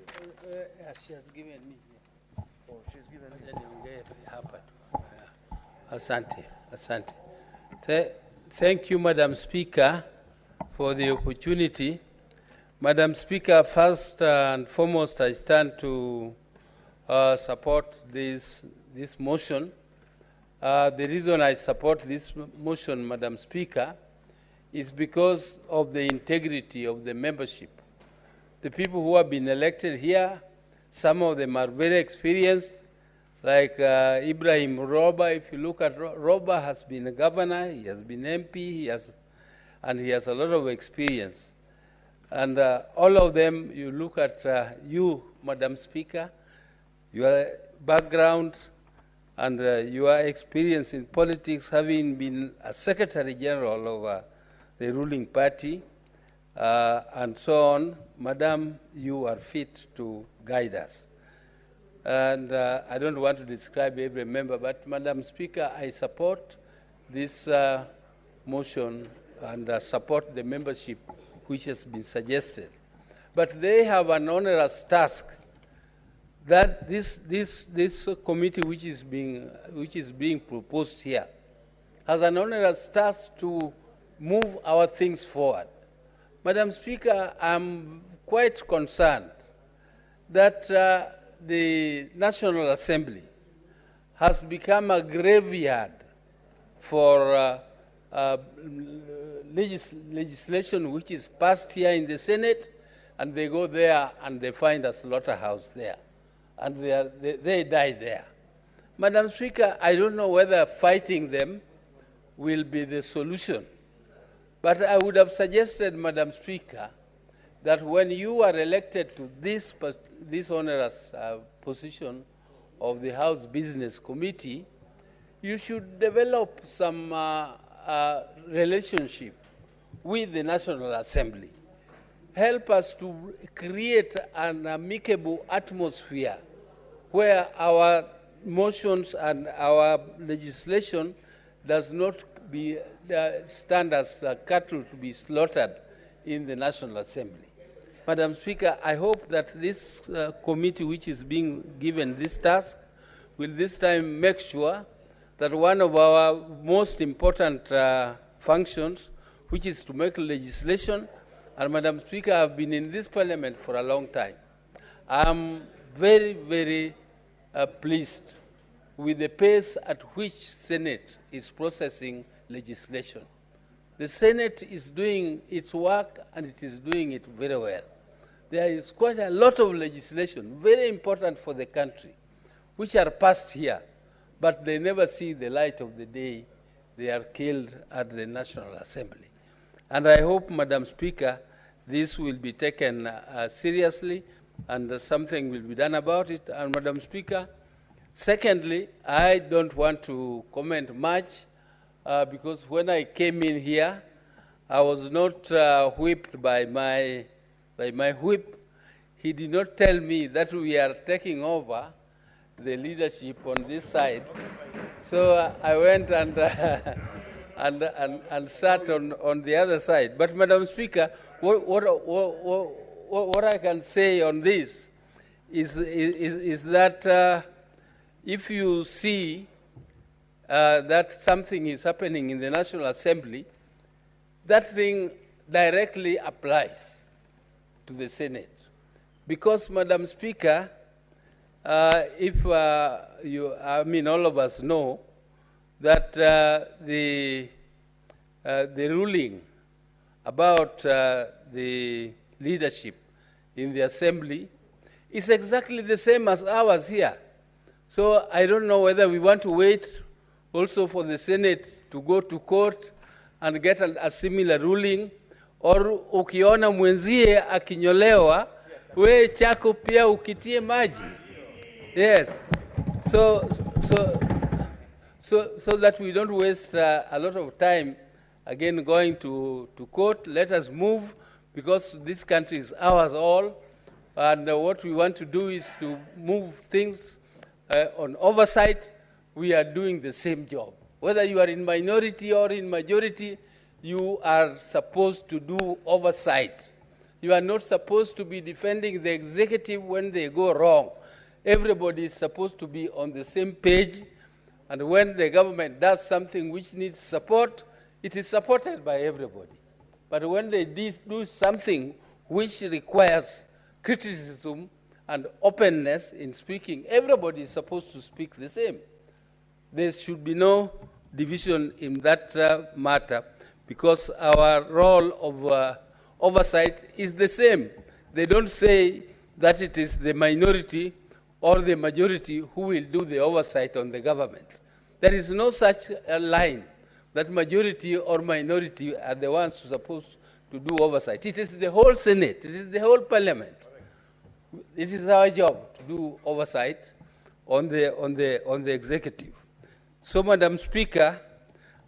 Speaker 12: She has given me.
Speaker 10: Oh, she's given me.
Speaker 12: Asante, asante. Thank you, Madam Speaker, for the opportunity. Madam Speaker, first and foremost, I stand to support this motion. The reason I support this motion, Madam Speaker, is because of the integrity of the membership. The people who have been elected here, some of them are very experienced, like Ibrahim Roba. If you look at Roba, has been a governor, he has been MP, and he has a lot of experience. And all of them, you look at you, Madam Speaker, your background and your experience in politics, having been a Secretary General of the ruling party, and so on. Madam, you are fit to guide us. And I don't want to describe every member, but Madam Speaker, I support this motion and support the membership which has been suggested. But they have an onerous task that this committee which is being proposed here has an onerous task to move our things forward. Madam Speaker, I'm quite concerned that the National Assembly has become a graveyard for legislation which is passed here in the Senate, and they go there and they find a slaughterhouse there, and they die there. Madam Speaker, I don't know whether fighting them will be the solution, but I would have suggested, Madam Speaker, that when you are elected to this onerous position of the House Business Committee, you should develop some relationship with the National Assembly. Help us to create an amicable atmosphere where our motions and our legislation does not stand as cattle to be slaughtered in the National Assembly. Madam Speaker, I hope that this committee which is being given this task will this time make sure that one of our most important functions, which is to make legislation, and Madam Speaker, I've been in this parliament for a long time. I'm very, very pleased with the pace at which Senate is processing legislation. The Senate is doing its work, and it is doing it very well. There is quite a lot of legislation, very important for the country, which are passed here, but they never see the light of the day. They are killed at the National Assembly. And I hope, Madam Speaker, this will be taken seriously and something will be done about it. And Madam Speaker, secondly, I don't want to comment much because when I came in here, I was not whipped by my whip. He did not tell me that we are taking over the leadership on this side. So I went and sat on the other side. But Madam Speaker, what I can say on this is that if you see that something is happening in the National Assembly, that thing directly applies to the Senate. Because, Madam Speaker, if all of us know that the ruling about the leadership in the Assembly is exactly the same as ours here. So I don't know whether we want to wait also for the Senate to go to court and get a similar ruling, or ukiona mwenzie akinyolewa, we chako pia ukitie maji. Yes. So that we don't waste a lot of time again going to court. Let us move, because this country is ours all, and what we want to do is to move things on oversight. We are doing the same job. Whether you are in minority or in majority, you are supposed to do oversight. You are not supposed to be defending the executive when they go wrong. Everybody is supposed to be on the same page, and when the government does something which needs support, it is supported by everybody. But when they do something which requires criticism and openness in speaking, everybody is supposed to speak the same. There should be no division in that matter, because our role of oversight is the same. They don't say that it is the minority or the majority who will do the oversight on the government. There is no such a line that majority or minority are the ones who are supposed to do oversight. It is the whole Senate, it is the whole Parliament. It is our job to do oversight on the executive. So, Madam Speaker,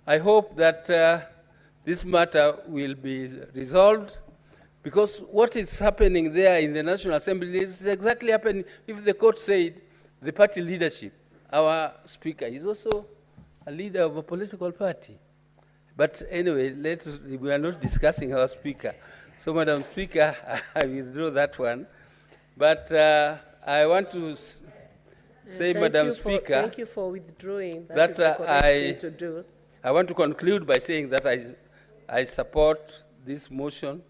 Speaker 12: I hope that this matter will be resolved, because what is happening there in the National Assembly is exactly happening. If the court said the party leadership, our speaker is also a leader of a political party. But anyway, we are not discussing our speaker. So, Madam Speaker, I withdraw that one. But I want to say, Madam Speaker,
Speaker 1: thank you for withdrawing. That is the correct thing to do.
Speaker 12: I want to conclude by saying that I support this motion,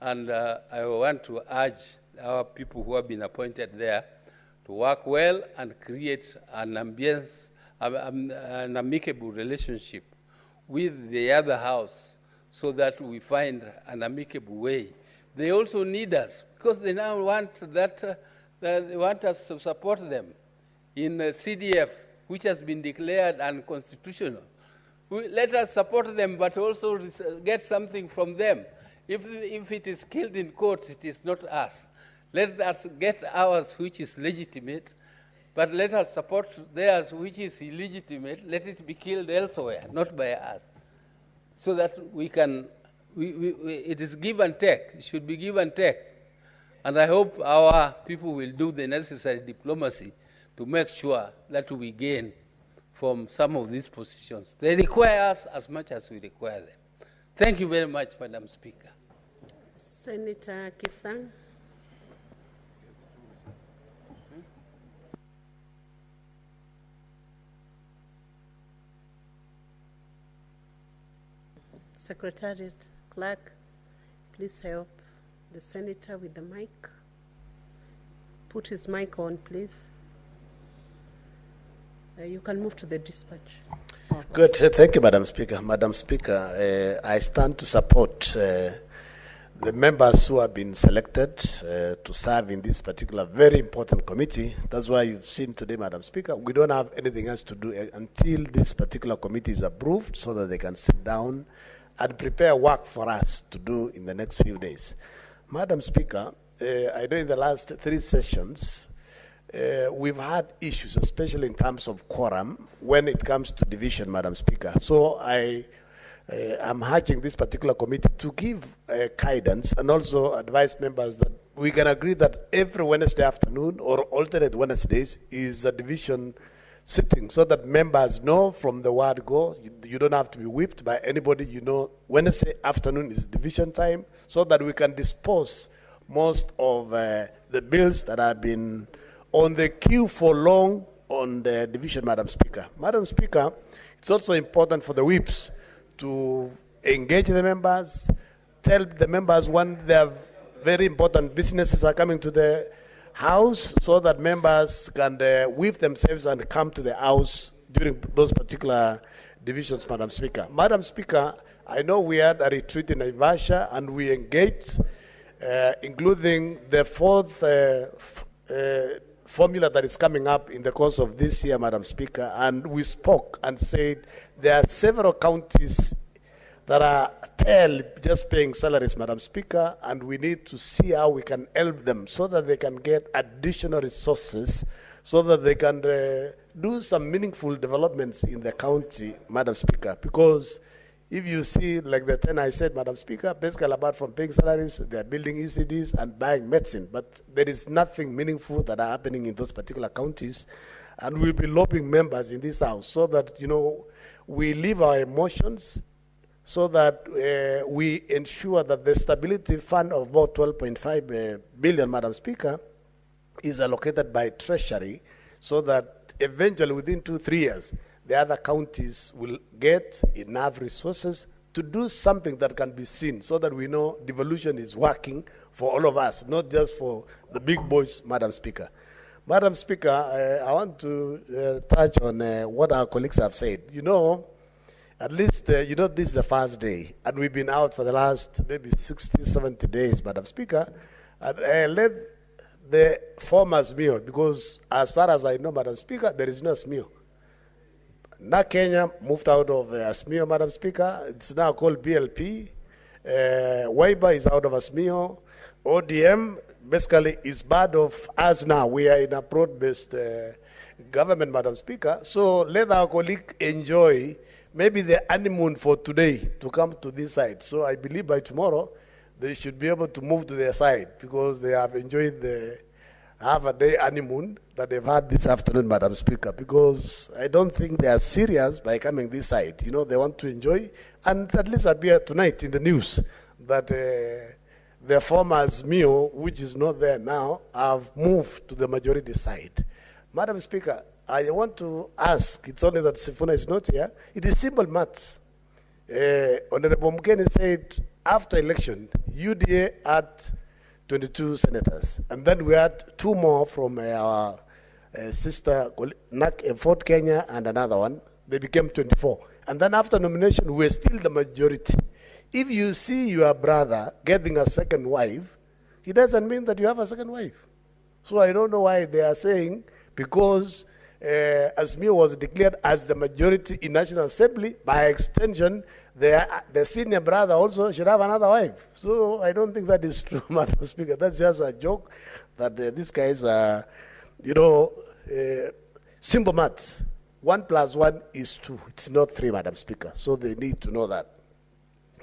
Speaker 12: and I want to urge our people who have been appointed there to work well and create an ambience, an amicable relationship with the other house, so that we find an amicable way. They also need us, because they now want they want us to support them in CDF, which has been declared unconstitutional. Let us support them, but also get something from them. If it is killed in court, it is not us. Let us get ours, which is legitimate, but let us support theirs, which is illegitimate. Let it be killed elsewhere, not by us, so that we can, it is give and take. It should be give and take. And I hope our people will do the necessary diplomacy to make sure that we gain from some of these positions. They require us as much as we require them. Thank you very much, Madam Speaker.
Speaker 1: Senator Kisang. Secretariat, clerk, please help the senator with the mic. Put his mic on, please. You can move to the dispatch.
Speaker 15: Good. Thank you, Madam Speaker. Madam Speaker, I stand to support the members who have been selected to serve in this particular very important committee. That's why you've seen today, Madam Speaker, we don't have anything else to do until this particular committee is approved, so that they can sit down and prepare work for us to do in the next few days. Madam Speaker, I know in the last 3 sessions, we've had issues, especially in terms of quorum, when it comes to division, Madam Speaker. So I'm urging this particular committee to give guidance and also advise members that we can agree that every Wednesday afternoon or alternate Wednesdays is a division sitting, so that members know from the word go. You don't have to be whipped by anybody. You know, Wednesday afternoon is division time, so that we can dispose most of the bills that have been on the queue for long on the division, Madam Speaker. Madam Speaker, it's also important for the whips to engage the members, tell the members when their very important businesses are coming to the House, so that members can whip themselves and come to the House during those particular divisions, Madam Speaker. Madam Speaker, I know we had a retreat in Naivasha and we engaged, including the 4th formula that is coming up in the course of this year, Madam Speaker, and we spoke and said there are several counties that are just paying salaries, Madam Speaker, and we need to see how we can help them so that they can get additional resources, so that they can do some meaningful developments in the county, Madam Speaker. Because if you see, like the 10 I said, Madam Speaker, basically apart from paying salaries, they are building ECDs and buying medicine, but there is nothing meaningful that are happening in those particular counties. And we'll be lobbying members in this House so that, you know, we leave our emotions, so that we ensure that the stability fund of about 12.5 billion, Madam Speaker, is allocated by Treasury, so that eventually within 2-3 years, the other counties will get enough resources to do something that can be seen, so that we know devolution is working for all of us, not just for the big boys, Madam Speaker. Madam Speaker, I want to touch on what our colleagues have said. You know, at least, you know, this is the first day, and we've been out for the last maybe 60, 70 days, Madam Speaker. And let the former Azimio, because as far as I know, Madam Speaker, there is no Azimio. Now Kenya moved out of Azimio, Madam Speaker. It's now called BLP. Wiper is out of Azimio. ODM basically is part of us now. We are in a broad-based government, Madam Speaker. So let our colleague enjoy maybe the honeymoon for today to come to this side. So I believe by tomorrow they should be able to move to their side because they have enjoyed the half-a-day honeymoon that they've had this afternoon, Madam Speaker, because I don't think they are serious by coming this side. You know, they want to enjoy and at least appear tonight in the news that the former Azimio, which is not there now, have moved to the majority side. Madam Speaker, I want to ask, it's only that Sifuna is not here, it is simple maths. Honorable Mugeni said after election, UDA had 22 senators, and then we had 2 more from our sister, Fort Kenya, and another one. They became 24. And then after nomination, we're still the majority. If you see your brother getting a second wife, it doesn't mean that you have a second wife. So I don't know why they are saying, because Azimio was declared as the majority in National Assembly, by extension, the senior brother also should have another wife. So I don't think that is true, Madam Speaker. That's just a joke that these guys are, simple maths. 1 + 1 is 2. It's not 3, Madam Speaker. So they need to know that.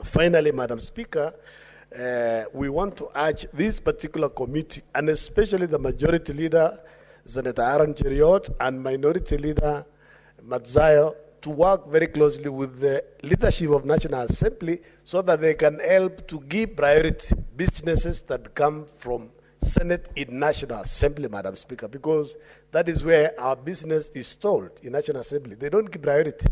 Speaker 15: Finally, Madam Speaker, we want to urge this particular committee, and especially the majority leader, Senator Aaron Cheriot, and minority leader, Matzayo, to work very closely with the leadership of National Assembly so that they can help to give priority businesses that come from Senate in National Assembly, Madam Speaker, because that is where our business is stalled in National Assembly. They don't give priority.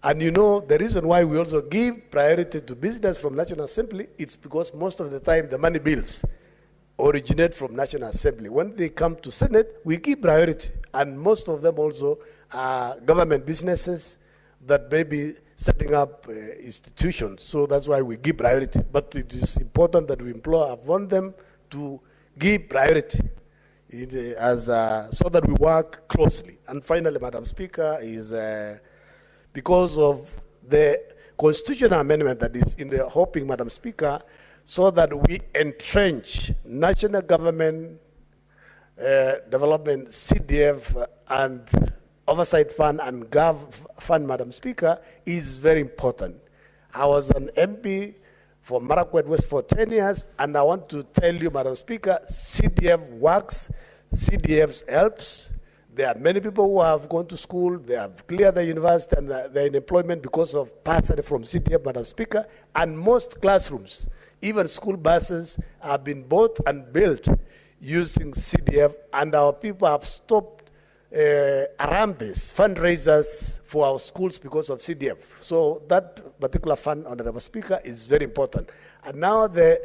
Speaker 15: And you know, the reason why we also give priority to business from National Assembly, it's because most of the time the money bills originate from National Assembly. When they come to Senate, we give priority. And most of them also are government businesses that may be setting up institutions. So that's why we give priority. But it is important that we want them to give priority so that we work closely. And finally, Madam Speaker, is because of the constitutional amendment that is in the hoping, Madam Speaker, so that we entrench national government development, CDF, and oversight fund and Gov fund, Madam Speaker, is very important. I was an MP for Marakwet West for 10 years, and I want to tell you, Madam Speaker, CDF works, CDF helps. There are many people who have gone to school, they have cleared the university, and they're in employment because of bursary from CDF, Madam Speaker, and most classrooms, even school buses, have been bought and built using CDF, and our people have stopped Arambes, fundraisers for our schools because of CDF. So that particular fund, Honorable Speaker, is very important. And now the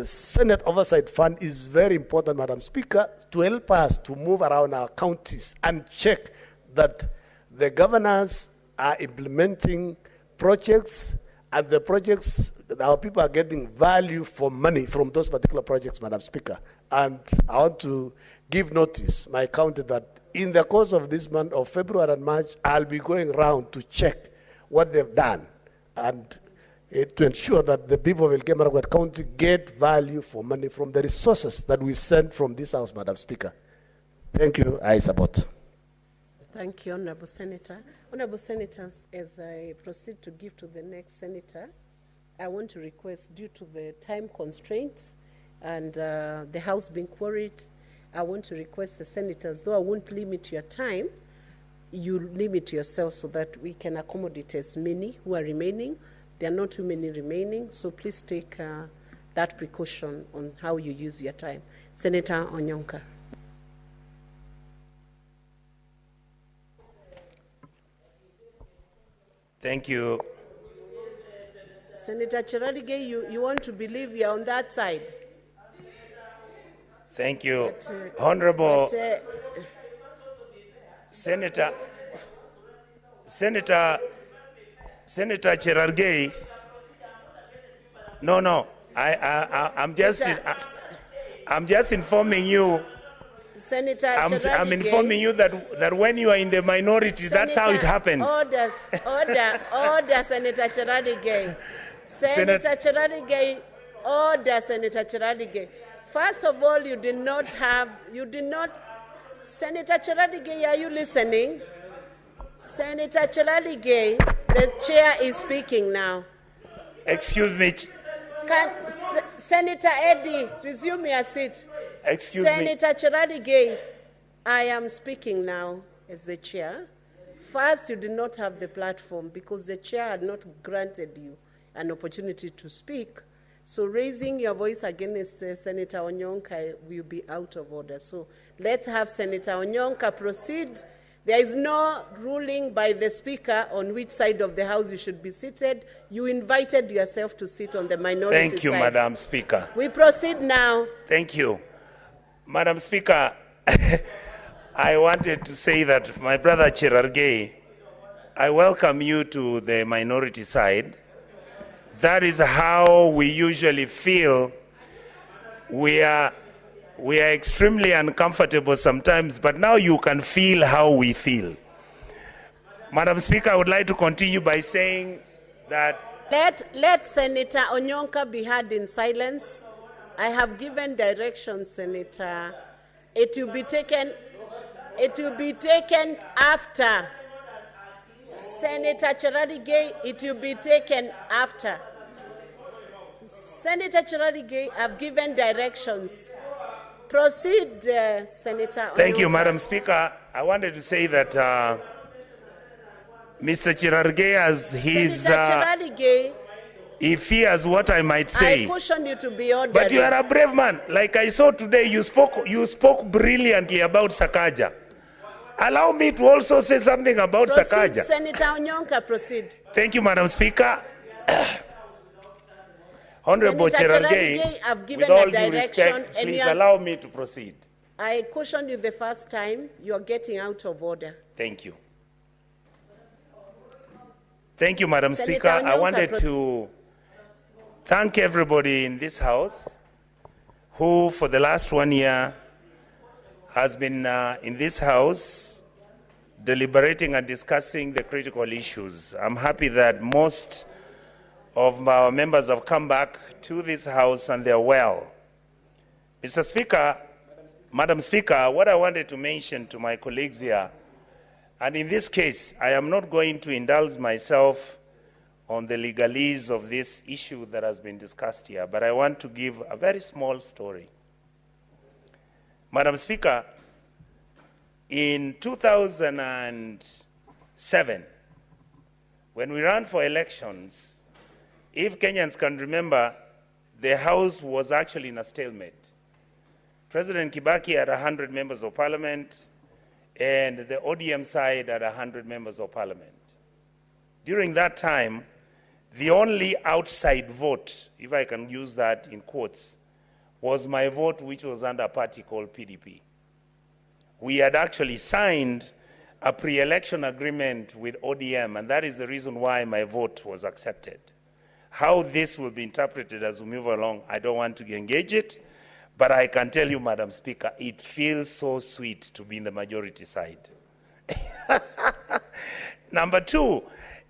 Speaker 15: Senate Oversight Fund is very important, Madam Speaker, to help us to move around our counties and check that the governors are implementing projects, and the projects, our people are getting value for money from those particular projects, Madam Speaker. And I want to give notice, my county, that in the course of this month of February and March, I'll be going around to check what they've done and to ensure that the people of Elgeyo-Marakwet County get value for money from the resources that we send from this house, Madam Speaker. Thank you. I support.
Speaker 1: Thank you, Honorable Senator. Honorable Senators, as I proceed to give to the next senator, I want to request, due to the time constraints and the House being queried, I want to request the senators, though I won't limit your time, you limit yourself so that we can accommodate as many who are remaining. There are not too many remaining, so please take that precaution on how you use your time. Senator Onyonka.
Speaker 8: Thank you.
Speaker 1: Senator Cheralige, you want to believe you're on that side.
Speaker 8: Thank you. Honorable Senator Cherargei. No, I'm just I'm just informing you.
Speaker 1: Senator
Speaker 8: I'm
Speaker 1: Cherargei.
Speaker 8: informing you that when you are in the minority, that's how it happens.
Speaker 1: Order, Senator Cherargei. Senator Cherargei, order, Senator Cherargei. First of all, Senator Cherargei, are you listening? Senator Cherargei, the chair is speaking now.
Speaker 8: Excuse me.
Speaker 1: Senator Eddy, resume your seat.
Speaker 8: Excuse me.
Speaker 1: Senator Cherargei, I am speaking now as the chair. First, you did not have the platform because the chair had not granted you an opportunity to speak. So raising your voice against Senator Onyonka will be out of order. So let's have Senator Onyonka proceed. There is no ruling by the Speaker on which side of the House you should be seated. You invited yourself to sit on the minority side.
Speaker 8: Thank you, Madam Speaker.
Speaker 1: We proceed now.
Speaker 8: Thank you. Madam Speaker, I wanted to say that my brother Cherargei, I welcome you to the minority side. That is how we usually feel. We are extremely uncomfortable sometimes, but now you can feel how we feel. Madam Speaker, I would like to continue by saying that...
Speaker 1: Let Senator Onyonka be heard in silence. I have given directions, Senator. It will be taken after. Senator Cherargei, it will be taken after. Senator Cherargei, I've given directions. Proceed, Senator.
Speaker 8: Thank you, Madam Speaker. I wanted to say that Mr. Cherargei, as his, he fears what I might say.
Speaker 1: I caution you to be orderly.
Speaker 8: But you are a brave man. Like I saw today, you spoke brilliantly about Sakaja. Allow me to also say something about Sakaja.
Speaker 1: Senator Onyonka, proceed.
Speaker 8: Thank you, Madam Speaker. Honorable Cherargei, with all due respect, please allow me to proceed.
Speaker 1: I cautioned you the first time. You are getting out of order.
Speaker 8: Thank you. Thank you, Madam Speaker. I wanted to thank everybody in this House who, for the last 1 year, has been in this House deliberating and discussing the critical issues. I'm happy that most of our members have come back to this House and they're well. Mr. Speaker, Madam Speaker, what I wanted to mention to my colleagues here, and in this case, I am not going to indulge myself on the legalese of this issue that has been discussed here, but I want to give a very small story. Madam Speaker, in 2007, when we ran for elections, if Kenyans can remember, the House was actually in a stalemate. President Kibaki had 100 members of parliament, and the ODM side had 100 members of parliament. During that time, the only outside vote, if I can use that in quotes, was my vote, which was under a party called PDP. We had actually signed a pre-election agreement with ODM, and that is the reason why my vote was accepted. How this will be interpreted as we move along, I don't want to engage it, but I can tell you, Madam Speaker, it feels so sweet to be in the majority side. Number two,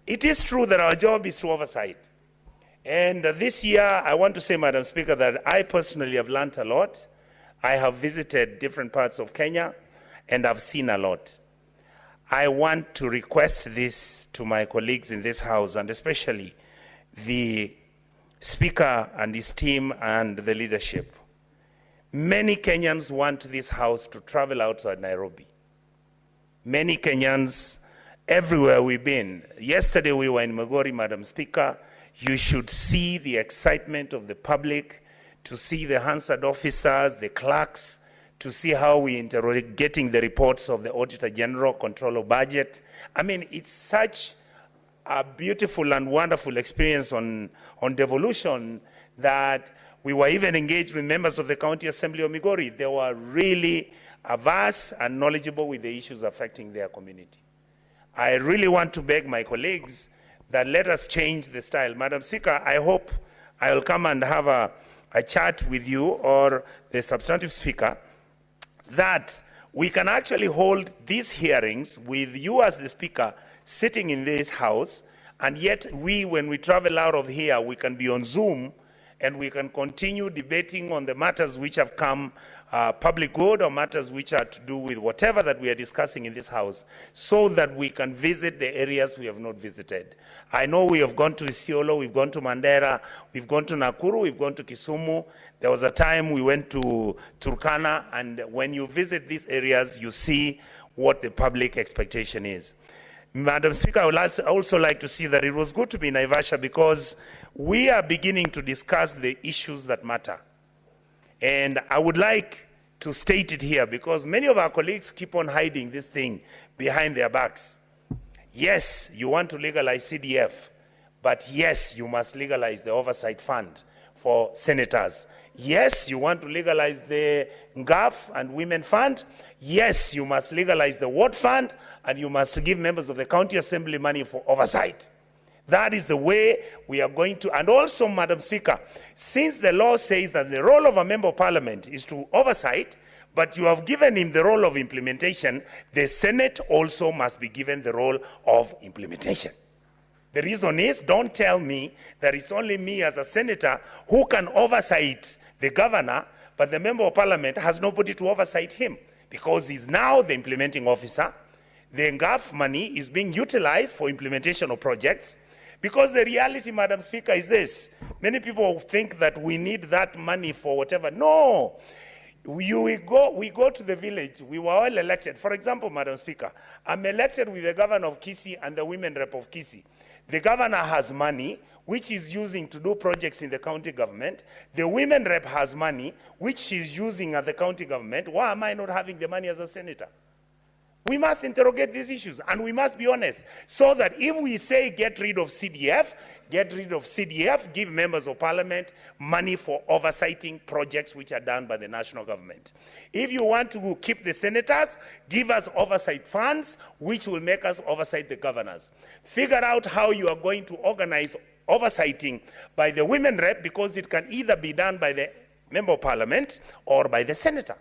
Speaker 8: it is true that our job is to oversight. And this year, I want to say, Madam Speaker, that I personally have learned a lot. I have visited different parts of Kenya, and I've seen a lot. I want to request this to my colleagues in this House, and especially the Speaker and his team and the leadership. Many Kenyans want this House to travel outside Nairobi. Many Kenyans, everywhere we've been. Yesterday we were in Migori, Madam Speaker. You should see the excitement of the public, to see the Hansard officers, the clerks, to see how we interrogate getting the reports of the Auditor General, Control of Budget. I mean, it's such a beautiful and wonderful experience on devolution that we were even engaged with members of the County Assembly of Migori. They were really averse and knowledgeable with the issues affecting their community. I really want to beg my colleagues that let us change the style. Madam Speaker, I hope I will come and have a a chat with you or the substantive speaker that we can actually hold these hearings with you as the speaker sitting in this house, and yet we, when we travel out of here, we can be on Zoom and we can continue debating on the matters which have come public good or matters which are to do with whatever that we are discussing in this house, so that we can visit the areas we have not visited. I know we have gone to Isiolo, we've gone to Mandera, we've gone to Nakuru, we've gone to Kisumu. There was a time we went to Turkana, and when you visit these areas, you see what the public expectation is. Madam Speaker, I would also like to see that it was good to be in Naivasha because we are beginning to discuss the issues that matter. And I would like to state it here because many of our colleagues keep on hiding this thing behind their backs. Yes, you want to legalize CDF, but yes, you must legalize the oversight fund for senators. Yes, you want to legalize the NGAF and Women Fund. Yes, you must legalize the Ward Fund, and you must give members of the County Assembly money for oversight. That is the way we are going to. And also, Madam Speaker, since the law says that the role of a member of parliament is to oversight, but you have given him the role of implementation, the Senate also must be given the role of implementation. The reason is, don't tell me that it's only me as a senator who can oversight the governor, but the member of parliament has nobody to oversight him because he's now the implementing officer. The NGAF money is being utilized for implementation of projects. Because the reality, Madam Speaker, is this. Many people think that we need that money for whatever. No. We go to the village. We were all elected. For example, Madam Speaker, I'm elected with the governor of Kisii and the women rep of Kisii. The governor has money, which he's using to do projects in the county government. The women rep has money, which she's using at the county government. Why am I not having the money as a senator? We must interrogate these issues, and we must be honest, so that if we say get rid of CDF, give members of parliament money for oversighting projects which are done by the national government. If you want to keep the senators, give us oversight funds, which will make us oversight the governors. Figure out how you are going to organize oversighting by the women rep, because it can either be done by the member of parliament or by the senator.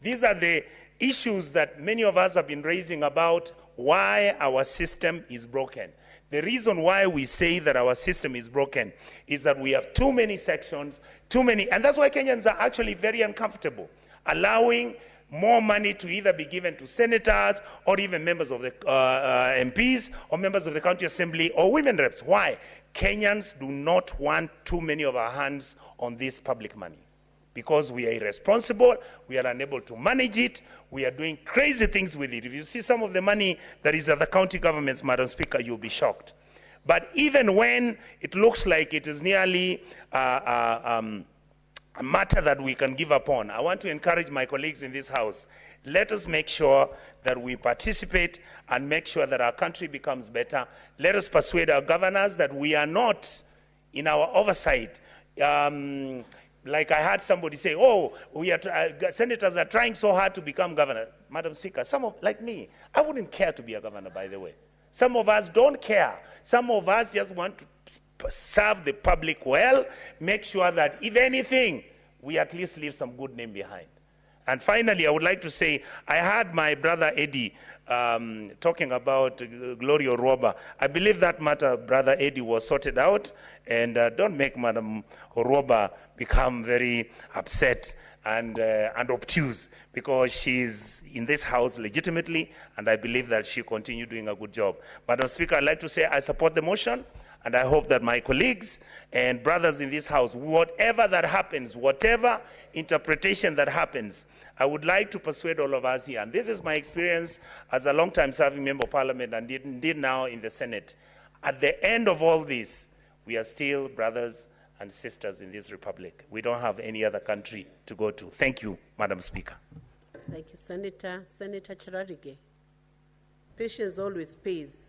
Speaker 8: These are the issues that many of us have been raising about why our system is broken. The reason why we say that our system is broken is that we have too many sections, and that's why Kenyans are actually very uncomfortable, allowing more money to either be given to senators or even members of the MPs or members of the county assembly or women reps. Why? Kenyans do not want too many of our hands on this public money. Because we are irresponsible, we are unable to manage it, we are doing crazy things with it. If you see some of the money that is at the county governments, Madam Speaker, you'll be shocked. But even when it looks like it is nearly a matter that we can give up on, I want to encourage my colleagues in this House, let us make sure that we participate and make sure that our country becomes better. Let us persuade our governors that we are not, in our oversight, like I heard somebody say, oh, senators are trying so hard to become governor. Madam Speaker, like me, I wouldn't care to be a governor, by the way. Some of us don't care. Some of us just want to serve the public well, make sure that if anything, we at least leave some good name behind. And finally, I would like to say, I heard my brother Eddie talking about Gloria Oroba. I believe that matter, Brother Eddie, was sorted out, and don't make Madam Oroba become very upset and obtuse, because she's in this house legitimately, and I believe that she'll continue doing a good job. Madam Speaker, I'd like to say I support the motion, and I hope that my colleagues and brothers in this house, whatever that happens, whatever interpretation that happens, I would like to persuade all of us here, and this is my experience as a long-time serving member of parliament and indeed now in the Senate. At the end of all this, we are still brothers and sisters in this republic. We don't have any other country to go to. Thank you, Madam Speaker.
Speaker 1: Thank you, Senator. Senator Cherargei. Patience always pays.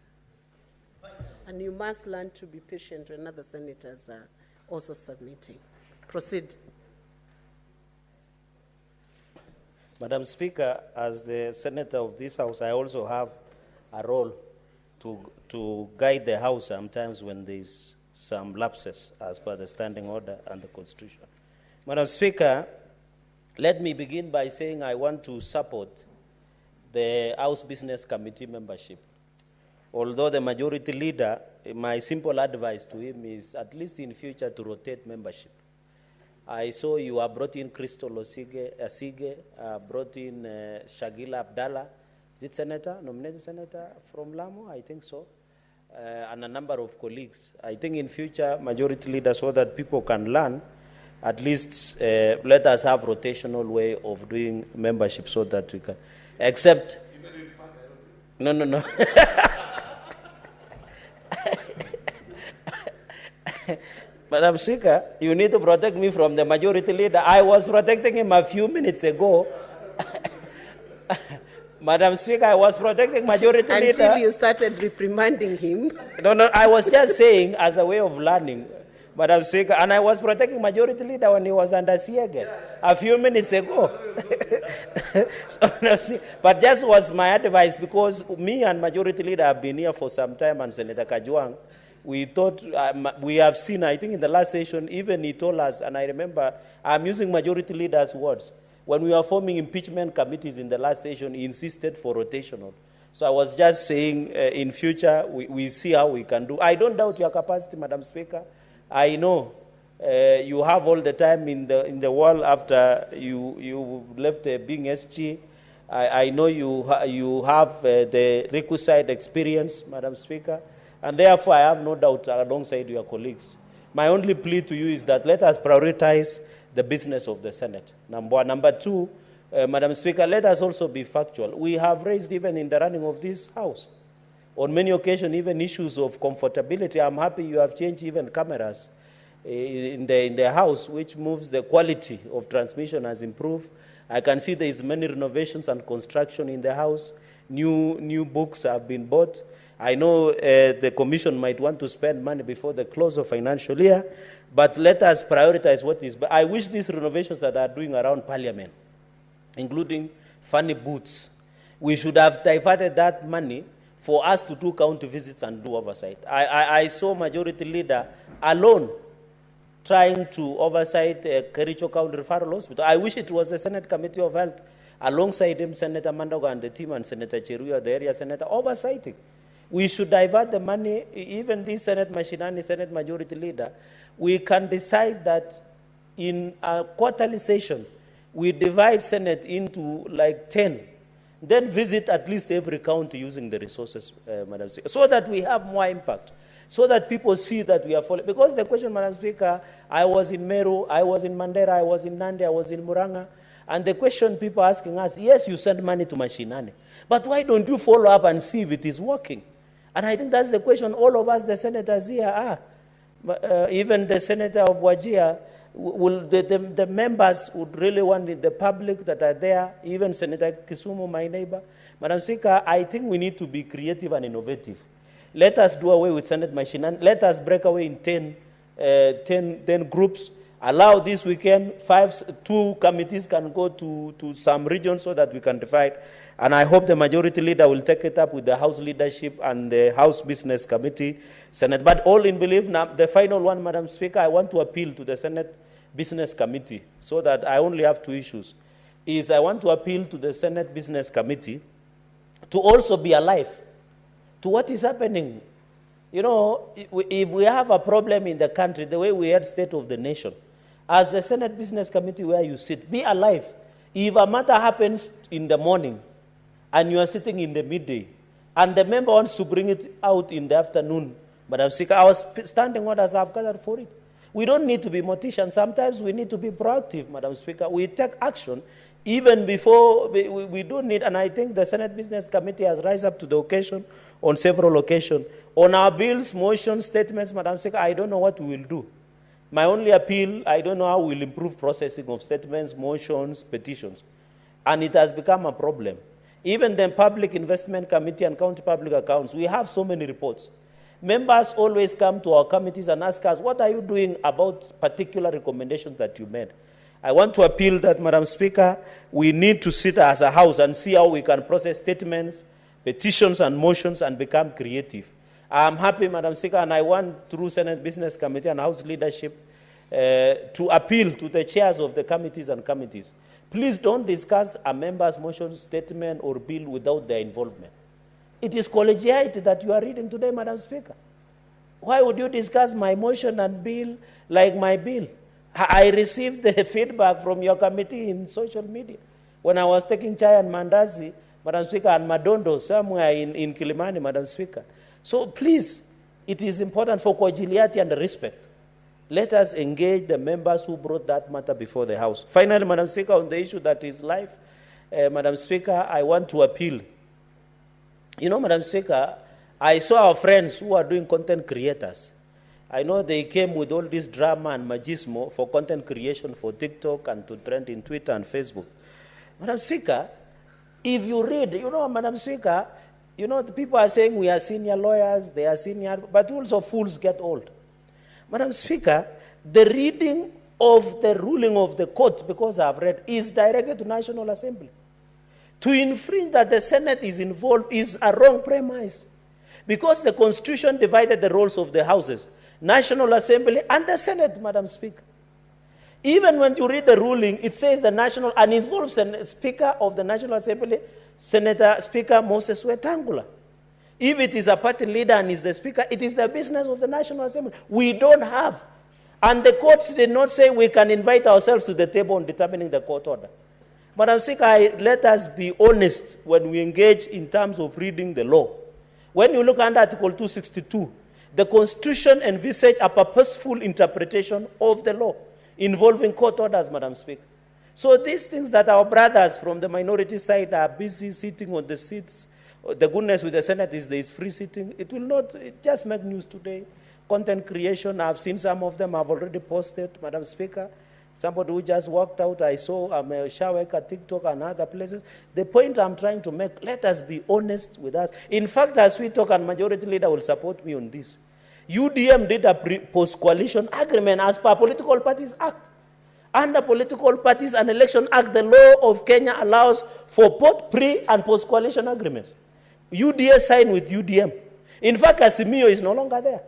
Speaker 1: And you must learn to be patient when other senators are also submitting. Proceed.
Speaker 21: Madam Speaker, as the senator of this House, I also have a role to guide the House sometimes when there's some lapses as per the standing order and the Constitution. Madam Speaker, let me begin by saying I want to support the House Business Committee membership. Although the majority leader, my simple advice to him is at least in future to rotate membership. I saw you have brought in Crystal Asige, brought in Shagila Abdallah. Is it senator, nominated senator from Lamu? I think so. And a number of colleagues. I think in future, majority leaders, so that people can learn, at least let us have rotational way of doing membership so that we can, except, no. Madam Speaker, you need to protect me from the majority leader. I was protecting him a few minutes ago. Madam Speaker, I was protecting majority leader.
Speaker 1: Until you started reprimanding him.
Speaker 21: No, I was just saying as a way of learning, Madam Speaker, and I was protecting majority leader when he was under Siege a few minutes ago. But just was my advice, because me and majority leader have been here for some time, and Senator Kajwang, we thought, we have seen, I think in the last session, even he told us, and I remember, I'm using majority leader's words, when we were forming impeachment committees in the last session, he insisted for rotational. So I was just saying, in future, we see how we can do. I don't doubt your capacity, Madam Speaker. I know you have all the time in the world after you left being SG. I know you have the requisite experience, Madam Speaker, and therefore I have no doubt alongside your colleagues. My only plea to you is that let us prioritize the business of the Senate, number one. Number two, Madam Speaker, let us also be factual. We have raised, even in the running of this House, on many occasions, even issues of comfortability. I'm happy you have changed even cameras in the House, which moves the quality of transmission has improved. I can see there is many renovations and construction in the House. New books have been bought. I know the Commission might want to spend money before the close of financial year, but let us prioritize what is. But I wish these renovations that are doing around Parliament, including funny booths, we should have diverted that money for us to do county visits and do oversight. I saw majority leader alone trying to oversight Kericho County Referral Hospital. I wish it was the Senate Committee of Health, alongside him, Senator Mandoga and the team, and Senator Cheruya, the area senator, oversighting. We should divert the money, even this Senate Mashinani, Senate Majority Leader. We can decide that in a quarterly session, we divide Senate into like 10, then visit at least every county using the resources, Madam Speaker, so that we have more impact, so that people see that we are following. Because the question, Madam Speaker, I was in Meru, I was in Mandera, I was in Nandi, I was in Muranga, and the question people are asking us, yes, you send money to Mashinani, but why don't you follow up and see if it is working? And I think that's the question all of us, the senators here, are. Even the senator of Wajir, the members would really want it, the public that are there, even Senator Kisumu, my neighbor. Madam Speaker, I think we need to be creative and innovative. Let us do away with Senate Mashinani. Let us break away in 10 groups. Allow this weekend, 2 committees can go to some regions so that we can divide. And I hope the majority leader will take it up with the House leadership and the House Business Committee, Senate. But all in belief, now the final one, Madam Speaker, I want to appeal to the Senate Business Committee, so that I only have 2 issues. I want to appeal to the Senate Business Committee to also be alive to what is happening. You know, if we have a problem in the country, the way we had State of the Nation, as the Senate Business Committee where you sit, be alive. If a matter happens in the morning and you are sitting in the midday and the member wants to bring it out in the afternoon, Madam Speaker, our standing orders have gathered for it. We don't need to be morticians. Sometimes we need to be proactive, Madam Speaker. We take action even before we don't need, and I think the Senate Business Committee has risen up to the occasion on several occasions. On our bills, motions, statements, Madam Speaker, I don't know what we will do. My only appeal, I don't know how we'll improve processing of statements, motions, petitions. And it has become a problem. Even the Public Investment Committee and County Public Accounts, we have so many reports. Members always come to our committees and ask us, what are you doing about particular recommendations that you made? I want to appeal that, Madam Speaker, we need to sit as a House and see how we can process statements, petitions, and motions and become creative. I'm happy, Madam Speaker, and I want through Senate Business Committee and House leadership to appeal to the chairs of the committees and committees. Please don't discuss a member's motion, statement, or bill without their involvement. It is collegiality that you are reading today, Madam Speaker. Why would you discuss my motion and bill like my bill? I received the feedback from your committee in social media when I was taking chai and mandazi, Madam Speaker, and Madondo somewhere in Kilimani, Madam Speaker. So please, it is important for collegiality and respect. Let us engage the members who brought that matter before the House. Finally, Madam Speaker, on the issue that is live, Madam Speaker, I want to appeal. You know, Madam Speaker, I saw our friends who are doing content creators. I know they came with all this drama and machismo for content creation for TikTok and to trend in Twitter and Facebook. Madam Speaker, if you read, you know, Madam Speaker, you know, the people are saying we are senior lawyers, they are senior, but also fools get old. Madam Speaker, the reading of the ruling of the court, because I've read, is directed to National Assembly. To infringe that the Senate is involved is a wrong premise. Because the Constitution divided the roles of the houses, National Assembly and the Senate, Madam Speaker. Even when you read the ruling, it says the National, and involves the Speaker of the National Assembly, Senator Speaker Moses Wetangula. If it is a party leader and is the Speaker, it is the business of the National Assembly. We don't have. And the courts did not say we can invite ourselves to the table on determining the court order. Madam Speaker, let us be honest when we engage in terms of reading the law. When you look under Article 262, the Constitution envisages a purposeful interpretation of the law involving court orders, Madam Speaker. So these things that our brothers from the minority side are busy sitting on the seats, the goodness with the Senate is there is free sitting. It will not just make news today. Content creation, I've seen some of them I've already posted, Madam Speaker. Somebody who just walked out, I saw Shaweka, TikTok, and other places. The point I'm trying to make, let us be honest with us. In fact, as we talk, and Majority Leader will support me on this, UDM did a post-coalition agreement as per Political Parties Act. Under Political Parties and Election Act, the law of Kenya allows for both pre- and post-coalition agreements. UDA signed with UDM. In fact, Azimio is no longer there.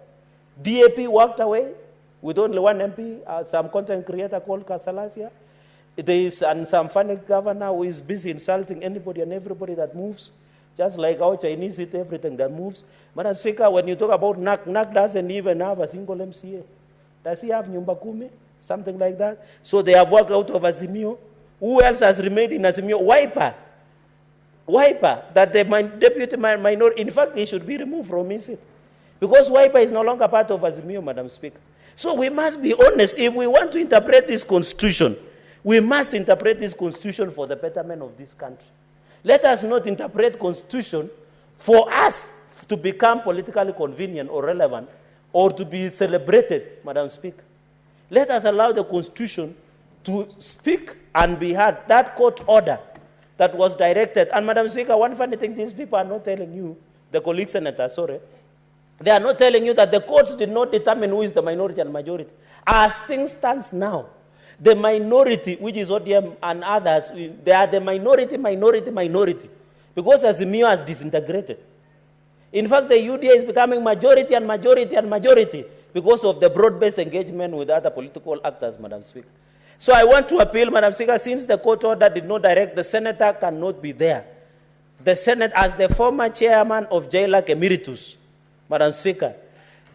Speaker 21: DAP walked away with only one MP, some content creator called Kasalasia. There is some funny governor who is busy insulting anybody and everybody that moves, just like our Chinese eat everything that moves. Madam Speaker, when you talk about NAC doesn't even have a single MCA. Does he have Nyumba Kumi? Something like that. So they have worked out of Azimio. Who else has remained in Azimio? Wiper, that the deputy minority, in fact, he should be removed from his seat. Because Wiper is no longer part of Azimio, Madam Speaker. So we must be honest. If we want to interpret this Constitution, we must interpret this Constitution for the betterment of this country. Let us not interpret Constitution for us to become politically convenient or relevant or to be celebrated, Madam Speaker. Let us allow the Constitution to speak and be heard. That court order that was directed. And Madam Speaker, one funny thing these people are not telling you, the colleague senator, sorry, they are not telling you that the courts did not determine who is the minority and majority. As things stands now, the minority, which is ODM and others, they are the minority, because Azimio has disintegrated. In fact, the UDA is becoming majority and majority and majority because of the broad-based engagement with other political actors, Madam Speaker. So I want to appeal, Madam Speaker, since the court order did not direct, the senator cannot be there. The Senate, as the former chairman of JLAC Emeritus, Madam Speaker,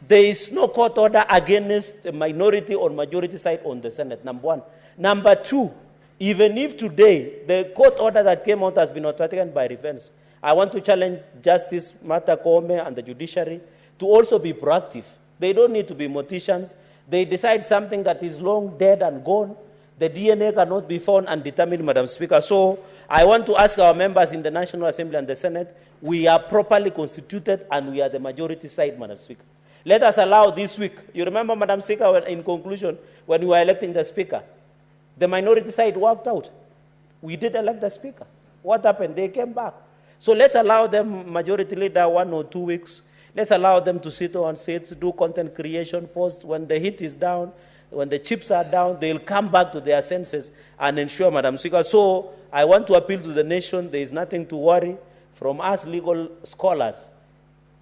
Speaker 21: there is no court order against the minority or majority side on the Senate, number one. Number two, even if today the court order that came out has been overtaken by revenge, I want to challenge Justice Martha Koome and the judiciary to also be proactive. They don't need to be morticians. They decide something that is long dead and gone. The DNA cannot be found and determined, Madam Speaker. So I want to ask our members in the National Assembly and the Senate, we are properly constituted and we are the majority side, Madam Speaker. Let us allow this week. You remember, Madam Speaker, in conclusion, when we were electing the Speaker, the minority side walked out. We did elect the Speaker. What happened? They came back. So let's allow them, Majority Leader, 1 or 2 weeks. Let's allow them to sit on seats, do content creation, post. When the heat is down, when the chips are down, they'll come back to their senses and ensure, Madam Speaker. So I want to appeal to the nation. There is nothing to worry from us legal scholars.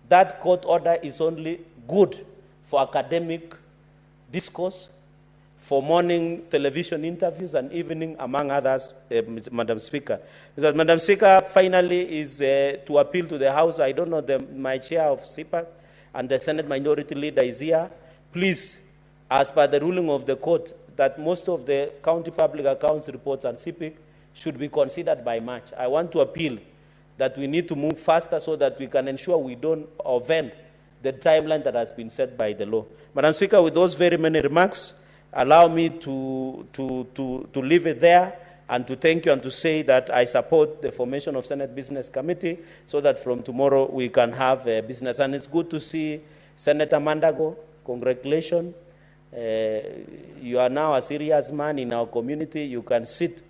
Speaker 21: that court order is only good for academic discourse, for morning television interviews and evening, among others, Madam Speaker. Madam Speaker, finally is to appeal to the House. I don't know, my chair of CPAC and the Senate Minority Leader is here. Please, as per the ruling of the court, that most of the county public accounts reports and CPIC should be considered by March. I want to appeal that we need to move faster so that we can ensure we don't offend the timeline that has been set by the law. Madam Speaker, with those very many remarks, allow me to leave it there and to thank you and to say that I support the formation of Senate Business Committee so that from tomorrow we can have a business. And it's good to see Senator Mandago. Congratulations. You are now a serious man in our community. You can sit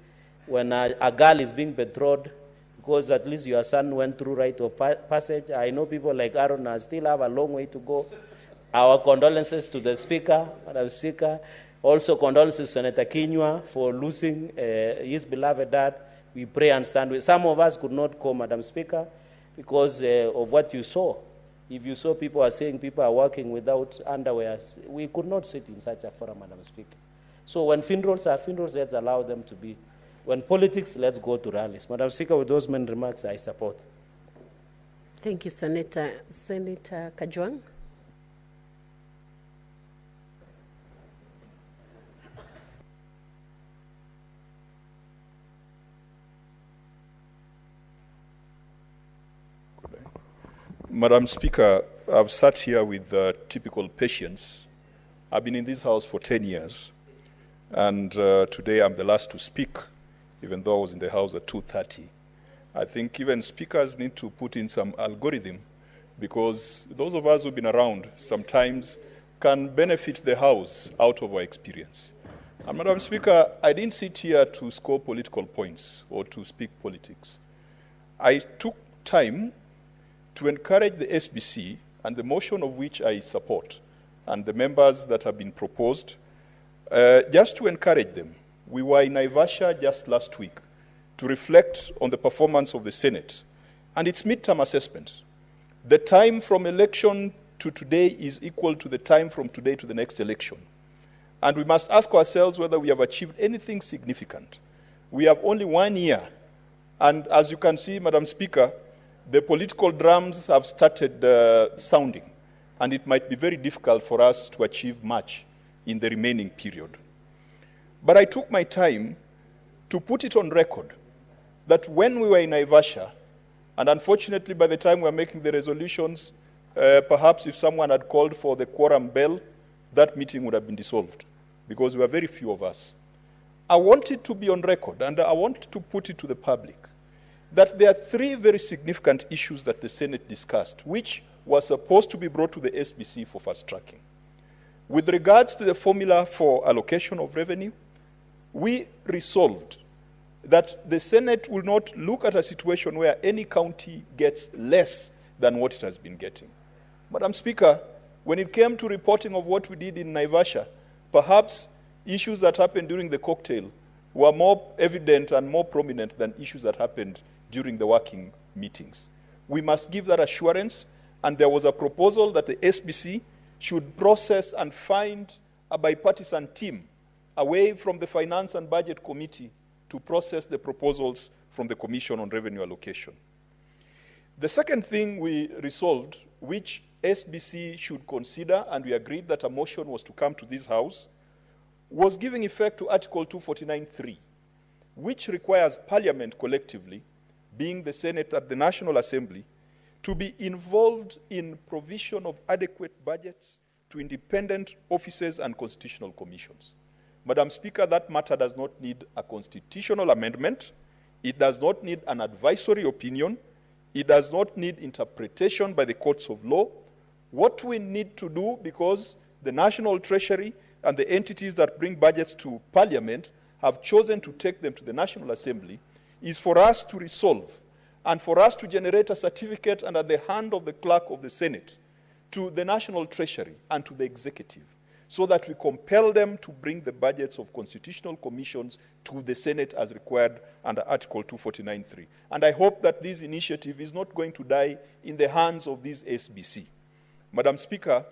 Speaker 21: when a girl is being betrothed, because at least your son went through rite of passage. I know people like Aaron still have a long way to go. Our condolences to the Speaker, Madam Speaker. Also condolences to Senator Kinyua for losing his beloved dad. We pray and stand with. Some of us could not come, Madam Speaker, because of what you saw. If you saw people are saying people are working without underwear, we could not sit in such a forum, Madam Speaker. So when funerals are funerals, let's allow them to be. When politics, let's go to rallies. Madam Speaker, with those many remarks, I support.
Speaker 1: Thank you, Senator. Senator Kajwang.
Speaker 13: Madam Speaker, I've sat here with typical patience. I've been in this House for 10 years, and today I'm the last to speak, even though I was in the House at 2:30. I think even speakers need to put in some algorithm, because those of us who've been around sometimes can benefit the House out of our experience. And Madam Speaker, I didn't sit here to score political points or to speak politics. I took time to encourage the SBC and the motion of which I support and the members that have been proposed, just to encourage them. We were in Naivasha just last week to reflect on the performance of the Senate and its midterm assessment. The time from election to today is equal to the time from today to the next election. And we must ask ourselves whether we have achieved anything significant. We have only 1 year. And as you can see, Madam Speaker, the political drums have started sounding, and it might be very difficult for us to achieve much in the remaining period. But I took my time to put it on record that when we were in Naivasha, and unfortunately by the time we were making the resolutions, perhaps if someone had called for the quorum bell, that meeting would have been dissolved, because there were very few of us. I want it to be on record, and I want to put it to the public, that there are 3 very significant issues that the Senate discussed, which were supposed to be brought to the SBC for fast tracking. With regards to the formula for allocation of revenue, we resolved that the Senate will not look at a situation where any county gets less than what it has been getting. Madam Speaker, when it came to reporting of what we did in Naivasha, perhaps issues that happened during the cocktail were more evident and more prominent than issues that happened during the working meetings. We must give that assurance, and there was a proposal that the SBC should process and find a bipartisan team away from the Finance and Budget Committee to process the proposals from the Commission on Revenue Allocation. The second thing we resolved, which SBC should consider, and we agreed that a motion was to come to this House, was giving effect to Article 249(3), which requires Parliament collectively, being the Senate at the National Assembly, to be involved in provision of adequate budgets to independent offices and constitutional commissions. Madam Speaker, that matter does not need a constitutional amendment. It does not need an advisory opinion. It does not need interpretation by the courts of law. What we need to do, because the National Treasury and the entities that bring budgets to Parliament have chosen to take them to the National Assembly, is for us to resolve and for us to generate a certificate under the hand of the clerk of the Senate to the National Treasury and to the Executive, so that we compel them to bring the budgets of constitutional commissions to the Senate as required under Article 249.3. And I hope that this initiative is not going to die in the hands of this SBC. Madam Speaker,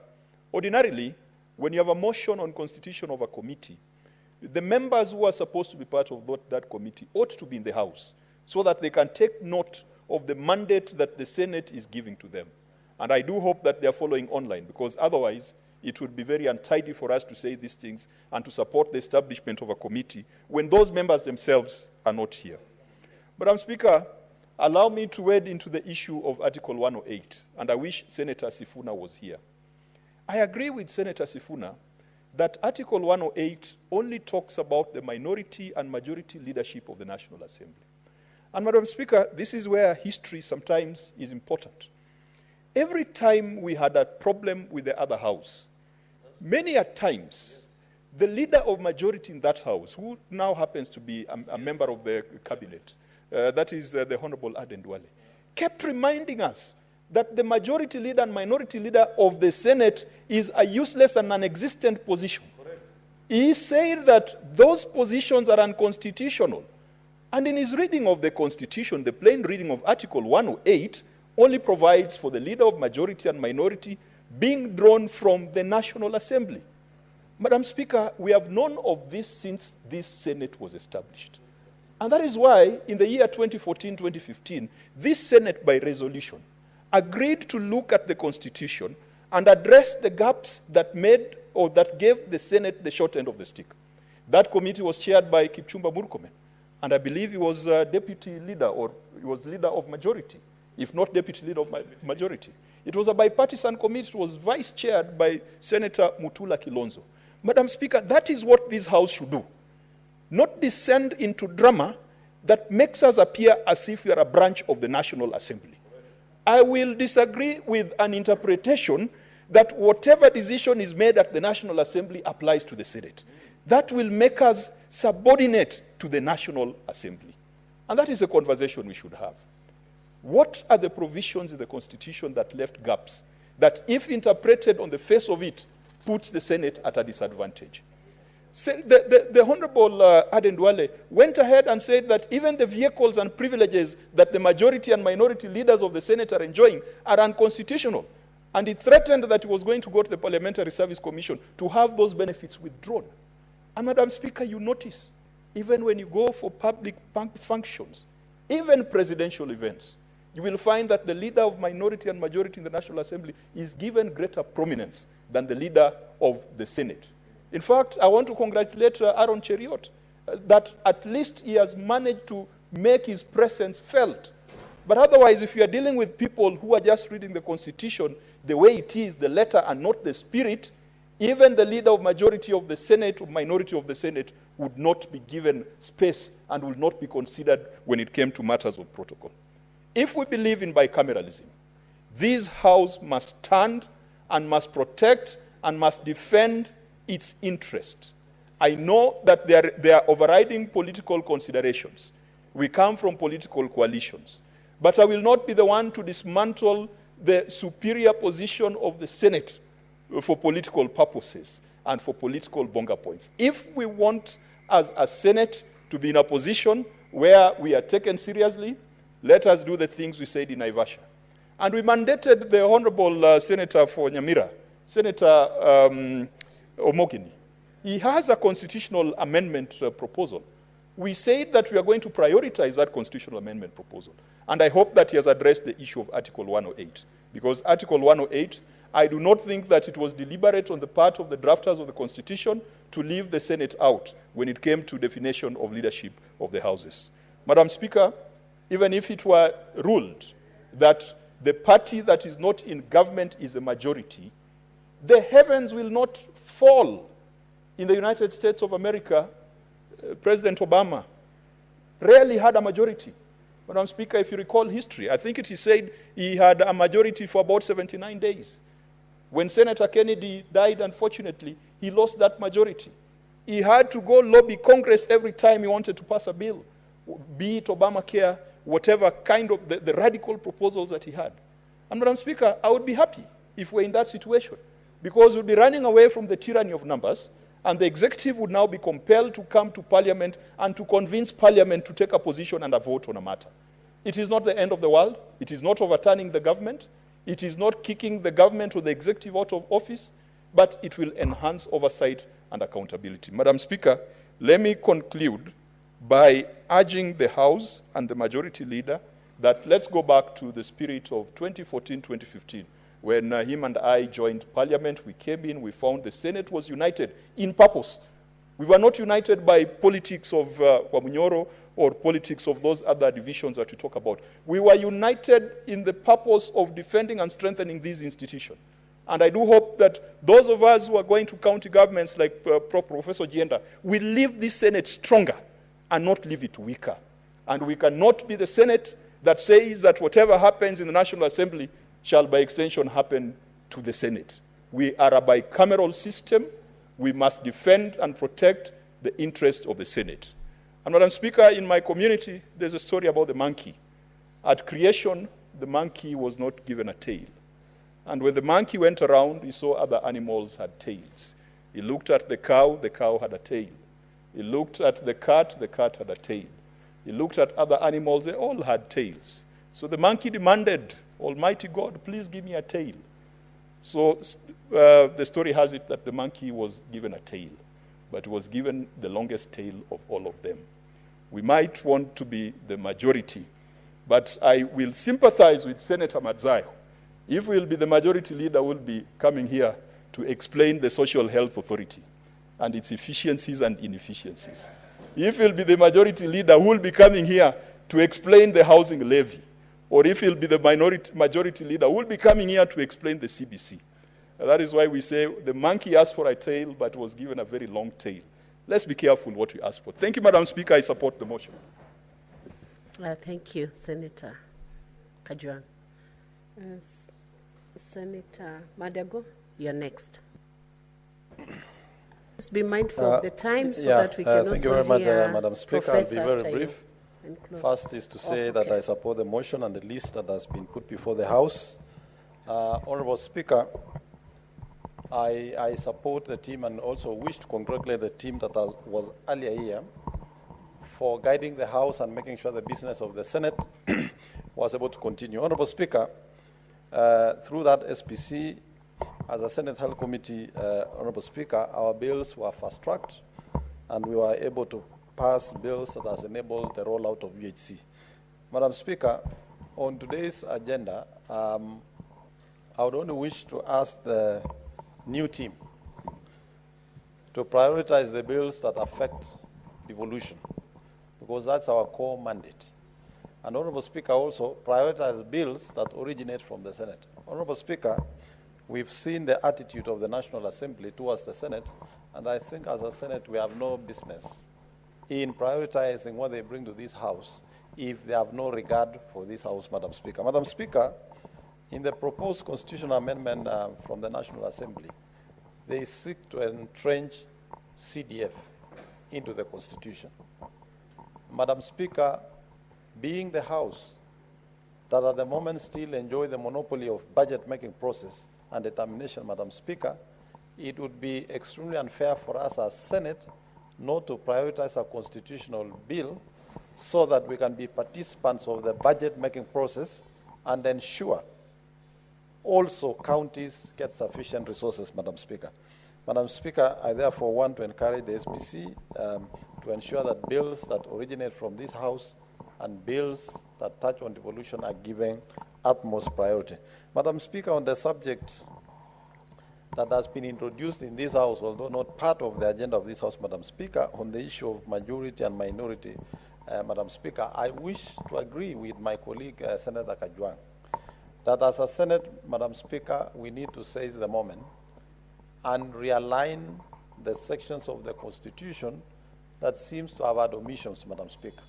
Speaker 13: ordinarily, when you have a motion on constitution of a committee, the members who are supposed to be part of that committee ought to be in the House so that they can take note of the mandate that the Senate is giving to them. And I do hope that they are following online, because otherwise it would be very untidy for us to say these things and to support the establishment of a committee when those members themselves are not here. Madam Speaker, allow me to wade into the issue of Article 108, and I wish Senator Sifuna was here. I agree with Senator Sifuna that Article 108 only talks about the minority and majority leadership of the National Assembly. And Madam Speaker, this is where history sometimes is important. Every time we had a problem with the other house, many a times, the leader of majority in that house, who now happens to be a member of the cabinet, that is the Honorable Aden Duale, kept reminding us that the majority leader and minority leader of the Senate is a useless and non-existent position. Correct. He said that those positions are unconstitutional. And in his reading of the Constitution, the plain reading of Article 108 only provides for the leader of majority and minority being drawn from the National Assembly. Madam Speaker, we have known of this since this Senate was established. And that is why, in the year 2014-2015, this Senate, by resolution, agreed to look at the Constitution and address the gaps that made or that gave the Senate the short end of the stick. That committee was chaired by Kipchumba Murkomen, and I believe he was deputy leader, or he was leader of majority, if not deputy leader of majority. It was a bipartisan committee. It was vice-chaired by Senator Mutula Kilonzo. Madam Speaker, that is what this House should do. Not descend into drama that makes us appear as if we are a branch of the National Assembly. I will disagree with an interpretation that whatever decision is made at the National Assembly applies to the Senate. That will make us subordinate to the National Assembly. And that is a conversation we should have. What are the provisions in the Constitution that left gaps, that if interpreted on the face of it, puts the Senate at a disadvantage? So the Honorable Aden Duale went ahead and said that even the vehicles and privileges that the majority and minority leaders of the Senate are enjoying are unconstitutional. And he threatened that he was going to go to the Parliamentary Service Commission to have those benefits withdrawn. And Madam Speaker, you notice, even when you go for public functions, even presidential events, you will find that the leader of minority and majority in the National Assembly is given greater prominence than the leader of the Senate. In fact, I want to congratulate Aaron Cheriot that at least he has managed to make his presence felt. But otherwise, if you are dealing with people who are just reading the Constitution the way it is, the letter and not the spirit, even the leader of majority of the Senate or minority of the Senate would not be given space and would not be considered when it came to matters of protocol. If we believe in bicameralism, this House must stand and must protect and must defend its interest. I know that there are overriding political considerations. We come from political coalitions. But I will not be the one to dismantle the superior position of the Senate for political purposes and for political bonga points. If we want, as a Senate, to be in a position where we are taken seriously, let us do the things we said in Naivasha. And we mandated the Honorable Senator for Nyamira, Senator Omogeni. He has a constitutional amendment proposal. We said that we are going to prioritize that constitutional amendment proposal. And I hope that he has addressed the issue of Article 108. Because Article 108, I do not think that it was deliberate on the part of the drafters of the Constitution to leave the Senate out when it came to definition of leadership of the houses. Madam Speaker, even if it were ruled that the party that is not in government is a majority, the heavens will not fall. In the United States of America, President Obama rarely had a majority. Madam Speaker, if you recall history, I think it is said he had a majority for about 79 days. When Senator Kennedy died, unfortunately, he lost that majority. He had to go lobby Congress every time he wanted to pass a bill, be it Obamacare, whatever kind of the radical proposals that he had. And Madam Speaker, I would be happy if we're in that situation. because we'll be running away from the tyranny of numbers, and the executive would now be compelled to come to Parliament and to convince Parliament to take a position and a vote on a matter. It is not the end of the world. It is not overturning the government. It is not kicking the government or the executive out of office, but it will enhance oversight and accountability. Madam Speaker, let me conclude by urging the House and the Majority Leader that let's go back to the spirit of 2014-2015, when him and I joined Parliament. We came in, we found the Senate was united in purpose. We were not united by politics of Wamunyoro or politics of those other divisions that we talk about. We were united in the purpose of defending and strengthening these institutions. And I do hope that those of us who are going to county governments like Professor Gienda will leave this Senate stronger and not leave it weaker. And we cannot be the Senate that says that whatever happens in the National Assembly shall by extension happen to the Senate. We are a bicameral system. We must defend and protect the interest of the Senate. And Madam Speaker, in my community, there's a story about the monkey. At creation, the monkey was not given a tail. And when the monkey went around, he saw other animals had tails. He looked at the cow had a tail. He looked at the cat had a tail. He looked at other animals, they all had tails. So the monkey demanded, Almighty God, please give me a tail. So the story has it that the monkey was given a tail, but was given the longest tail of all of them. We might want to be the majority, but I will sympathize with Senator Madzayo. If we'll be the majority leader, we'll be coming here to explain the Social Health Authority and its efficiencies and inefficiencies. If he'll be the majority leader, who will be coming here to explain the housing levy? Or if he'll be the majority leader, who will be coming here to explain the CBC? That is why we say the monkey asked for a tail, but was given a very long tail. Let's be careful what we ask for. Thank you, Madam Speaker. I support the motion.
Speaker 1: Thank you, Senator Kajwang. Senator Madago, you're next. Let's be mindful of the time so that we can
Speaker 9: thank you
Speaker 1: also
Speaker 9: very much,
Speaker 1: hear
Speaker 9: Madam Speaker.
Speaker 1: Professor
Speaker 9: I'll be very brief. First is to say that I support the motion and the list that has been put before the House. Honorable Speaker, I support the team and also wish to congratulate the team that was earlier here for guiding the House and making sure the business of the Senate was able to continue. Honorable Speaker, through that SPC, as a Senate Health Committee, Honorable Speaker, our bills were fast-tracked and we were able to pass bills that has enabled the rollout of UHC. Madam Speaker, on today's agenda, I would only wish to ask the new team to prioritize the bills that affect devolution, because that's our core mandate. And Honorable Speaker, also prioritize bills that originate from the Senate. Honorable Speaker, we've seen the attitude of the National Assembly towards the Senate, and I think as a Senate we have no business in prioritizing what they bring to this House if they have no regard for this House, Madam Speaker. Madam Speaker, in the proposed constitutional amendment from the National Assembly, they seek to entrench CDF into the Constitution. Madam Speaker, being the House that at the moment still enjoy the monopoly of budget-making process and determination, Madam Speaker, it would be extremely unfair for us as Senate not to prioritize a constitutional bill so that we can be participants of the budget-making process and ensure also counties get sufficient resources, Madam Speaker. Madam Speaker, I therefore want to encourage the SPC to ensure that bills that originate from this House and bills that touch on devolution are given utmost priority. Madam Speaker, on the subject that has been introduced in this House, although not part of the agenda of this House, Madam Speaker, on the issue of majority and minority, Madam Speaker, I wish to agree with my colleague, Senator Kajwang, that as a Senate, Madam Speaker, we need to seize the moment and realign the sections of the Constitution that seems to have had omissions, Madam Speaker.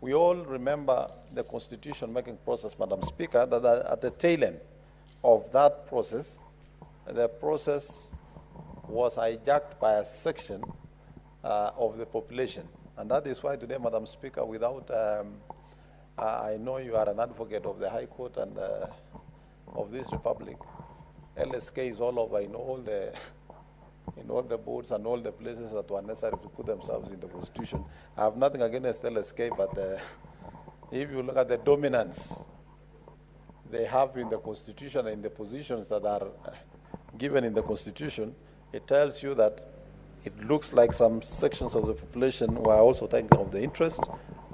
Speaker 9: We all remember the constitution-making process, Madam Speaker, that at the tail end of that process, the process was hijacked by a section of the population. And that is why today, Madam Speaker, without, I know you are an advocate of the High Court and of this Republic, LSK is all over in all the boards and all the places that were necessary to put themselves in the Constitution. I have nothing against LSK, but if you look at the dominance they have in the Constitution and in the positions that are given in the Constitution, it tells you that it looks like some sections of the population were also thinking of the interest,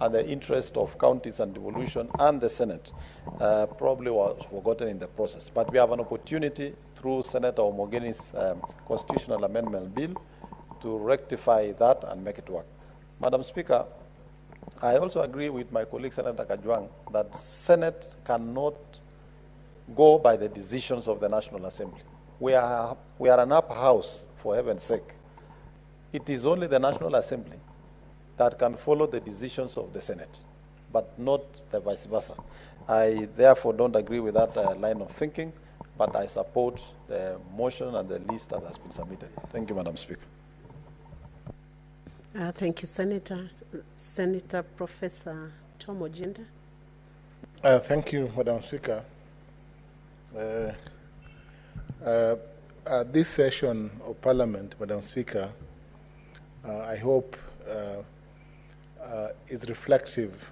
Speaker 9: and the interest of counties and devolution and the Senate probably was forgotten in the process. But we have an opportunity through Senator Omogeni's constitutional amendment bill to rectify that and make it work. Madam Speaker, I also agree with my colleague Senator Kajwang that Senate cannot go by the decisions of the National Assembly. We are an upper house, for heaven's sake. It is only the National Assembly that can follow the decisions of the Senate, but not the vice versa. I therefore don't agree with that line of thinking, but I support the motion and the list that has been submitted. Thank you, Madam Speaker.
Speaker 1: Thank you, Senator. Senator Professor Tom Ojinda.
Speaker 16: Thank you, Madam Speaker. This session of Parliament, Madam Speaker, I hope is reflective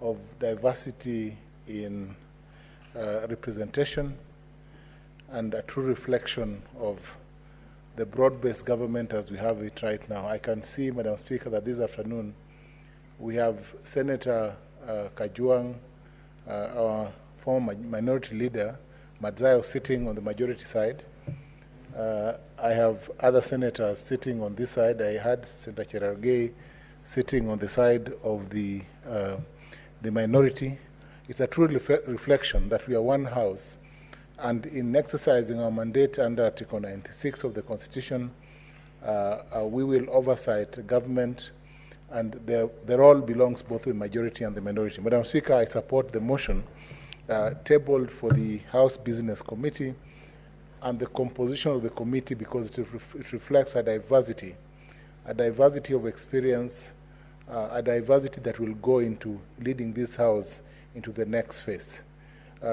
Speaker 16: of diversity in representation and a true reflection of the broad-based government as we have it right now. I can see, Madam Speaker, that this afternoon we have Senator Kajwang, our former minority leader, Madzayo, sitting on the majority side. I have other senators sitting on this side. I had Senator Cherargei sitting on the side of the minority. It's a true reflection that we are one house, and in exercising our mandate under Article 96 of the Constitution, we will oversight government, and the role belongs both to the majority and the minority. Madam Speaker, I support the motion tabled for the House Business Committee and the composition of the committee, because it reflects a diversity of experience, a diversity that will go into leading this House into the next phase.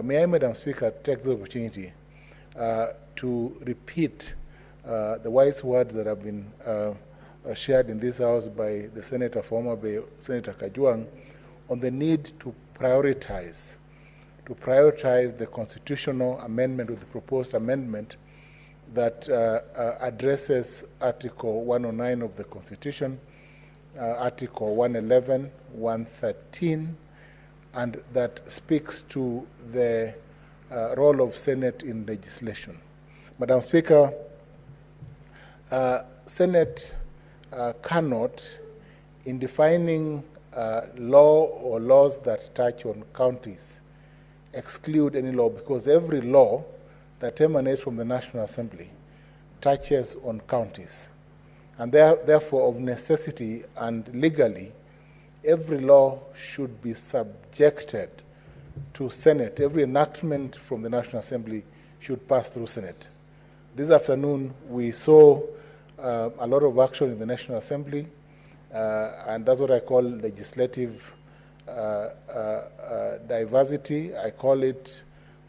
Speaker 16: May I, Madam Speaker, take the opportunity to repeat the wise words that have been shared in this House by the Senator, former Senator Kajwang, on the need to prioritize the constitutional amendment, or the proposed amendment that addresses Article 109 of the Constitution, Article 111, 113, and that speaks to the role of Senate in legislation. Madam Speaker, Senate cannot, in defining law or laws that touch on counties, exclude any law, because every law that emanates from the National Assembly touches on counties. And therefore, of necessity and legally, every law should be subjected to Senate. Every enactment from the National Assembly should pass through Senate. This afternoon, we saw a lot of action in the National Assembly, and that's what I call legislative diversity. I call it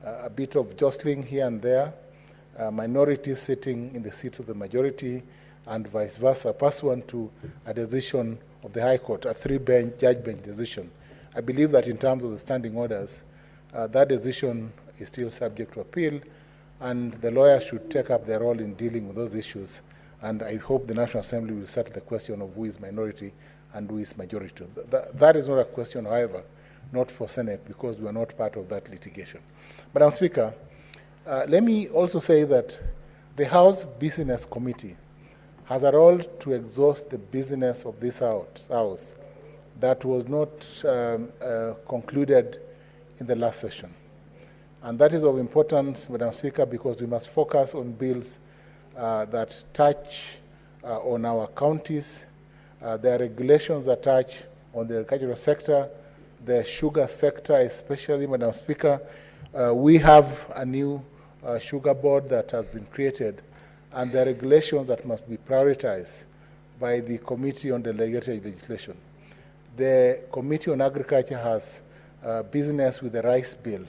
Speaker 16: a bit of jostling here and there, minorities sitting in the seats of the majority, and vice versa, pursuant to a decision of the High Court, a judge bench decision. I believe that in terms of the standing orders, that decision is still subject to appeal, and the lawyers should take up their role in dealing with those issues. And I hope the National Assembly will settle the question of who is minority and who is majority. That is not a question, however, not for Senate, because we are not part of that litigation. Madam Speaker, let me also say that the House Business Committee has a role to exhaust the business of this House that was not concluded in the last session. And that is of importance, Madam Speaker, because we must focus on bills that touch on our counties. There are regulations that touch on the agricultural sector, the sugar sector especially, Madam Speaker. We have a new sugar board that has been created, and there are regulations that must be prioritized by the Committee on Delegated Legislation. The Committee on Agriculture has business with the rice bill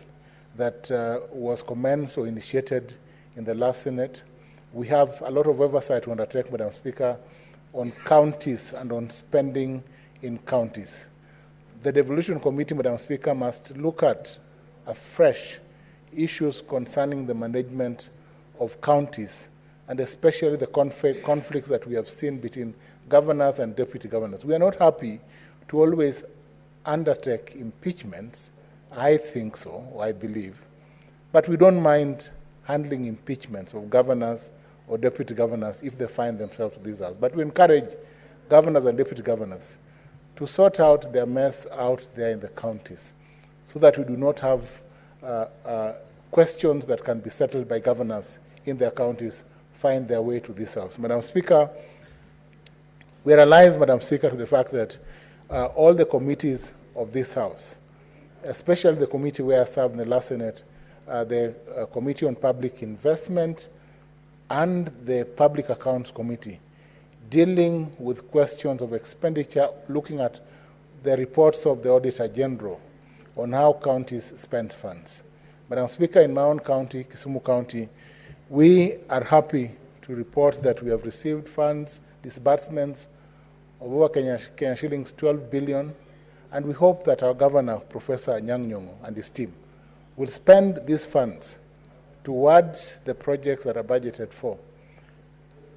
Speaker 16: that was commenced or initiated in the last Senate. We have a lot of oversight to undertake, Madam Speaker, on counties and on spending in counties. The Devolution Committee, Madam Speaker, must look at afresh issues concerning the management of counties, and especially the conflicts that we have seen between governors and deputy governors. We are not happy to always undertake impeachments. I think so, or I believe. But we don't mind handling impeachments of governors or deputy governors if they find themselves in this house. But we encourage governors and deputy governors to sort out their mess out there in the counties so that we do not have questions that can be settled by governors in their counties find their way to this house. Madam Speaker, we are alive, Madam Speaker, to the fact that all the committees of this house, especially the committee where I served in the last Senate, the Committee on Public Investment and the Public Accounts Committee, dealing with questions of expenditure, looking at the reports of the Auditor General on how counties spend funds. Madam Speaker, in my own county, Kisumu County, we are happy to report that we have received funds, disbursements of over Kenya shillings 12 billion, and we hope that our Governor, Professor Anyang' Nyong'o, and his team will spend these funds towards the projects that are budgeted for,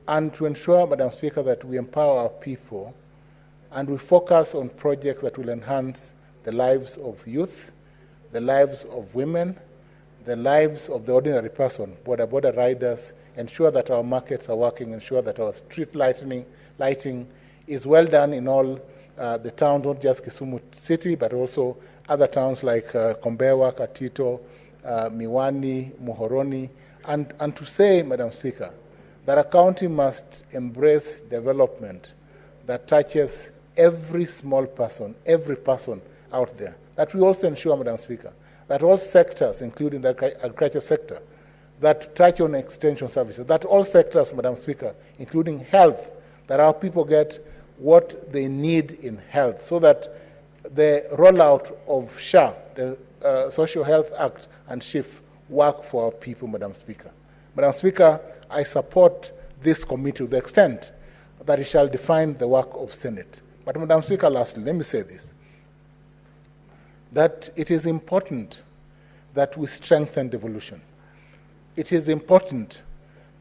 Speaker 16: and to ensure, Madam Speaker, that we empower our people and we focus on projects that will enhance the lives of youth, the lives of women, the lives of the ordinary person, border riders, ensure that our markets are working, ensure that our street lighting is well done in all the towns, not just Kisumu City, but also other towns like Kombewa, Katito, Miwani, Muhoroni, and to say, Madam Speaker, that a county must embrace development that touches every small person, every person out there. That we also ensure, Madam Speaker, that all sectors, including the agriculture sector, that touch on extension services, that all sectors, Madam Speaker, including health, that our people get what they need in health, so that the rollout of SHA, the Social Health Act, and SHIF work for our people, Madam Speaker. Madam Speaker, I support this committee to the extent that it shall define the work of Senate. But Madam Speaker, lastly, let me say this, that it is important that we strengthen devolution. It is important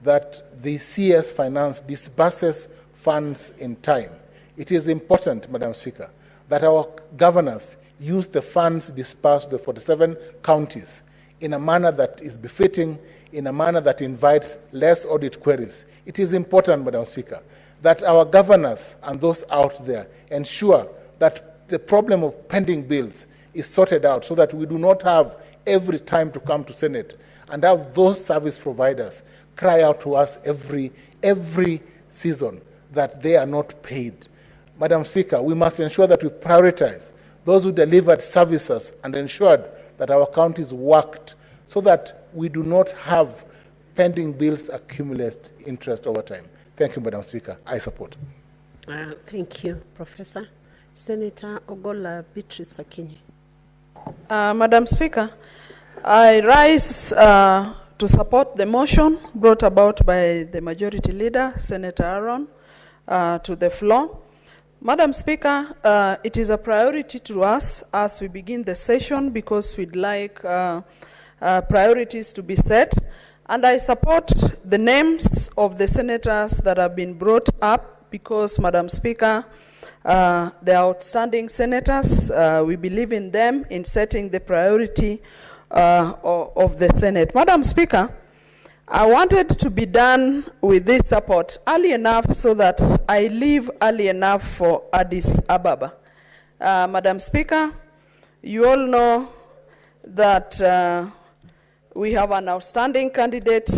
Speaker 16: that the CS Finance disburses funds in time. It is important, Madam Speaker, that our governors use the funds dispersed to the 47 counties in a manner that is befitting, in a manner that invites less audit queries. It is important, Madam Speaker, that our governors and those out there ensure that the problem of pending bills is sorted out so that we do not have every time to come to Senate and have those service providers cry out to us every season that they are not paid. Madam Speaker, we must ensure that we prioritize those who delivered services and ensured that our counties worked so that we do not have pending bills accumulate interest over time. Thank you, Madam Speaker. I support.
Speaker 1: Thank you, Professor. Senator Ogolla Beatrice Akinyi.
Speaker 18: Madam Speaker, I rise to support the motion brought about by the Majority Leader, Senator Aaron, to the floor. Madam Speaker, it is a priority to us as we begin the session because we'd like priorities to be set. And I support the names of the senators that have been brought up because, Madam Speaker, they are outstanding senators. We believe in them in setting the priority of the Senate. Madam Speaker, I wanted to be done with this support early enough so that I leave early enough for Addis Ababa. Madam Speaker, you all know that we have an outstanding candidate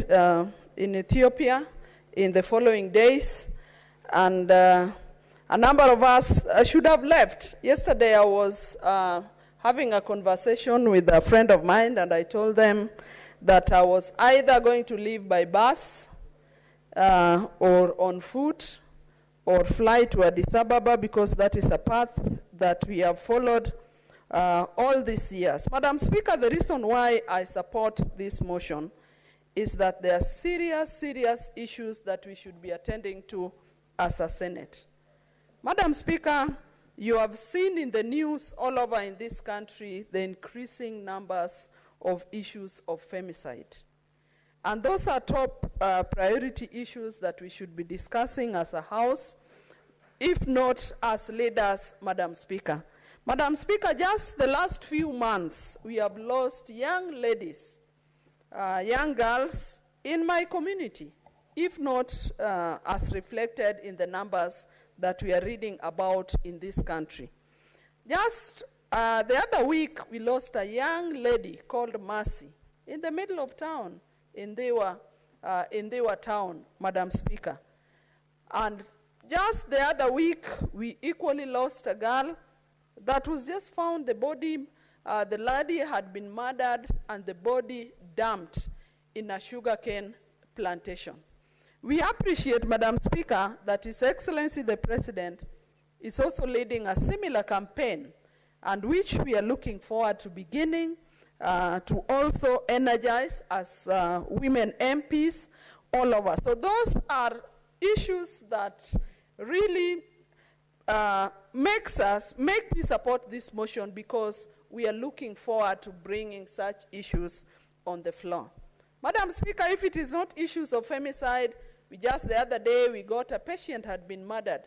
Speaker 18: in Ethiopia in the following days, and a number of us should have left. Yesterday I was having a conversation with a friend of mine, and I told them that I was either going to leave by bus or on foot or fly to Addis Ababa because that is a path that we have followed all these years. Madam Speaker, the reason why I support this motion is that there are serious issues that we should be attending to as a Senate. Madam Speaker, you have seen in the news all over in this country the increasing numbers of issues of femicide. And those are top priority issues that we should be discussing as a House, if not as leaders, Madam Speaker. Madam Speaker, just the last few months, we have lost young ladies, young girls in my community, if not as reflected in the numbers that we are reading about in this country. Just the other week, we lost a young lady called Mercy in the middle of town, in Dewa town, Madam Speaker. And just the other week, we equally lost a girl that was just found, the body, the lady had been murdered and the body dumped in a sugarcane plantation. We appreciate, Madam Speaker, that His Excellency the President is also leading a similar campaign, and which we are looking forward to beginning to also energize as women MPs all over. So those are issues that really make me support this motion, because we are looking forward to bringing such issues on the floor. Madam Speaker, if it is not issues of femicide, just the other day we got a patient had been murdered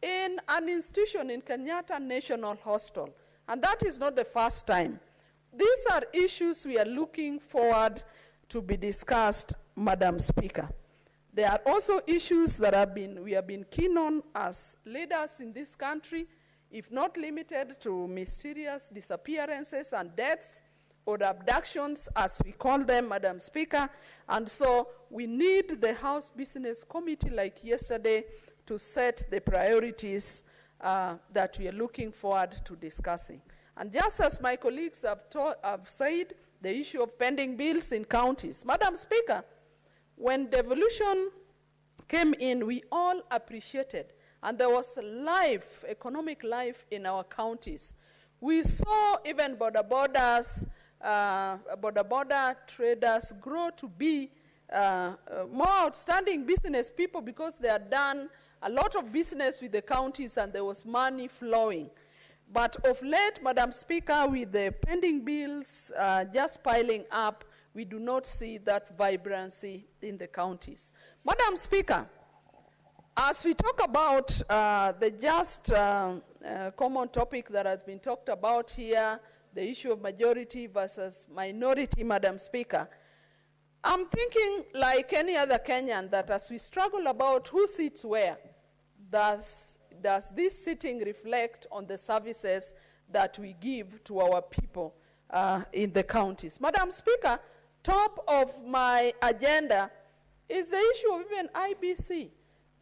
Speaker 18: in an institution in Kenyatta National Hospital, and that is not the first time. These are issues we are looking forward to be discussed, Madam Speaker. There are also issues that we have been keen on as leaders in this country, if not limited to mysterious disappearances and deaths, or abductions, as we call them, Madam Speaker. And so we need the House Business Committee, like yesterday, to set the priorities that we are looking forward to discussing. And just as my colleagues have said, the issue of pending bills in counties. Madam Speaker, when devolution came in, we all appreciated, and there was life, economic life in our counties. We saw even border traders grow to be more outstanding business people, because they had done a lot of business with the counties and there was money flowing. But of late, Madam Speaker, with the pending bills just piling up, we do not see that vibrancy in the counties. Madam Speaker, as we talk about the just common topic that has been talked about here, the issue of majority versus minority, Madam Speaker, I'm thinking like any other Kenyan that as we struggle about who sits where, does this sitting reflect on the services that we give to our people in the counties? Madam Speaker, top of my agenda is the issue of even IBC,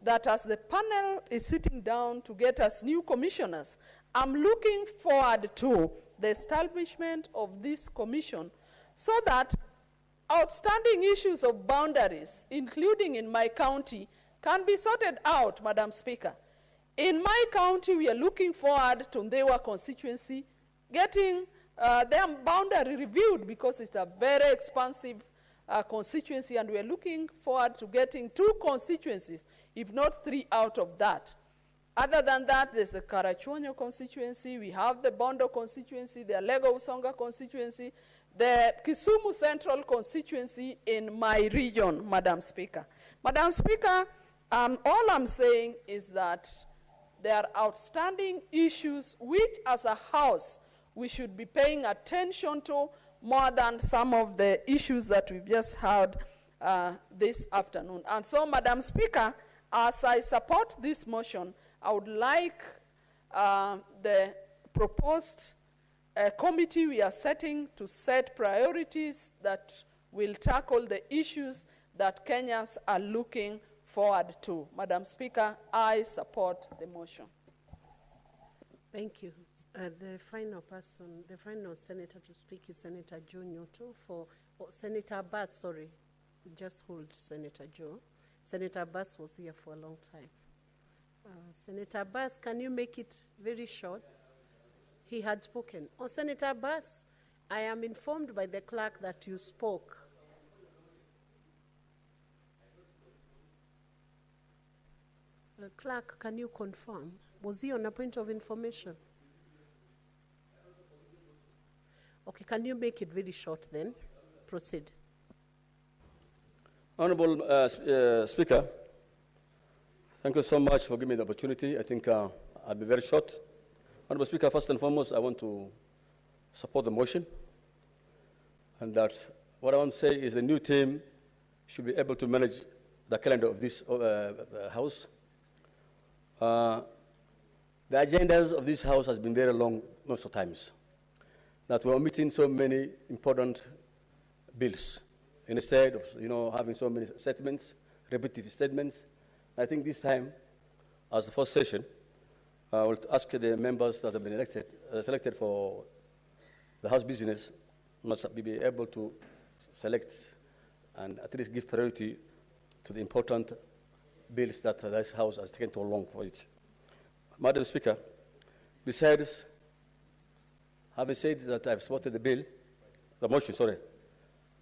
Speaker 18: that as the panel is sitting down to get us new commissioners, I'm looking forward to the establishment of this commission so that outstanding issues of boundaries, including in my county, can be sorted out, Madam Speaker. In my county, we are looking forward to Ndewa constituency getting their boundary reviewed, because it's a very expansive constituency, and we are looking forward to getting 2 constituencies, if not 3 out of that. Other than that, there's a Karachuonyo constituency, we have the Bondo constituency, the Alego Usonga constituency, the Kisumu Central constituency in my region, Madam Speaker. Madam Speaker, all I'm saying is that there are outstanding issues which, as a House, we should be paying attention to more than some of the issues that we've just heard this afternoon. And so, Madam Speaker, as I support this motion, I would like the proposed committee we are setting to set priorities that will tackle the issues that Kenyans are looking forward to. Madam Speaker, I support the motion.
Speaker 1: Thank you. The final person, the final senator to speak is Senator Joe Nyoto Senator Abbas, sorry. Just hold Senator Joe. Senator Abbas was here for a long time. Senator Abbas, can you make it very short? He had spoken. Senator Abbas, I am informed by the clerk that you spoke. Clerk, can you confirm? Was he on a point of information? Okay, can you make it very short then? Proceed.
Speaker 22: Honorable Speaker, thank you so much for giving me the opportunity. I think I'll be very short. Honorable Speaker, first and foremost, I want to support the motion. And that what I want to say is the new team should be able to manage the calendar of this House. The agendas of this House has been very long most of the times. That we're omitting so many important bills instead of having so many statements, repetitive statements. I think this time, as the first session, I will ask the members that have been selected for the House business must be able to select and at least give priority to the important bills that this House has taken too long for it. Madam Speaker, besides having said that I've supported the motion,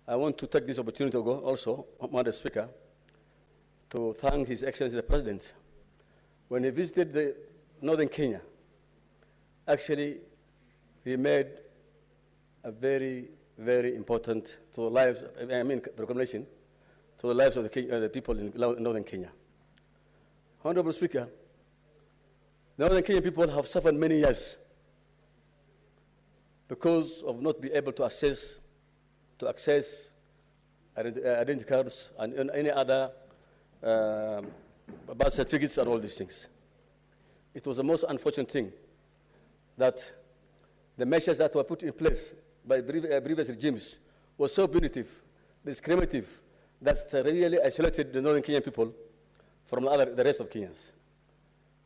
Speaker 22: I want to take this opportunity also, Madam Speaker, to thank His Excellency the President. When he visited Northern Kenya, actually, he made a very, very important recommendation to the lives of the people in Northern Kenya. Honorable Speaker, the Northern Kenyan people have suffered many years because of not being able to access identity cards and any other birth certificates and all these things. It was the most unfortunate thing that the measures that were put in place by previous regimes were so punitive, discriminative, that really isolated the Northern Kenyan people from the rest of Kenyans.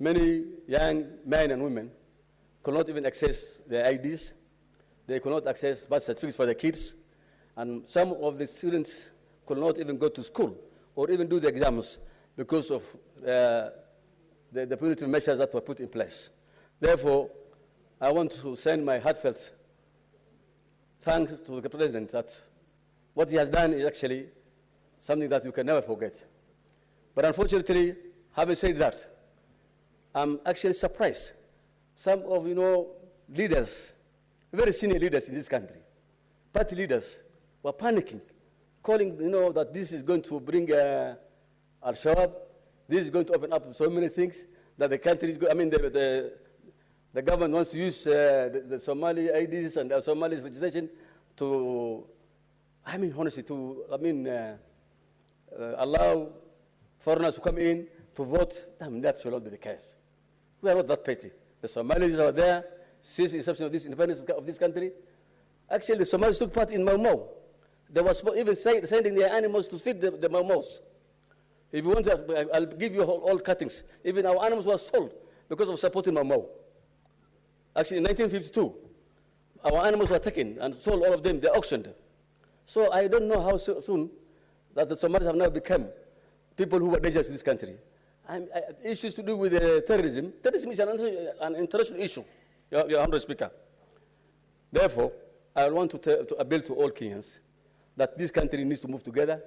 Speaker 22: Many young men and women could not even access their IDs. They could not access birth certificates for their kids. And some of the students could not even go to school or even do the exams because of the punitive measures that were put in place. Therefore, I want to send my heartfelt thanks to the President that what he has done is actually something that you can never forget. But unfortunately, having said that, I'm actually surprised. Some of, leaders, very senior leaders in this country, party leaders, were panicking, calling, that this is going to bring Al-Shabaab, this is going to open up so many things, that the country is going, the government wants to use the Somali IDs and the Somali legislation to, allow foreigners to come in to vote. That should not be the case. We are not that petty. The Somalis are there since the inception of this independence of this country. Actually, the Somalis took part in Mau Mau. They were even sending their animals to feed the Mau Maus. If you want, I'll give you all cuttings. Even our animals were sold because of supporting Mau Mau. Actually, in 1952, our animals were taken and sold, all of them, they auctioned. So I don't know how soon that the Somalis have now become people who were dangerous in this country. Issues to do with terrorism. Terrorism is an international issue, Your Honourable Speaker. Therefore, I want to appeal to all Kenyans that this country needs to move together,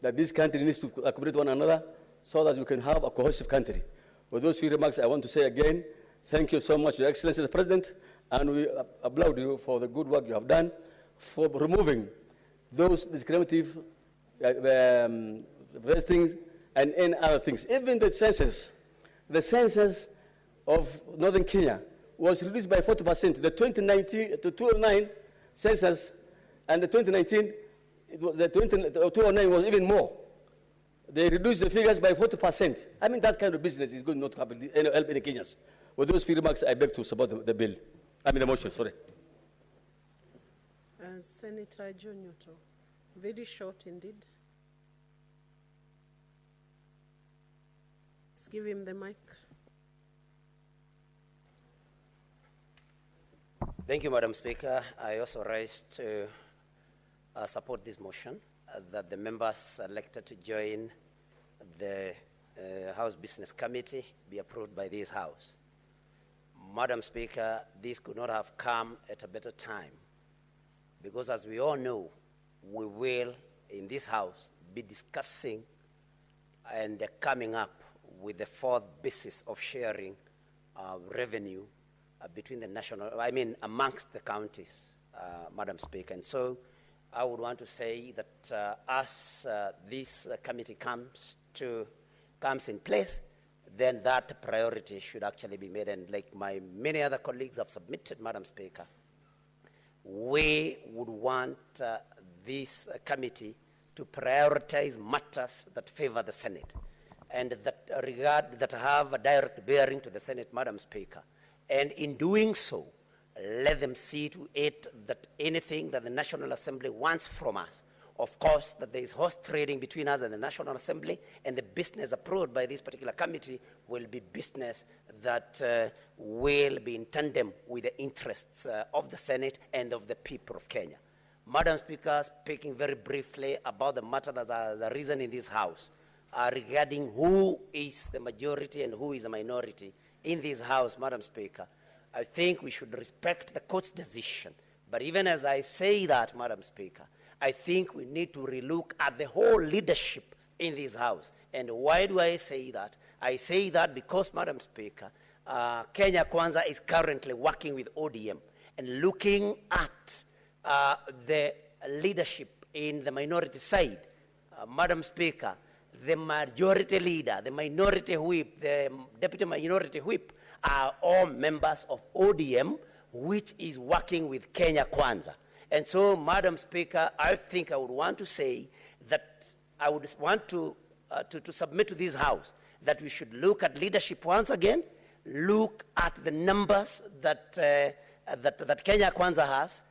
Speaker 22: that this country needs to accommodate one another so that we can have a cohesive country. With those few remarks, I want to say again, thank you so much, Your Excellency the President, and we applaud you for the good work you have done for removing those discriminative things and any other things. Even the census of Northern Kenya was reduced by 40%. The 2009 census and the 2019, the 2009 was even more. They reduced the figures by 40%. That kind of business is going not to help any Kenyans. With those few remarks, I beg to support the bill. The motion, sorry.
Speaker 1: Senator John Nyoto, very short indeed. Let's give him the mic.
Speaker 19: Thank you, Madam Speaker. I also rise to support this motion that the members elected to join the House Business Committee be approved by this House. Madam Speaker, this could not have come at a better time because, as we all know, we will, in this House, be discussing and coming up with the fourth basis of sharing revenue between the amongst the counties, Madam Speaker. And so I would want to say that as this committee comes in place, then that priority should actually be made. And like my many other colleagues have submitted, Madam Speaker, we would want this committee to prioritize matters that favor the Senate and that have a direct bearing to the Senate, Madam Speaker. And in doing so, let them see to it that anything that the National Assembly wants from us, of course, that there is horse trading between us and the National Assembly, and the business approved by this particular committee will be business that will be in tandem with the interests of the Senate and of the people of Kenya. Madam Speaker, speaking very briefly about the matter that has arisen in this House regarding who is the majority and who is a minority in this House, Madam Speaker, I think we should respect the court's decision. But even as I say that, Madam Speaker, I think we need to relook at the whole leadership in this House. And why do I say that? I say that because, Madam Speaker, Kenya Kwanza is currently working with ODM and looking at the leadership in the minority side. Madam Speaker, the majority leader, the minority whip, the deputy minority whip are all members of ODM, which is working with Kenya Kwanza. And so, Madam Speaker, I think I would want to say that I would want to submit to this House that we should look at leadership once again, look at the numbers that Kenya Kwanza has,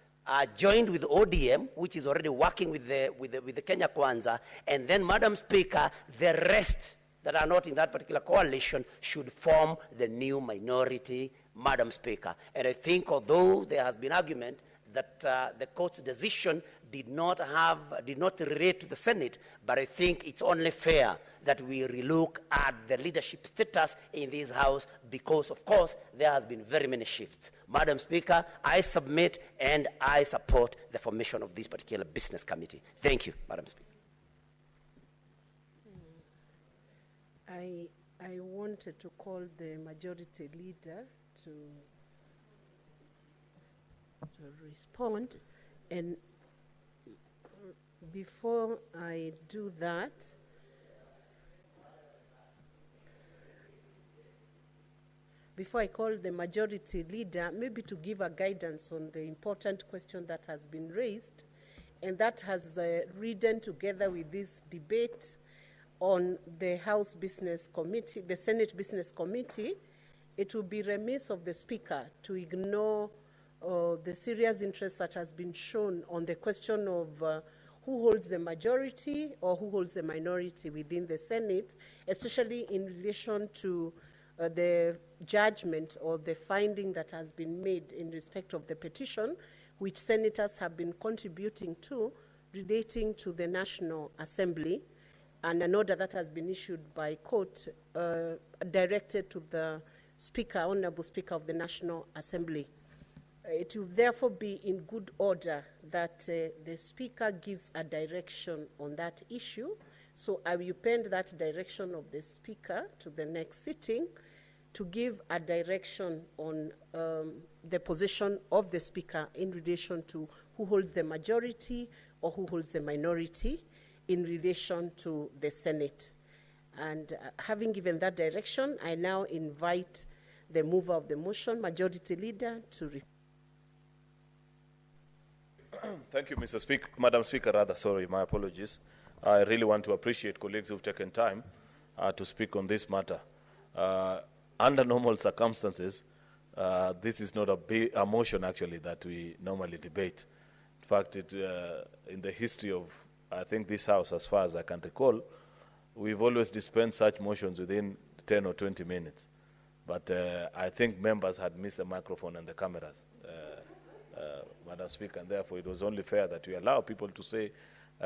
Speaker 19: joined with ODM, which is already working with the Kenya Kwanza, and then, Madam Speaker, the rest that are not in that particular coalition should form the new minority, Madam Speaker. And I think although there has been argument that the court's decision did not relate to the Senate, but I think it's only fair that we relook at the leadership status in this House because, of course, there has been very many shifts. Madam Speaker, I submit and I support the formation of this particular business committee. Thank you, Madam Speaker.
Speaker 1: I wanted to call the majority leader to respond, and before I do that, before I call the majority leader, maybe to give a guidance on the important question that has been raised, and that has ridden together with this debate on the House Business Committee, the Senate Business Committee. It would be remiss of the Speaker to ignore the serious interest that has been shown on the question of who holds the majority or who holds the minority within the Senate, especially in relation to the judgment or the finding that has been made in respect of the petition, which senators have been contributing to, relating to the National Assembly, and an order that has been issued by court directed to the Speaker, Honorable Speaker of the National Assembly. It will therefore be in good order that the Speaker gives a direction on that issue. So I will append that direction of the Speaker to the next sitting to give a direction on the position of the Speaker in relation to who holds the majority or who holds the minority in relation to the Senate. And having given that direction, I now invite the mover of the motion, Majority Leader, to reply.
Speaker 11: Thank you, Mr. Speaker. Madam Speaker, sorry, my apologies. I really want to appreciate colleagues who've taken time to speak on this matter. Under normal circumstances, this is not a motion, actually, that we normally debate. In fact, in the history of, I think, this House, as far as I can recall, we've always dispensed such motions within 10 or 20 minutes. But I think members had missed the microphone and the cameras, Madam Speaker, and therefore it was only fair that we allow people to say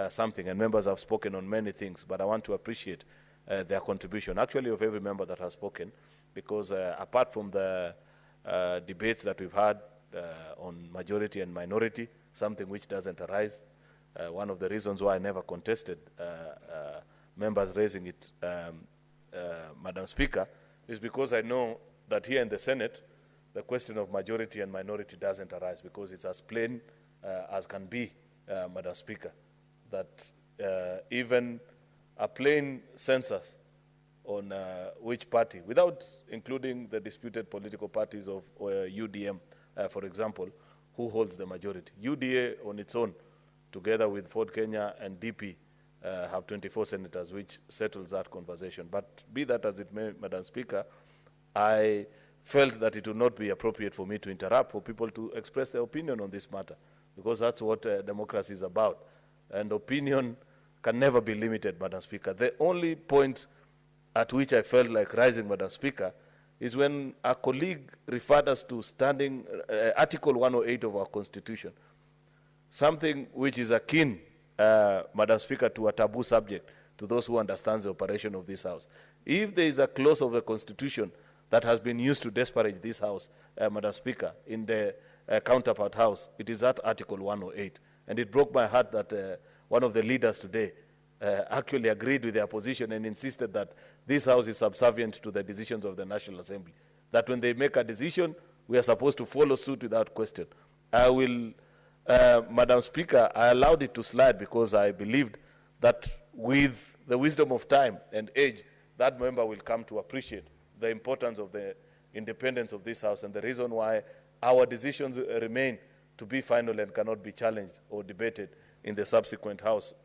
Speaker 11: something. And members have spoken on many things, but I want to appreciate their contribution, actually, of every member that has spoken, because apart from the debates that we've had on majority and minority, something which doesn't arise, one of the reasons why I never contested members raising it Madam Speaker, is because I know that here in the Senate, the question of majority and minority doesn't arise because it's as plain as can be, Madam Speaker, that even a plain census on which party, without including the disputed political parties of UDM, for example, who holds the majority. UDA on its own, together with Ford Kenya and DP, have 24 senators, which settles that conversation. But be that as it may, Madam Speaker, I felt that it would not be appropriate for me to interrupt for people to express their opinion on this matter, because that's what democracy is about. And opinion can never be limited, Madam Speaker. The only point at which I felt like rising, Madam Speaker, is when a colleague referred us to standing Article 108 of our Constitution, something which is akin, Madam Speaker, to a taboo subject to those who understand the operation of this House. If there is a clause of the Constitution that has been used to disparage this House, Madam Speaker, in the counterpart House, it is that Article 108. And it broke my heart that one of the leaders today actually agreed with their position and insisted that this House is subservient to the decisions of the National Assembly. That when they make a decision, we are supposed to follow suit without question. I will, Madam Speaker, I allowed it to slide because I believed that with the wisdom of time and age, that member will come to appreciate the importance of the independence of this House and the reason why our decisions remain to be final and cannot be challenged or debated in the subsequent House,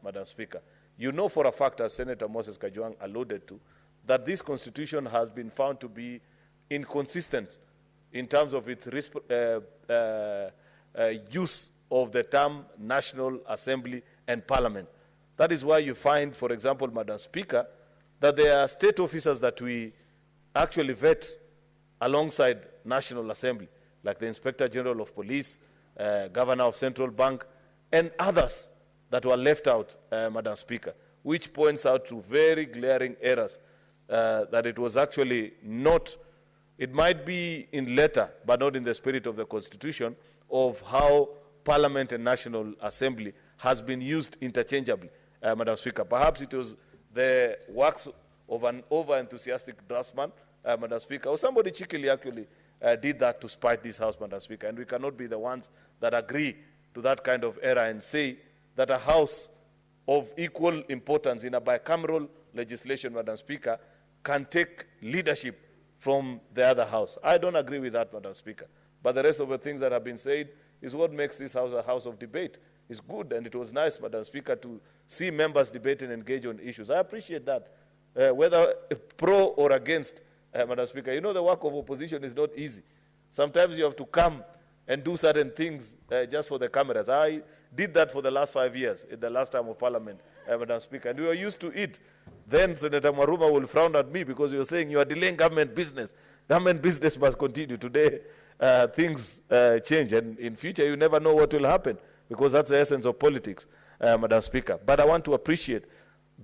Speaker 11: Madam Speaker. You know for a fact, as Senator Moses Kajwang alluded to, that this Constitution has been found to be inconsistent in terms of its use of the term National Assembly and Parliament. That is why you find, for example, Madam Speaker, that there are state officers that we actually vet alongside National Assembly, like the Inspector General of Police, Governor of Central Bank, and others that were left out, Madam Speaker, which points out to very glaring errors that it was actually not, it might be in letter, but not in the spirit of the Constitution, of how Parliament and National Assembly has been used interchangeably, Madam Speaker. Perhaps it was the works of an over-enthusiastic draftsman, Madam Speaker, or somebody cheekily actually did that to spite this House, Madam Speaker, and we cannot be the ones that agree to that kind of error and say that a House of equal importance in a bicameral legislation, Madam Speaker, can take leadership from the other House. I don't agree with that, Madam Speaker. But the rest of the things that have been said is what makes this House a House of debate. It's good, and it was nice, Madam Speaker, to see members debate and engage on issues. I appreciate that, whether pro or against, Madam Speaker. You know, the work of opposition is not easy. Sometimes you have to come and do certain things just for the cameras. I did that for the last 5 years, in the last time of Parliament, Madam Speaker, and we were used to it. Then Senator Maruma will frown at me because you are saying you are delaying government business. Government business must continue. Today, things change, and in future you never know what will happen because that's the essence of politics, Madam Speaker. But I want to appreciate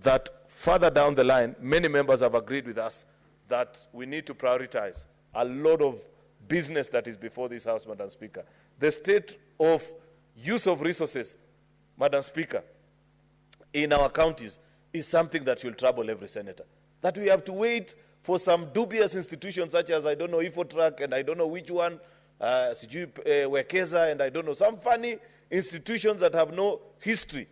Speaker 11: that further down the line, many members have agreed with us that we need to prioritize a lot of business that is before this House, Madam Speaker. The state of use of resources, Madam Speaker, in our counties is something that will trouble every senator. That we have to wait for some dubious institutions such as, I don't know, Infotrack, and I don't know which one, Wekeza, and I don't know, some funny institutions that have no history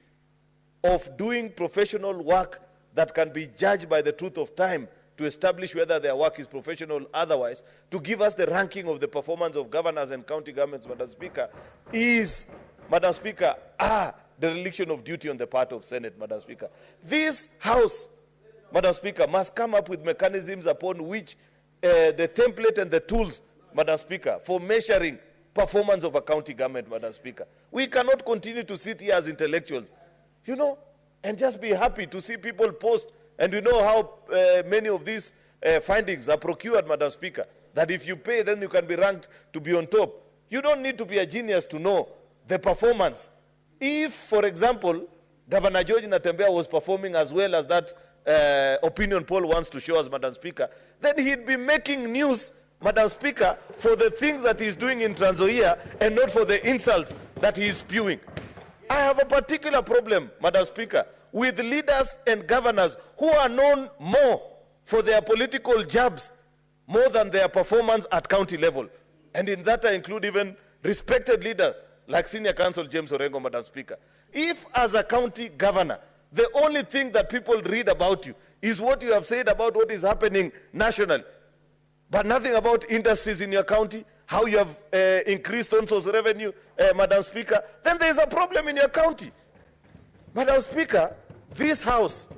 Speaker 11: of doing professional work that can be judged by the truth of time to establish whether their work is professional or otherwise, to give us the ranking of the performance of governors and county governments, Madam Speaker, is, Madam Speaker, the dereliction of duty on the part of Senate, Madam Speaker. This House, Madam Speaker, must come up with mechanisms upon which the template and the tools, Madam Speaker, for measuring performance of a county government, Madam Speaker. We cannot continue to sit here as intellectuals, you know, and just be happy to see people post. And we know how many of these findings are procured, Madam Speaker, that if you pay, then you can be ranked to be on top. You don't need to be a genius to know the performance. If, for example, Governor George Natembeya was performing as well as that opinion poll wants to show us, Madam Speaker, then he'd be making news, Madam Speaker, for the things that he's doing in Trans Nzoia and not for the insults that he's spewing. I have a particular problem, Madam Speaker, with leaders and governors who are known more for their political jabs more than their performance at county level. And in that I include even respected leader like Senior Counsel James Orengo, Madam Speaker. If as a county governor, the only thing that people read about you is what you have said about what is happening nationally, but nothing about industries in your county, how you have increased on-source revenue, Madam Speaker, then there is a problem in your county. Madam Speaker, this House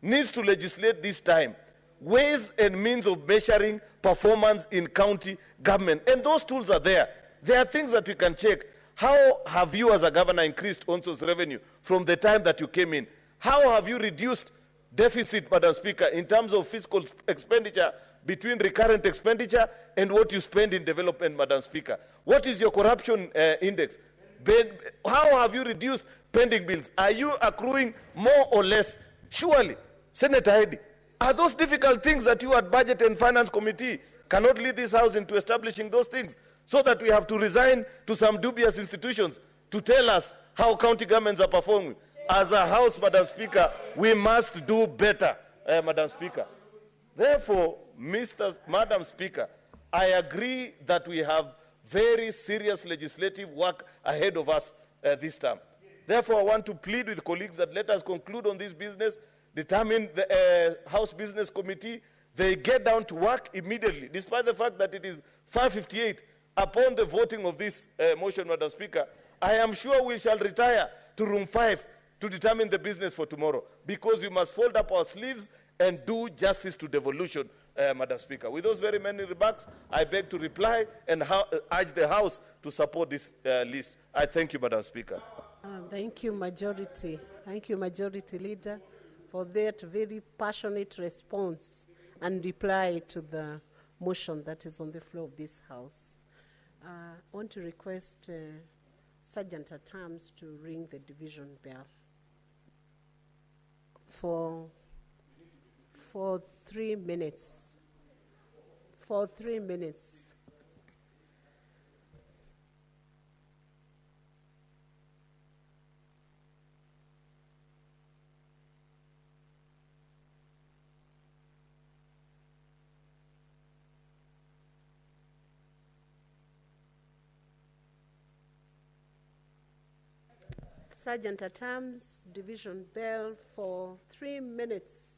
Speaker 11: needs to legislate this time ways and means of measuring performance in county government. And those tools are there. There are things that we can check. How have you as a governor increased on-source revenue from the time that you came in? How have you reduced deficit, Madam Speaker, in terms of fiscal expenditure between recurrent expenditure and what you spend in development, Madam Speaker? What is your corruption index? How have you reduced pending bills? Are you accruing more or less? Surely, Senator Heidi, are those difficult things that you at Budget and Finance Committee cannot lead this House into establishing those things so that we have to resign to some dubious institutions to tell us how county governments are performing? As a House, Madam Speaker, we must do better, Madam Speaker. Therefore, Madam Speaker, I agree that we have very serious legislative work ahead of us this time. Therefore, I want to plead with colleagues that let us conclude on this business, determine the House Business Committee, they get down to work immediately, despite the fact that it is 5:58 upon the voting of this motion, Madam Speaker. I am sure we shall retire to room 5 to determine the business for tomorrow, because we must fold up our sleeves and do justice to devolution, Madam Speaker. With those very many remarks, I beg to reply and urge the House to support this list. I thank you, Madam Speaker.
Speaker 1: Thank you, Majority. Thank you, Majority Leader, for that very passionate response and reply to the motion that is on the floor of this House. I want to request Sergeant at Arms to ring the division bell for 3 minutes. For 3 minutes. Sergeant at Arms, division bell for 3 minutes.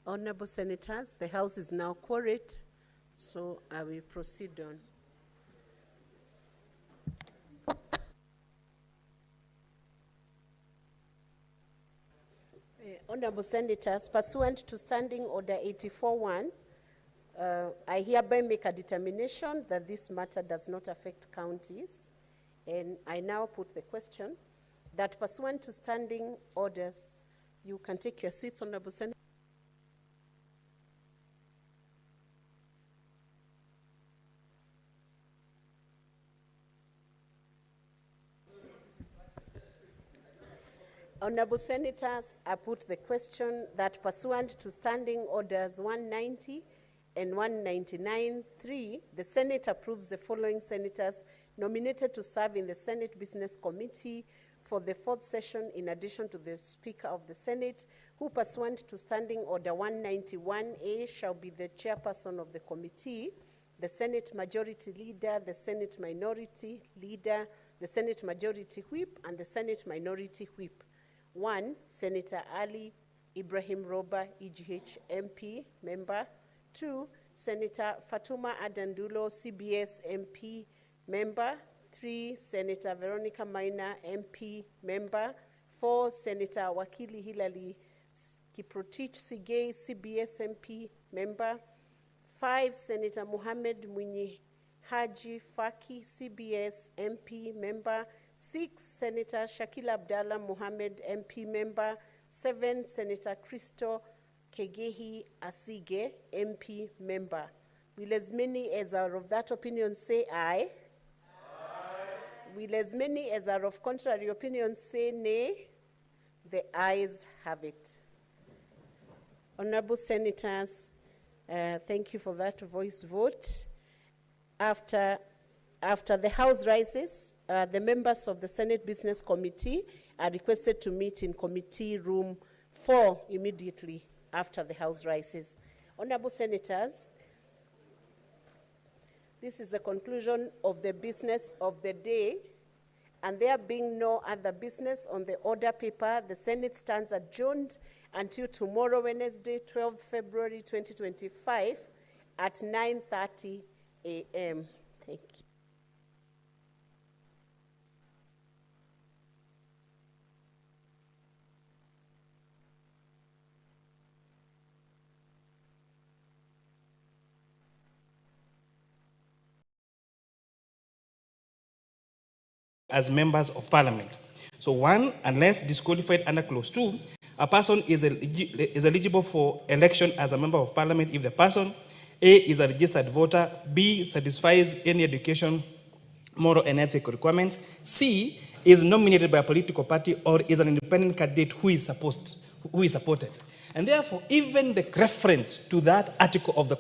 Speaker 1: Honorable Senators, the House is now quorate, so I will proceed on. Honorable Senators, pursuant to Standing Order 84-1, I hereby make a determination that this matter does not affect counties. And I now put the question that pursuant to standing orders, you can take your seats, Honorable Senator. Honorable Senators, I put the question that pursuant to Standing Orders 190 and 199.3, the Senate approves the following senators nominated to serve in the Senate Business Committee for the 4th session, in addition to the Speaker of the Senate, who pursuant to Standing Order 191A shall be the chairperson of the committee, the Senate Majority Leader, the Senate Minority Leader, the Senate Majority Whip, and the Senate Minority Whip. 1, Senator Ali Ibrahim Roba, EGH MP, member. 2, Senator Fatuma Adandulo, CBS MP, member. 3, Senator Veronica Maina, MP, member. 4, Senator Wakili Hilali Kiprotich Sigei, CBS MP, member. 5, Senator Mohamed Mwinyi Haji Faki, CBS MP, member. 6, Senator Shakil Abdallah Mohamed, MP, member. 7, Senator Christo Kegehi Asige, MP, member. Will as many as are of that opinion say aye? Aye. Will as many as are of contrary opinion say nay? The ayes have it. Honorable Senators, thank you for that voice vote. After the House rises, the members of the Senate Business Committee are requested to meet in Committee Room 4 immediately after the House rises. Honorable Senators, this is the conclusion of the business of the day, and there being no other business on the order paper, the Senate stands adjourned until tomorrow, Wednesday, 12th February 2025 at 9:30 a.m. Thank you.
Speaker 7: As members of parliament. So 1, unless disqualified under clause 2, a person is eligible for election as a member of parliament if the person A is a registered voter, B satisfies any education, moral and ethical requirements, C is nominated by a political party or is an independent candidate who is supported. And therefore, even the reference to that article of the